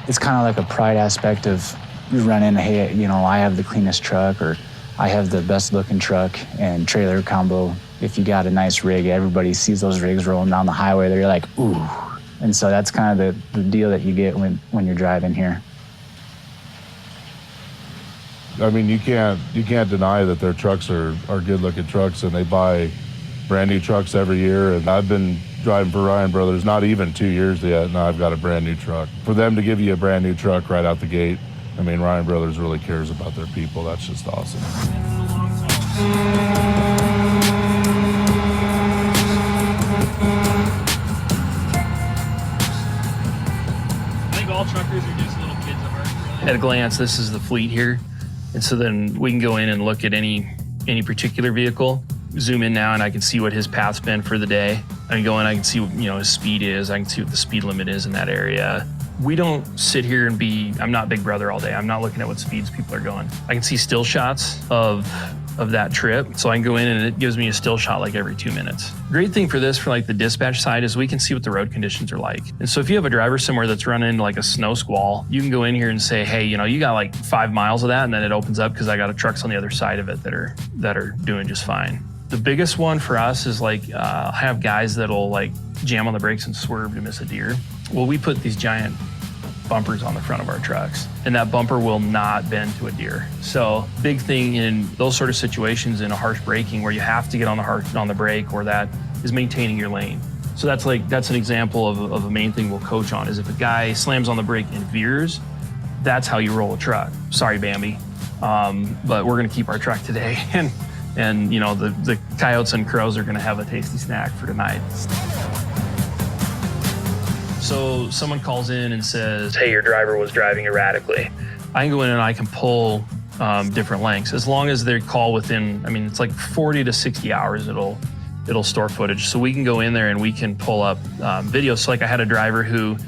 It's kind of like a pride aspect of you run in, hey, you know, I have the cleanest truck, or I have the best looking truck and trailer combo. If you got a nice rig, everybody sees those rigs rolling down the highway. They're like, ooh. And so that's kind of the deal that you get when you're driving here. I mean, you can't deny that their trucks are good looking trucks, and they buy brand new trucks every year. And I've been driving for Ryan Brothers not even 2 years yet, and I've got a brand new truck. For them to give you a brand new truck right out the gate, I mean, Ryan Brothers really cares about their people. That's just awesome. I think all truckers are just little kids at heart. At a glance, this is the fleet here. And so then we can go in and look at any particular vehicle, zoom in now, and I can see what his path's been for the day. I can go in, I can see what, you know, his speed is. I can see what the speed limit is in that area. We don't sit here and I'm not Big Brother all day. I'm not looking at what speeds people are going. I can see still shots of that trip. So I can go in and it gives me a still shot like every 2 minutes. Great thing for this, for like the dispatch side, is we can see what the road conditions are like. And so if you have a driver somewhere that's running into like a snow squall, you can go in here and say, hey, you know, you got like 5 miles of that, and then it opens up because I got trucks on the other side of it that are doing just fine. The biggest one for us is like have guys that'll like jam on the brakes and swerve to miss a deer. Well, we put these giant bumpers on the front of our trucks, and that bumper will not bend to a deer. So big thing in those sort of situations in a harsh braking where you have to get on the brake, or that is maintaining your lane. So that's an example of a main thing we'll coach on, is if a guy slams on the brake and veers, that's how you roll a truck. Sorry, Bambi, but we're gonna keep our truck today, and you know, the coyotes and crows are gonna have a tasty snack for tonight. So someone calls in and says, hey, your driver was driving erratically. I can go in and I can pull different lengths, as long as they call within, I mean, it's like 40 to 60 hours it'll store footage. So we can go in there and we can pull up videos. So like I had a driver who,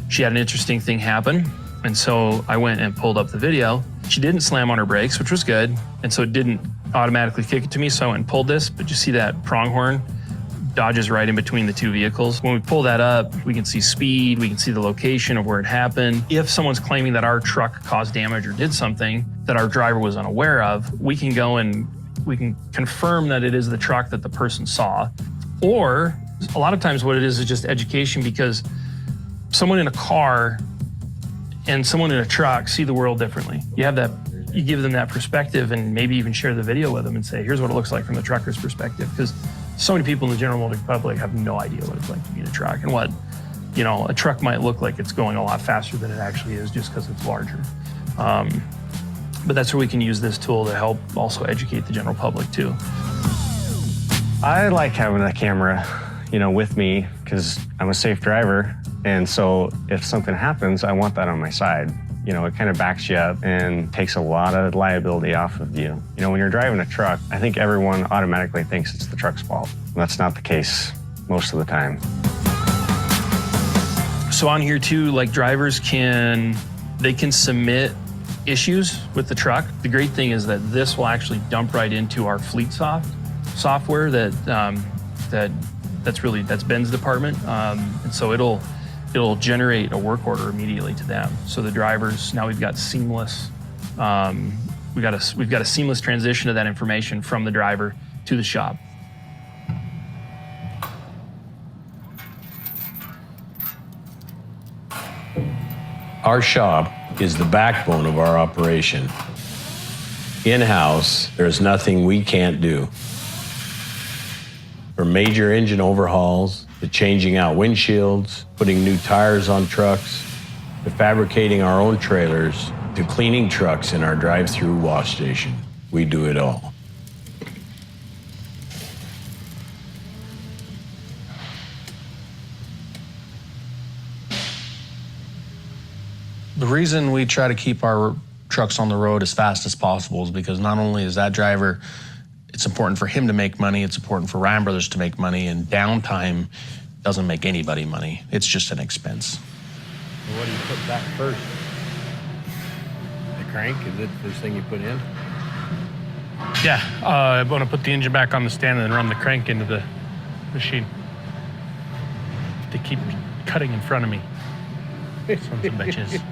she had an interesting thing happen. And so I went and pulled up the video. She didn't slam on her brakes, which was good. And so it didn't automatically kick it to me. So I went and pulled this, but you see that pronghorn dodges right in between the two vehicles. When we pull that up, we can see speed, we can see the location of where it happened. If someone's claiming that our truck caused damage or did something that our driver was unaware of, we can go and we can confirm that it is the truck that the person saw. Or a lot of times what it is just education, because someone in a car and someone in a truck see the world differently. You give them that perspective, and maybe even share the video with them and say, here's what it looks like from the trucker's perspective. Because so many people in the general public have no idea what it's like to be in a truck, and what, you know, a truck might look like it's going a lot faster than it actually is just because it's larger. But that's where we can use this tool to help also educate the general public too. I like having a camera, you know, with me, because I'm a safe driver. And so if something happens, I want that on my side. You know, it kind of backs you up and takes a lot of liability off of you. You know, when you're driving a truck, I think everyone automatically thinks it's the truck's fault. That's not the case most of the time. So on here too, like drivers can submit issues with the truck. The great thing is that this will actually dump right into our FleetSoft software that's Ben's department. And so it'll generate a work order immediately to them. So the drivers, now we've got seamless, we've got a seamless transition of that information from the driver to the shop. Our shop is the backbone of our operation. In-house, there's nothing we can't do. From major engine overhauls, to changing out windshields, putting new tires on trucks, to fabricating our own trailers, to cleaning trucks in our drive-through wash station. We do it all. The reason we try to keep our trucks on the road as fast as possible is because not only is that driver, it's important for him to make money, it's important for Ryan Brothers to make money, and downtime doesn't make anybody money. It's just an expense. What do you put back first? The crank, is it the first thing you put in? Yeah, I want to put the engine back on the stand and then run the crank into the machine. They keep cutting in front of me. Sons of bitches.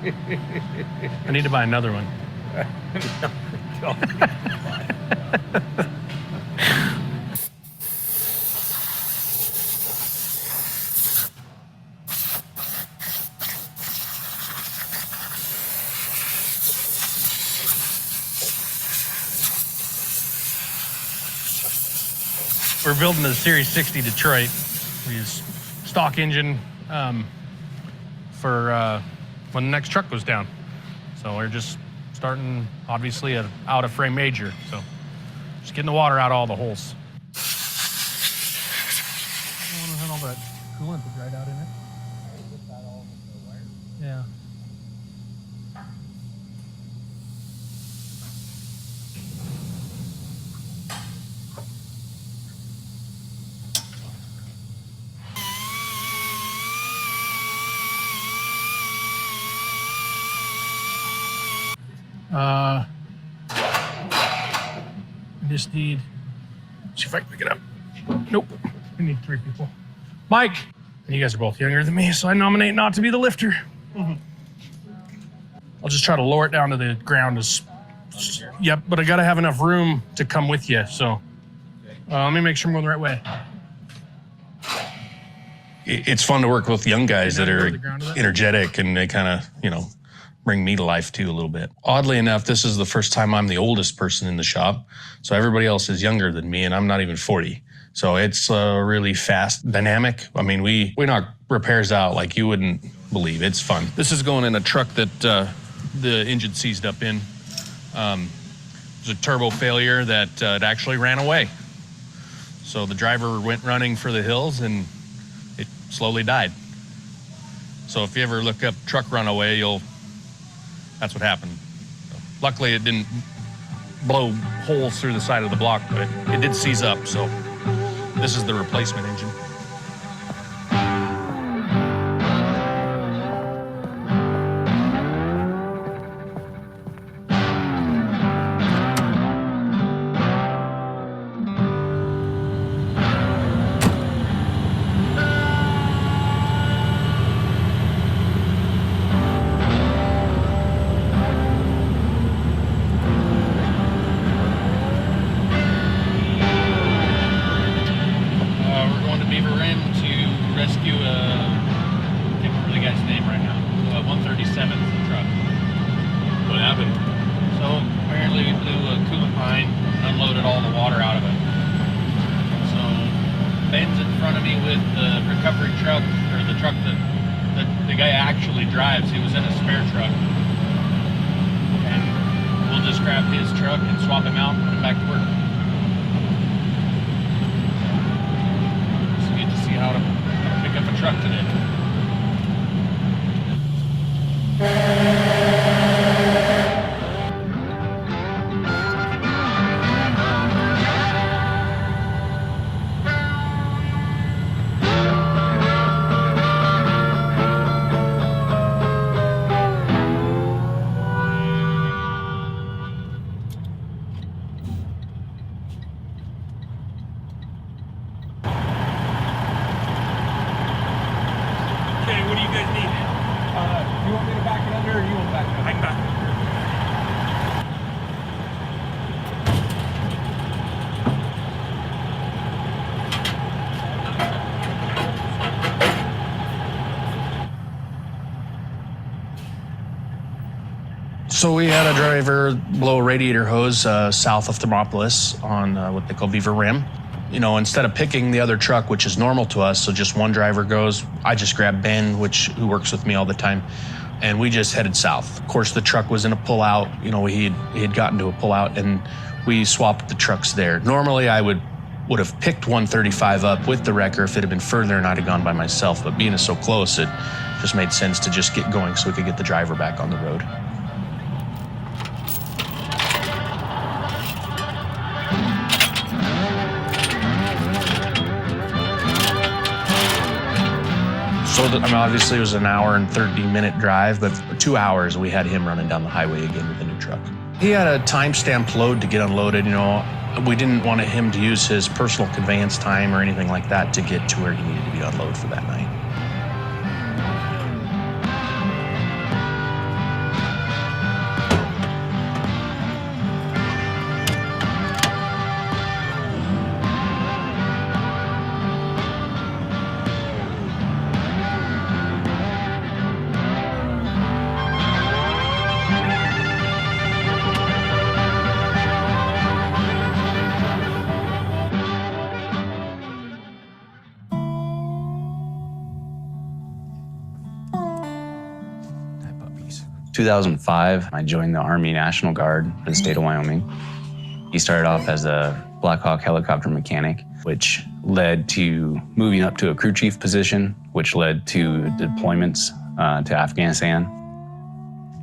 I need to buy another one. We're building a Series 60 Detroit. We use stock engine for when the next truck goes down. So we're just starting, obviously, out of frame major. So just getting the water out of all the holes. I want to have all that coolant that dried out in it. Yeah. I just need, see if I can pick it up. Nope, we need 3 people. Mike, and you guys are both younger than me, so I nominate not to be the lifter. I'll just try to lower it down to the ground. Yep, but I gotta have enough room to come with you, so. Let me make sure I'm going the right way. It's fun to work with young guys that are energetic, and they kind of, bring me to life too a little bit. Oddly enough, this is the first time I'm the oldest person in the shop. So everybody else is younger than me, and I'm not even 40. So it's a really fast dynamic. I mean, we knock repairs out like you wouldn't believe. It's fun. This is going in a truck that the engine seized up in. It was a turbo failure that it actually ran away. So the driver went running for the hills and it slowly died. So if you ever look up truck runaway, that's what happened. So luckily it didn't blow holes through the side of the block, but it did seize up. So this is the replacement engine. So we had a driver blow a radiator hose south of Thermopolis on what they call Beaver Rim. Instead of picking the other truck, which is normal to us, so just one driver goes, I just grabbed Ben, who works with me all the time, and we just headed south. Of course, the truck was in a pullout. He had gotten to a pullout, and we swapped the trucks there. Normally, I would have picked 135 up with the wrecker if it had been further and I'd have gone by myself, but being so close, it just made sense to just get going so we could get the driver back on the road. So obviously it was an hour and 30-minute drive, but for 2 hours we had him running down the highway again with the new truck. He had a time-stamped load to get unloaded. We didn't want him to use his personal conveyance time or anything like that to get to where he needed to be unloaded for that night. In 2005, I joined the Army National Guard for the state of Wyoming. He started off as a Black Hawk helicopter mechanic, which led to moving up to a crew chief position, which led to deployments to Afghanistan.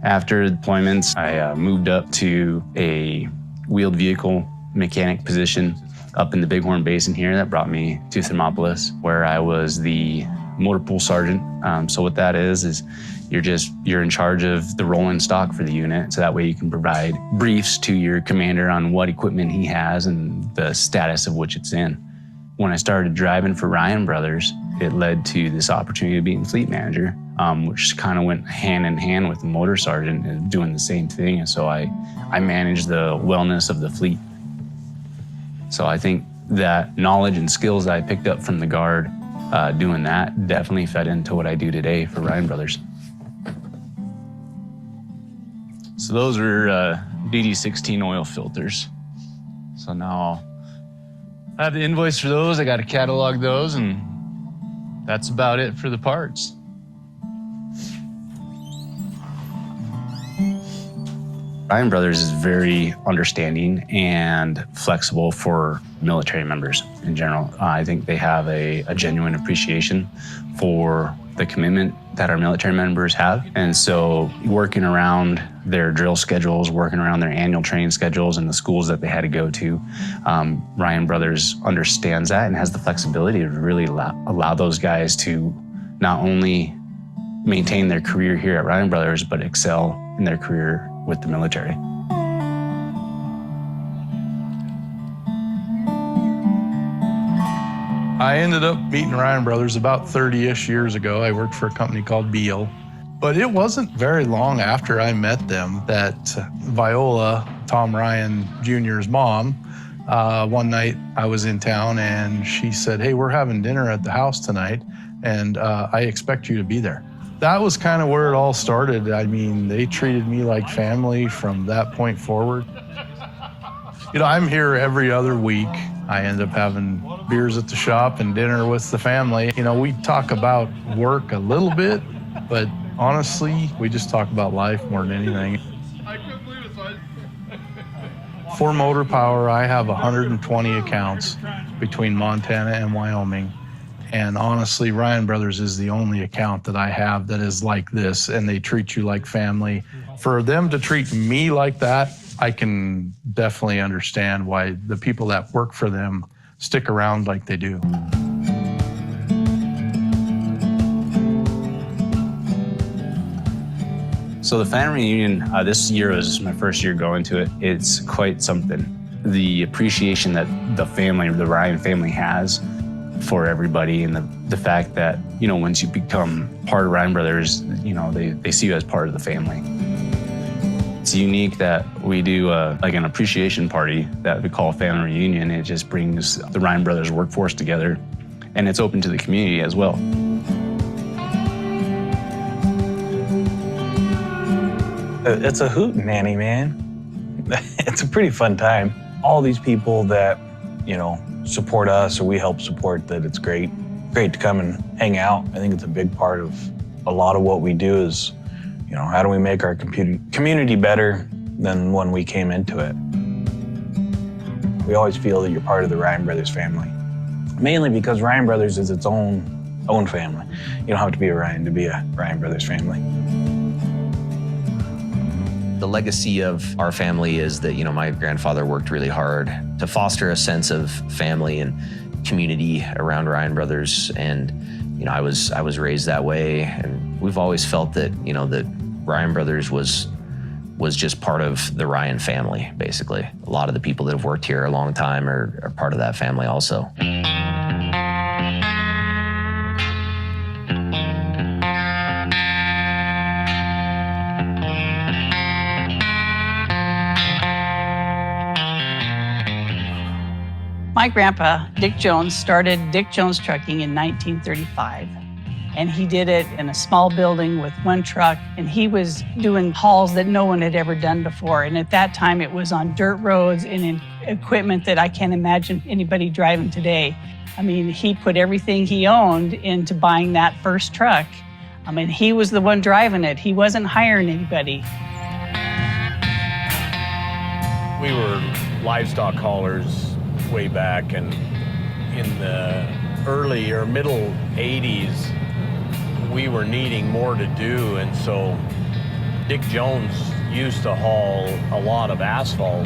After deployments, I moved up to a wheeled vehicle mechanic position up in the Bighorn Basin here. That brought me to Thermopolis, where I was the motor pool sergeant. So what that is you're in charge of the rolling stock for the unit. So that way you can provide briefs to your commander on what equipment he has and the status of which it's in. When I started driving for Ryan Brothers, it led to this opportunity of being fleet manager, which kind of went hand in hand with the motor sergeant and doing the same thing. And so I managed the wellness of the fleet. So I think that knowledge and skills that I picked up from the Guard doing that definitely fed into what I do today for Ryan Brothers. So those are DD16 oil filters. So now I have the invoice for those. I got to catalog those, and that's about it for the parts. Ryan Brothers is very understanding and flexible for military members in general. I think they have a genuine appreciation for the commitment that our military members have. And so working around their drill schedules, working around their annual training schedules and the schools that they had to go to, Ryan Brothers understands that and has the flexibility to really allow those guys to not only maintain their career here at Ryan Brothers, but excel in their career with the military. I ended up meeting Ryan Brothers about 30-ish years ago. I worked for a company called Beal. But it wasn't very long after I met them that Viola, Tom Ryan Jr.'s mom, one night I was in town and she said, "Hey, we're having dinner at the house tonight and I expect you to be there." That was kind of where it all started. I mean, they treated me like family from that point forward. You know, I'm here every other week. I end up having beers at the shop and dinner with the family. You know, we talk about work a little bit, but honestly, we just talk about life more than anything. For Motor Power, I have 120 accounts between Montana and Wyoming. And honestly, Ryan Brothers is the only account that I have that is like this, and they treat you like family. For them to treat me like that, I can definitely understand why the people that work for them stick around like they do. So the family reunion, this year was my first year going to it. It's quite something. The appreciation that the family, the Ryan family has for everybody, and the fact that, you know, once you become part of Ryan Brothers, you know, they see you as part of the family. It's unique that we do like an appreciation party that we call a family reunion. It just brings the Ryan Brothers workforce together, and it's open to the community as well. It's a hootenanny, man. It's a pretty fun time. All these people that, you know, support us or we help support, that it's great to come and hang out. I think it's a big part of a lot of what we do is, you know, how do we make our community better than when we came into it? We always feel that you're part of the Ryan Brothers family, mainly because Ryan Brothers is its own family. You don't have to be a Ryan to be a Ryan Brothers family. The legacy of our family is that, you know, my grandfather worked really hard to foster a sense of family and community around Ryan Brothers. And, you know, I was raised that way. And we've always felt that, you know, that Ryan Brothers was just part of the Ryan family, basically. A lot of the people that have worked here a long time are part of that family also. My grandpa, Dick Jones, started Dick Jones Trucking in 1935. And he did it in a small building with one truck. And he was doing hauls that no one had ever done before. And at that time, it was on dirt roads and in equipment that I can't imagine anybody driving today. I mean, he put everything he owned into buying that first truck. I mean, he was the one driving it. He wasn't hiring anybody. We were livestock haulers way back, and in the early or middle 80s, we were needing more to do, and so Dick Jones used to haul a lot of asphalt,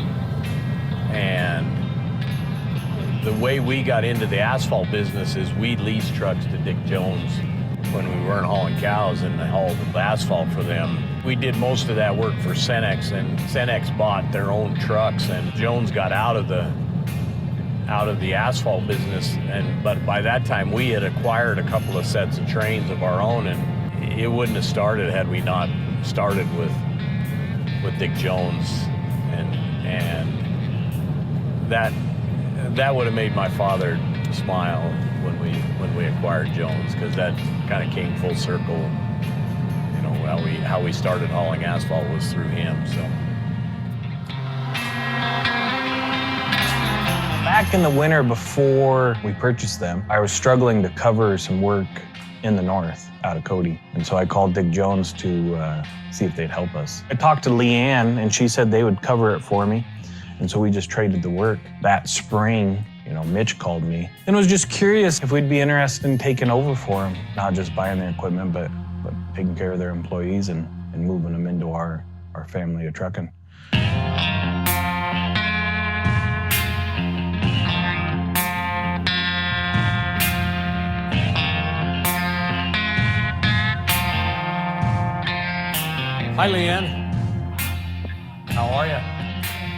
and the way we got into the asphalt business is we leased trucks to Dick Jones when we weren't hauling cows, and they hauled the asphalt for them. We did most of that work for Cenex, and Cenex bought their own trucks, and Jones got out of the asphalt business, but by that time we had acquired a couple of sets of trains of our own, and it wouldn't have started had we not started with Dick Jones, and that that would have made my father smile when we acquired Jones, because that kind of came full circle. You know, how we started hauling asphalt was through him. So back in the winter before we purchased them, I was struggling to cover some work in the north out of Cody. And so I called Dick Jones to see if they'd help us. I talked to Leanne and she said they would cover it for me. And so we just traded the work. That spring, you know, Mitch called me and was just curious if we'd be interested in taking over for him, not just buying their equipment, but taking care of their employees and moving them into our family of trucking. hi, Leanne. How are you?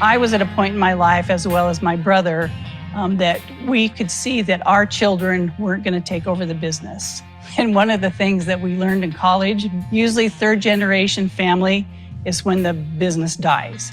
I was at a point in my life, as well as my brother, that we could see that our children weren't going to take over the business. And one of the things that we learned in college, usually third generation family is when the business dies.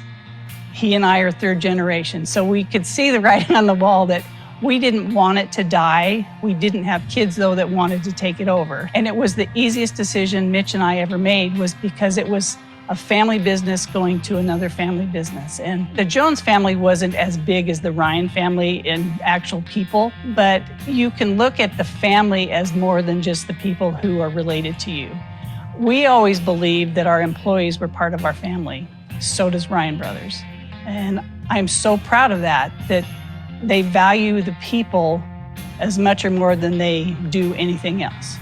He and I are third generation. So we could see the writing on the wall that we didn't want it to die. We didn't have kids, though, that wanted to take it over. And it was the easiest decision Mitch and I ever made, was because it was a family business going to another family business. And the Jones family wasn't as big as the Ryan family in actual people, but you can look at the family as more than just the people who are related to you. We always believed that our employees were part of our family. So does Ryan Brothers. And I'm so proud of that they value the people as much or more than they do anything else.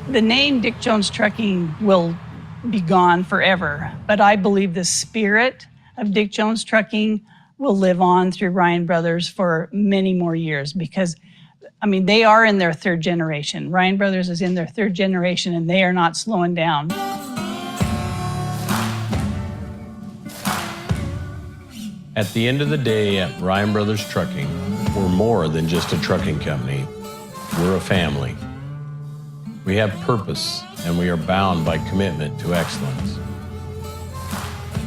The name Dick Jones Trucking will be gone forever, but I believe the spirit of Dick Jones Trucking will live on through Ryan Brothers for many more years, because, I mean, they are in their third generation. Ryan Brothers is in their third generation, and they are not slowing down. At the end of the day, at Ryan Brothers Trucking, we're more than just a trucking company. We're a family. We have purpose, and we are bound by commitment to excellence.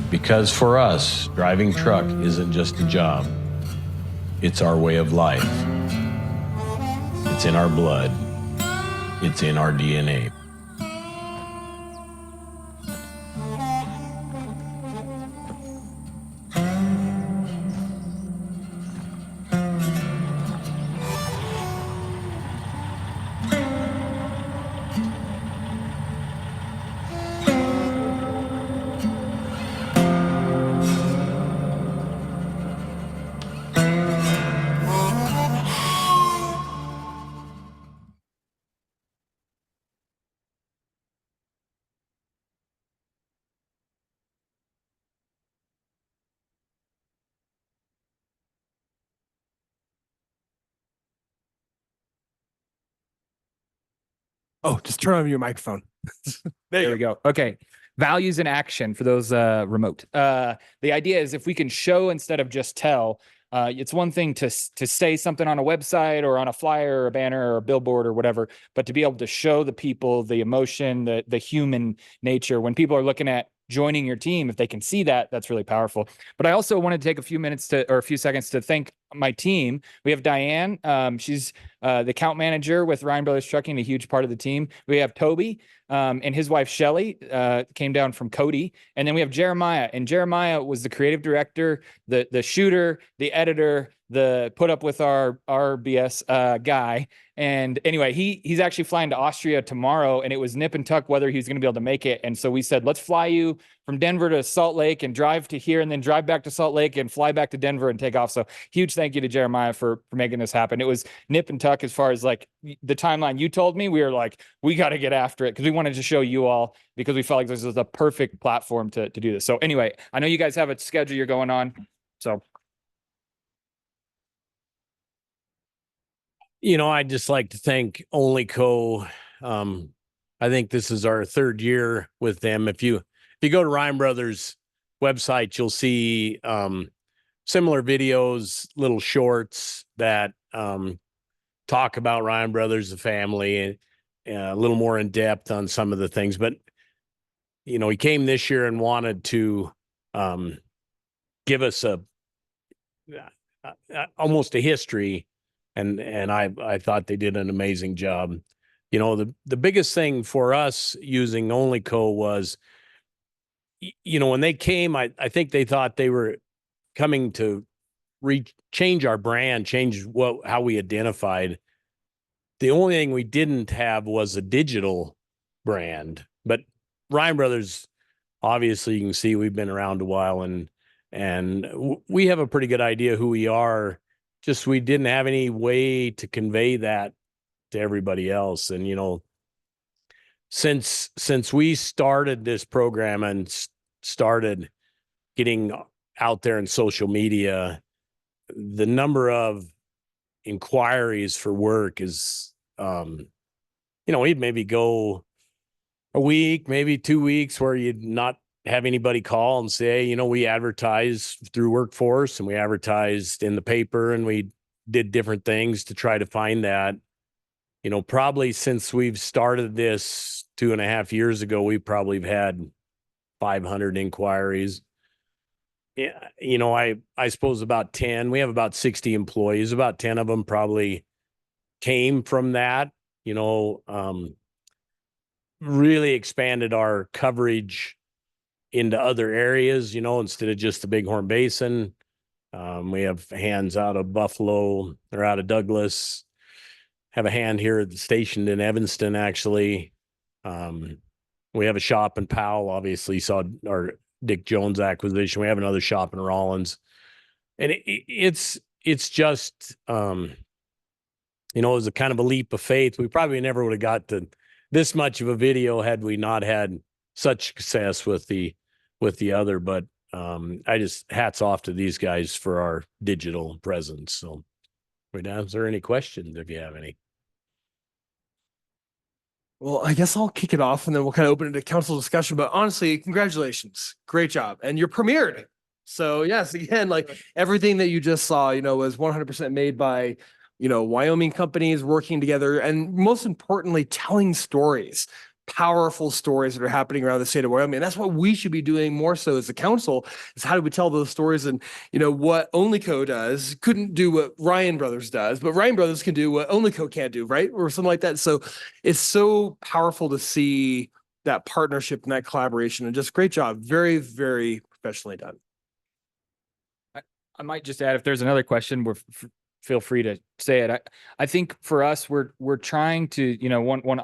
Because for us, driving truck isn't just a job. It's our way of life. It's in our blood. It's in our DNA. Oh, just turn on your microphone. There we go. Okay. Values in action for those remote. The idea is, if we can show instead of just tell, it's one thing to say something on a website or on a flyer or a banner or a billboard or whatever, but to be able to show the people the emotion, the human nature. When people are looking at joining your team, if they can see that, that's really powerful. But I also want to take a few seconds to thank my team. We have Diane. She's the account manager with Ryan Brothers Trucking, a huge part of the team. We have Toby and his wife, Shelly, came down from Cody. And then we have Jeremiah. And Jeremiah was the creative director, the shooter, the editor, the put up with our BS guy. And anyway, he's actually flying to Austria tomorrow, and it was nip and tuck whether he was going to be able to make it. And so we said, let's fly you from Denver to Salt Lake and drive to here, and then drive back to Salt Lake and fly back to Denver and take off. So huge thank you to Jeremiah for making this happen. It was nip and tuck as far as like the timeline you told me. We were like, we got to get after it because we wanted to show you all, because we felt like this was the perfect platform to do this. So anyway, I know you guys have a schedule you're going on. So You know, I'd just like to thank Only Co. I think this is our third year with them. If you go to Ryan Brothers website, you'll see similar videos, little shorts that talk about Ryan Brothers, the family, and a little more in depth on some of the things. But, you know, he came this year and wanted to give us almost a history. And I thought they did an amazing job. You know, the biggest thing for us using OnlyCo was, you know, when they came, I think they thought they were coming to change our brand, change how we identified. The only thing we didn't have was a digital brand. But Ryan Brothers, obviously, you can see we've been around a while, and we have a pretty good idea who we are. Just we didn't have any way to convey that to everybody else. And you know, since we started this program and started getting out there in social media, the number of inquiries for work is, you know, we'd maybe go a week, maybe 2 weeks where you'd not have anybody call and say, you know, we advertise through Workforce and we advertised in the paper and we did different things to try to find that. You know, probably since we've started this 2.5 years ago, we probably have had 500 inquiries. Yeah, you know, I suppose about 10. We have about 60 employees. About 10 of them probably came from that. You know, really expanded our coverage into other areas. You know, instead of just the Bighorn Basin, we have hands out of Buffalo or out of Douglas. Have a hand here stationed in Evanston, actually. We have a shop in Powell. Obviously, saw our Dick Jones acquisition. We have another shop in Rollins, and it's just, you know, it was a kind of a leap of faith. We probably never would have got to this much of a video had we not had such success with the other. But I just hats off to these guys for our digital presence. So, is there any questions if you have any? Well, I guess I'll kick it off and then we'll kind of open it to council discussion. But honestly, congratulations. Great job. And you're premiered. So yes, again, like everything that you just saw, you know, was 100% made by, you know, Wyoming companies working together and most importantly, telling stories, powerful stories that are happening around the state of Wyoming. And that's what we should be doing more so as a council is how do we tell those stories? And, you know, what OnlyCo does couldn't do what Ryan Brothers does, but Ryan Brothers can do what OnlyCo can't do, right? Or something like that. So it's so powerful to see that partnership and that collaboration and just great job. Very, very professionally done. I might just add, if there's another question, feel free to say it. I think for us, we're trying to, you know, one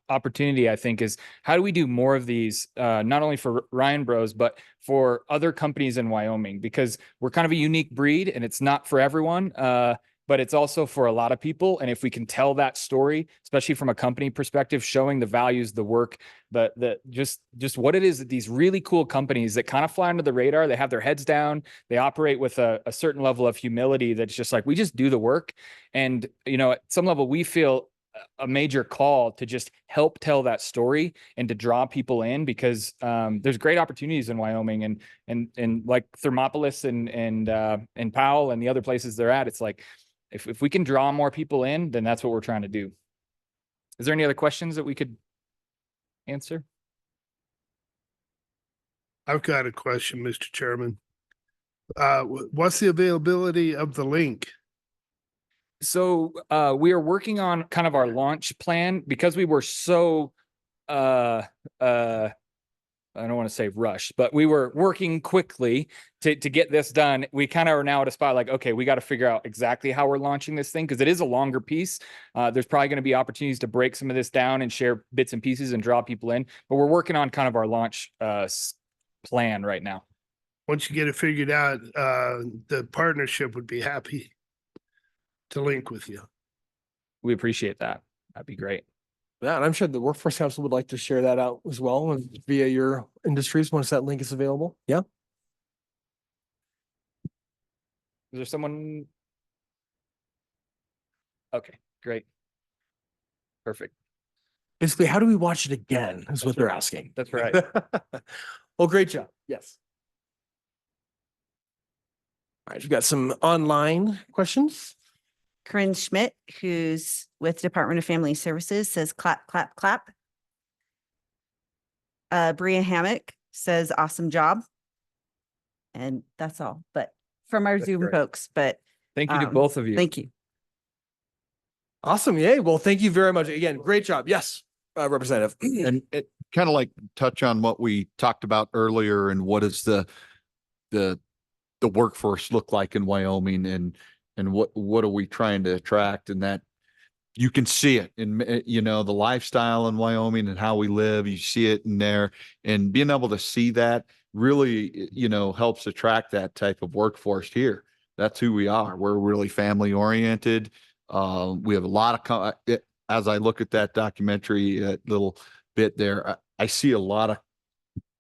opportunity I think is how do we do more of these, not only for Ryan Bros, but for other companies in Wyoming, because we're kind of a unique breed and it's not for everyone. But it's also for a lot of people. And if we can tell that story, especially from a company perspective, showing the values, the work, the just what it is that these really cool companies that kind of fly under the radar, they have their heads down, they operate with a certain level of humility that's just like, we just do the work. And, you know, at some level, we feel a major call to just help tell that story and to draw people in because there's great opportunities in Wyoming and like Thermopolis and Powell and the other places they're at. It's like, if we can draw more people in, then that's what we're trying to do. Is there any other questions that we could answer? I've got a question, Mr. Chairman. What's the availability of the link? So we are working on kind of our launch plan because we were so I don't want to say rushed, but we were working quickly to get this done. We kind of are now at a spot like, okay, we got to figure out exactly how we're launching this thing because it is a longer piece. There's probably going to be opportunities to break some of this down and share bits and pieces and draw people in. But we're working on kind of our launch plan right now. Once you get it figured out, the partnership would be happy to link with you. We appreciate that. That'd be great. Yeah, and I'm sure the Workforce Council would like to share that out as well via your industries once that link is available. Yeah. Is there someone? Okay, great. Perfect. Basically, how do we watch it again is what they're asking. That's right. Well, great job. Yes. All right, we've got some online questions. Corinne Schmidt, who's with Department of Family Services, says clap, clap, clap. Bria Hammock says awesome job. And that's all, but from our That's Zoom great. folks, but Thank you to both of you. thank you. Awesome. Yay. Well, thank you very much. Again, great job. Yes, Representative. And it kind of like touch on what we talked about earlier and what is the workforce look like in Wyoming and what are we trying to attract, and that you can see it in, the lifestyle in Wyoming and how we live. You see it in there, and being able to see that really, helps attract that type of workforce here. That's who we are. We're really family oriented. We have a lot of, as I look at that documentary, that little bit there, I see a lot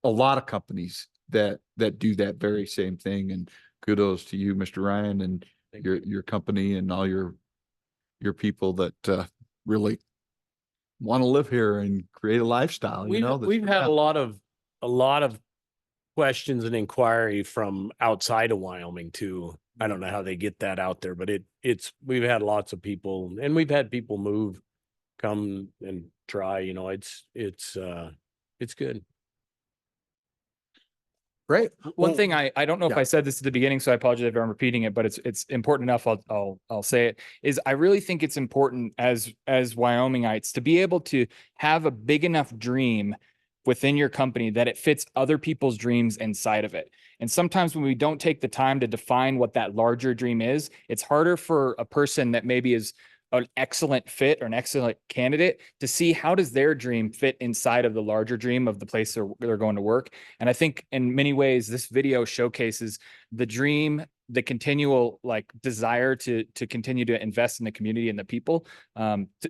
of companies that do that very same thing. And kudos to you, Mr. Ryan, and your company and all your people that really want to live here and create a lifestyle. We've had a lot of questions and inquiry from outside of Wyoming too. I don't know how they get that out there, but we've had lots of people, and we've had people move, come and try. It's good. Great. One thing I don't know if I said this at the beginning, so I apologize if I'm repeating it, but it's important enough. I'll say it, is I really think it's important as Wyomingites to be able to have a big enough dream within your company that it fits other people's dreams inside of it. And sometimes when we don't take the time to define what that larger dream is, it's harder for a person that maybe is an excellent fit or an excellent candidate to see how does their dream fit inside of the larger dream of the place they're going to work. And I think in many ways, this video showcases the dream, the continual desire to continue to invest in the community and the people,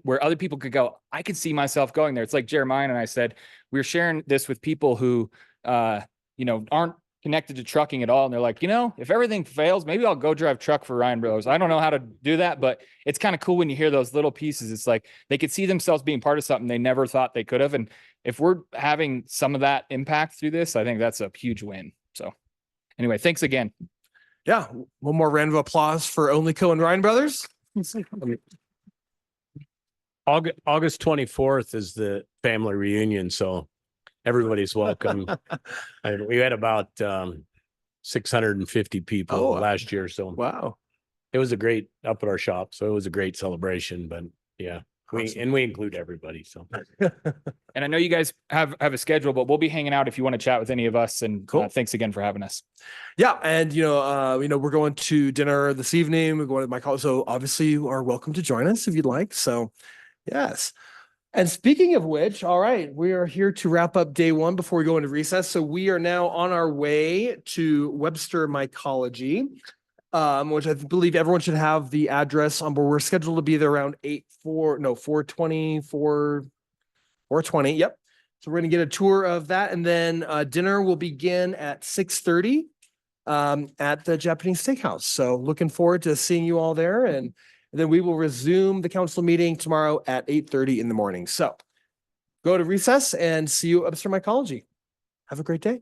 where other people could go, I could see myself going there. It's like Jeremiah and I said, we're sharing this with people who, aren't connected to trucking at all. And they're like, if everything fails, maybe I'll go drive truck for Ryan Brothers. I don't know how to do that, but it's kind of cool when you hear those little pieces. It's like they could see themselves being part of something they never thought they could have. And if we're having some of that impact through this, I think that's a huge win. So anyway, thanks again. Yeah. One more round of applause for Only Co and Ryan Brothers. August 24th is the family reunion, so everybody's welcome. We had about 650 people last year. So wow, it was a great up at our shop. So it was a great celebration. But yeah, awesome. we include everybody. So and I know you guys have a schedule, but we'll be hanging out if you want to chat with any of us. And cool. Thanks again for having us. Yeah, and we're going to dinner this evening. We're going to my college, so obviously you are welcome to join us if you'd like. So yes. And speaking of which, all right, we are here to wrap up day one before we go into recess. So we are now on our way to Webster Mycology, which I believe everyone should have the address on board. We're scheduled to be there around 4:20. Yep. So we're going to get a tour of that. And then dinner will begin at 6:30 at the Japanese Steakhouse. So looking forward to seeing you all there. And then we will resume the council meeting tomorrow at 8:30 in the morning. So go to recess and see you at Webster Mycology. Have a great day.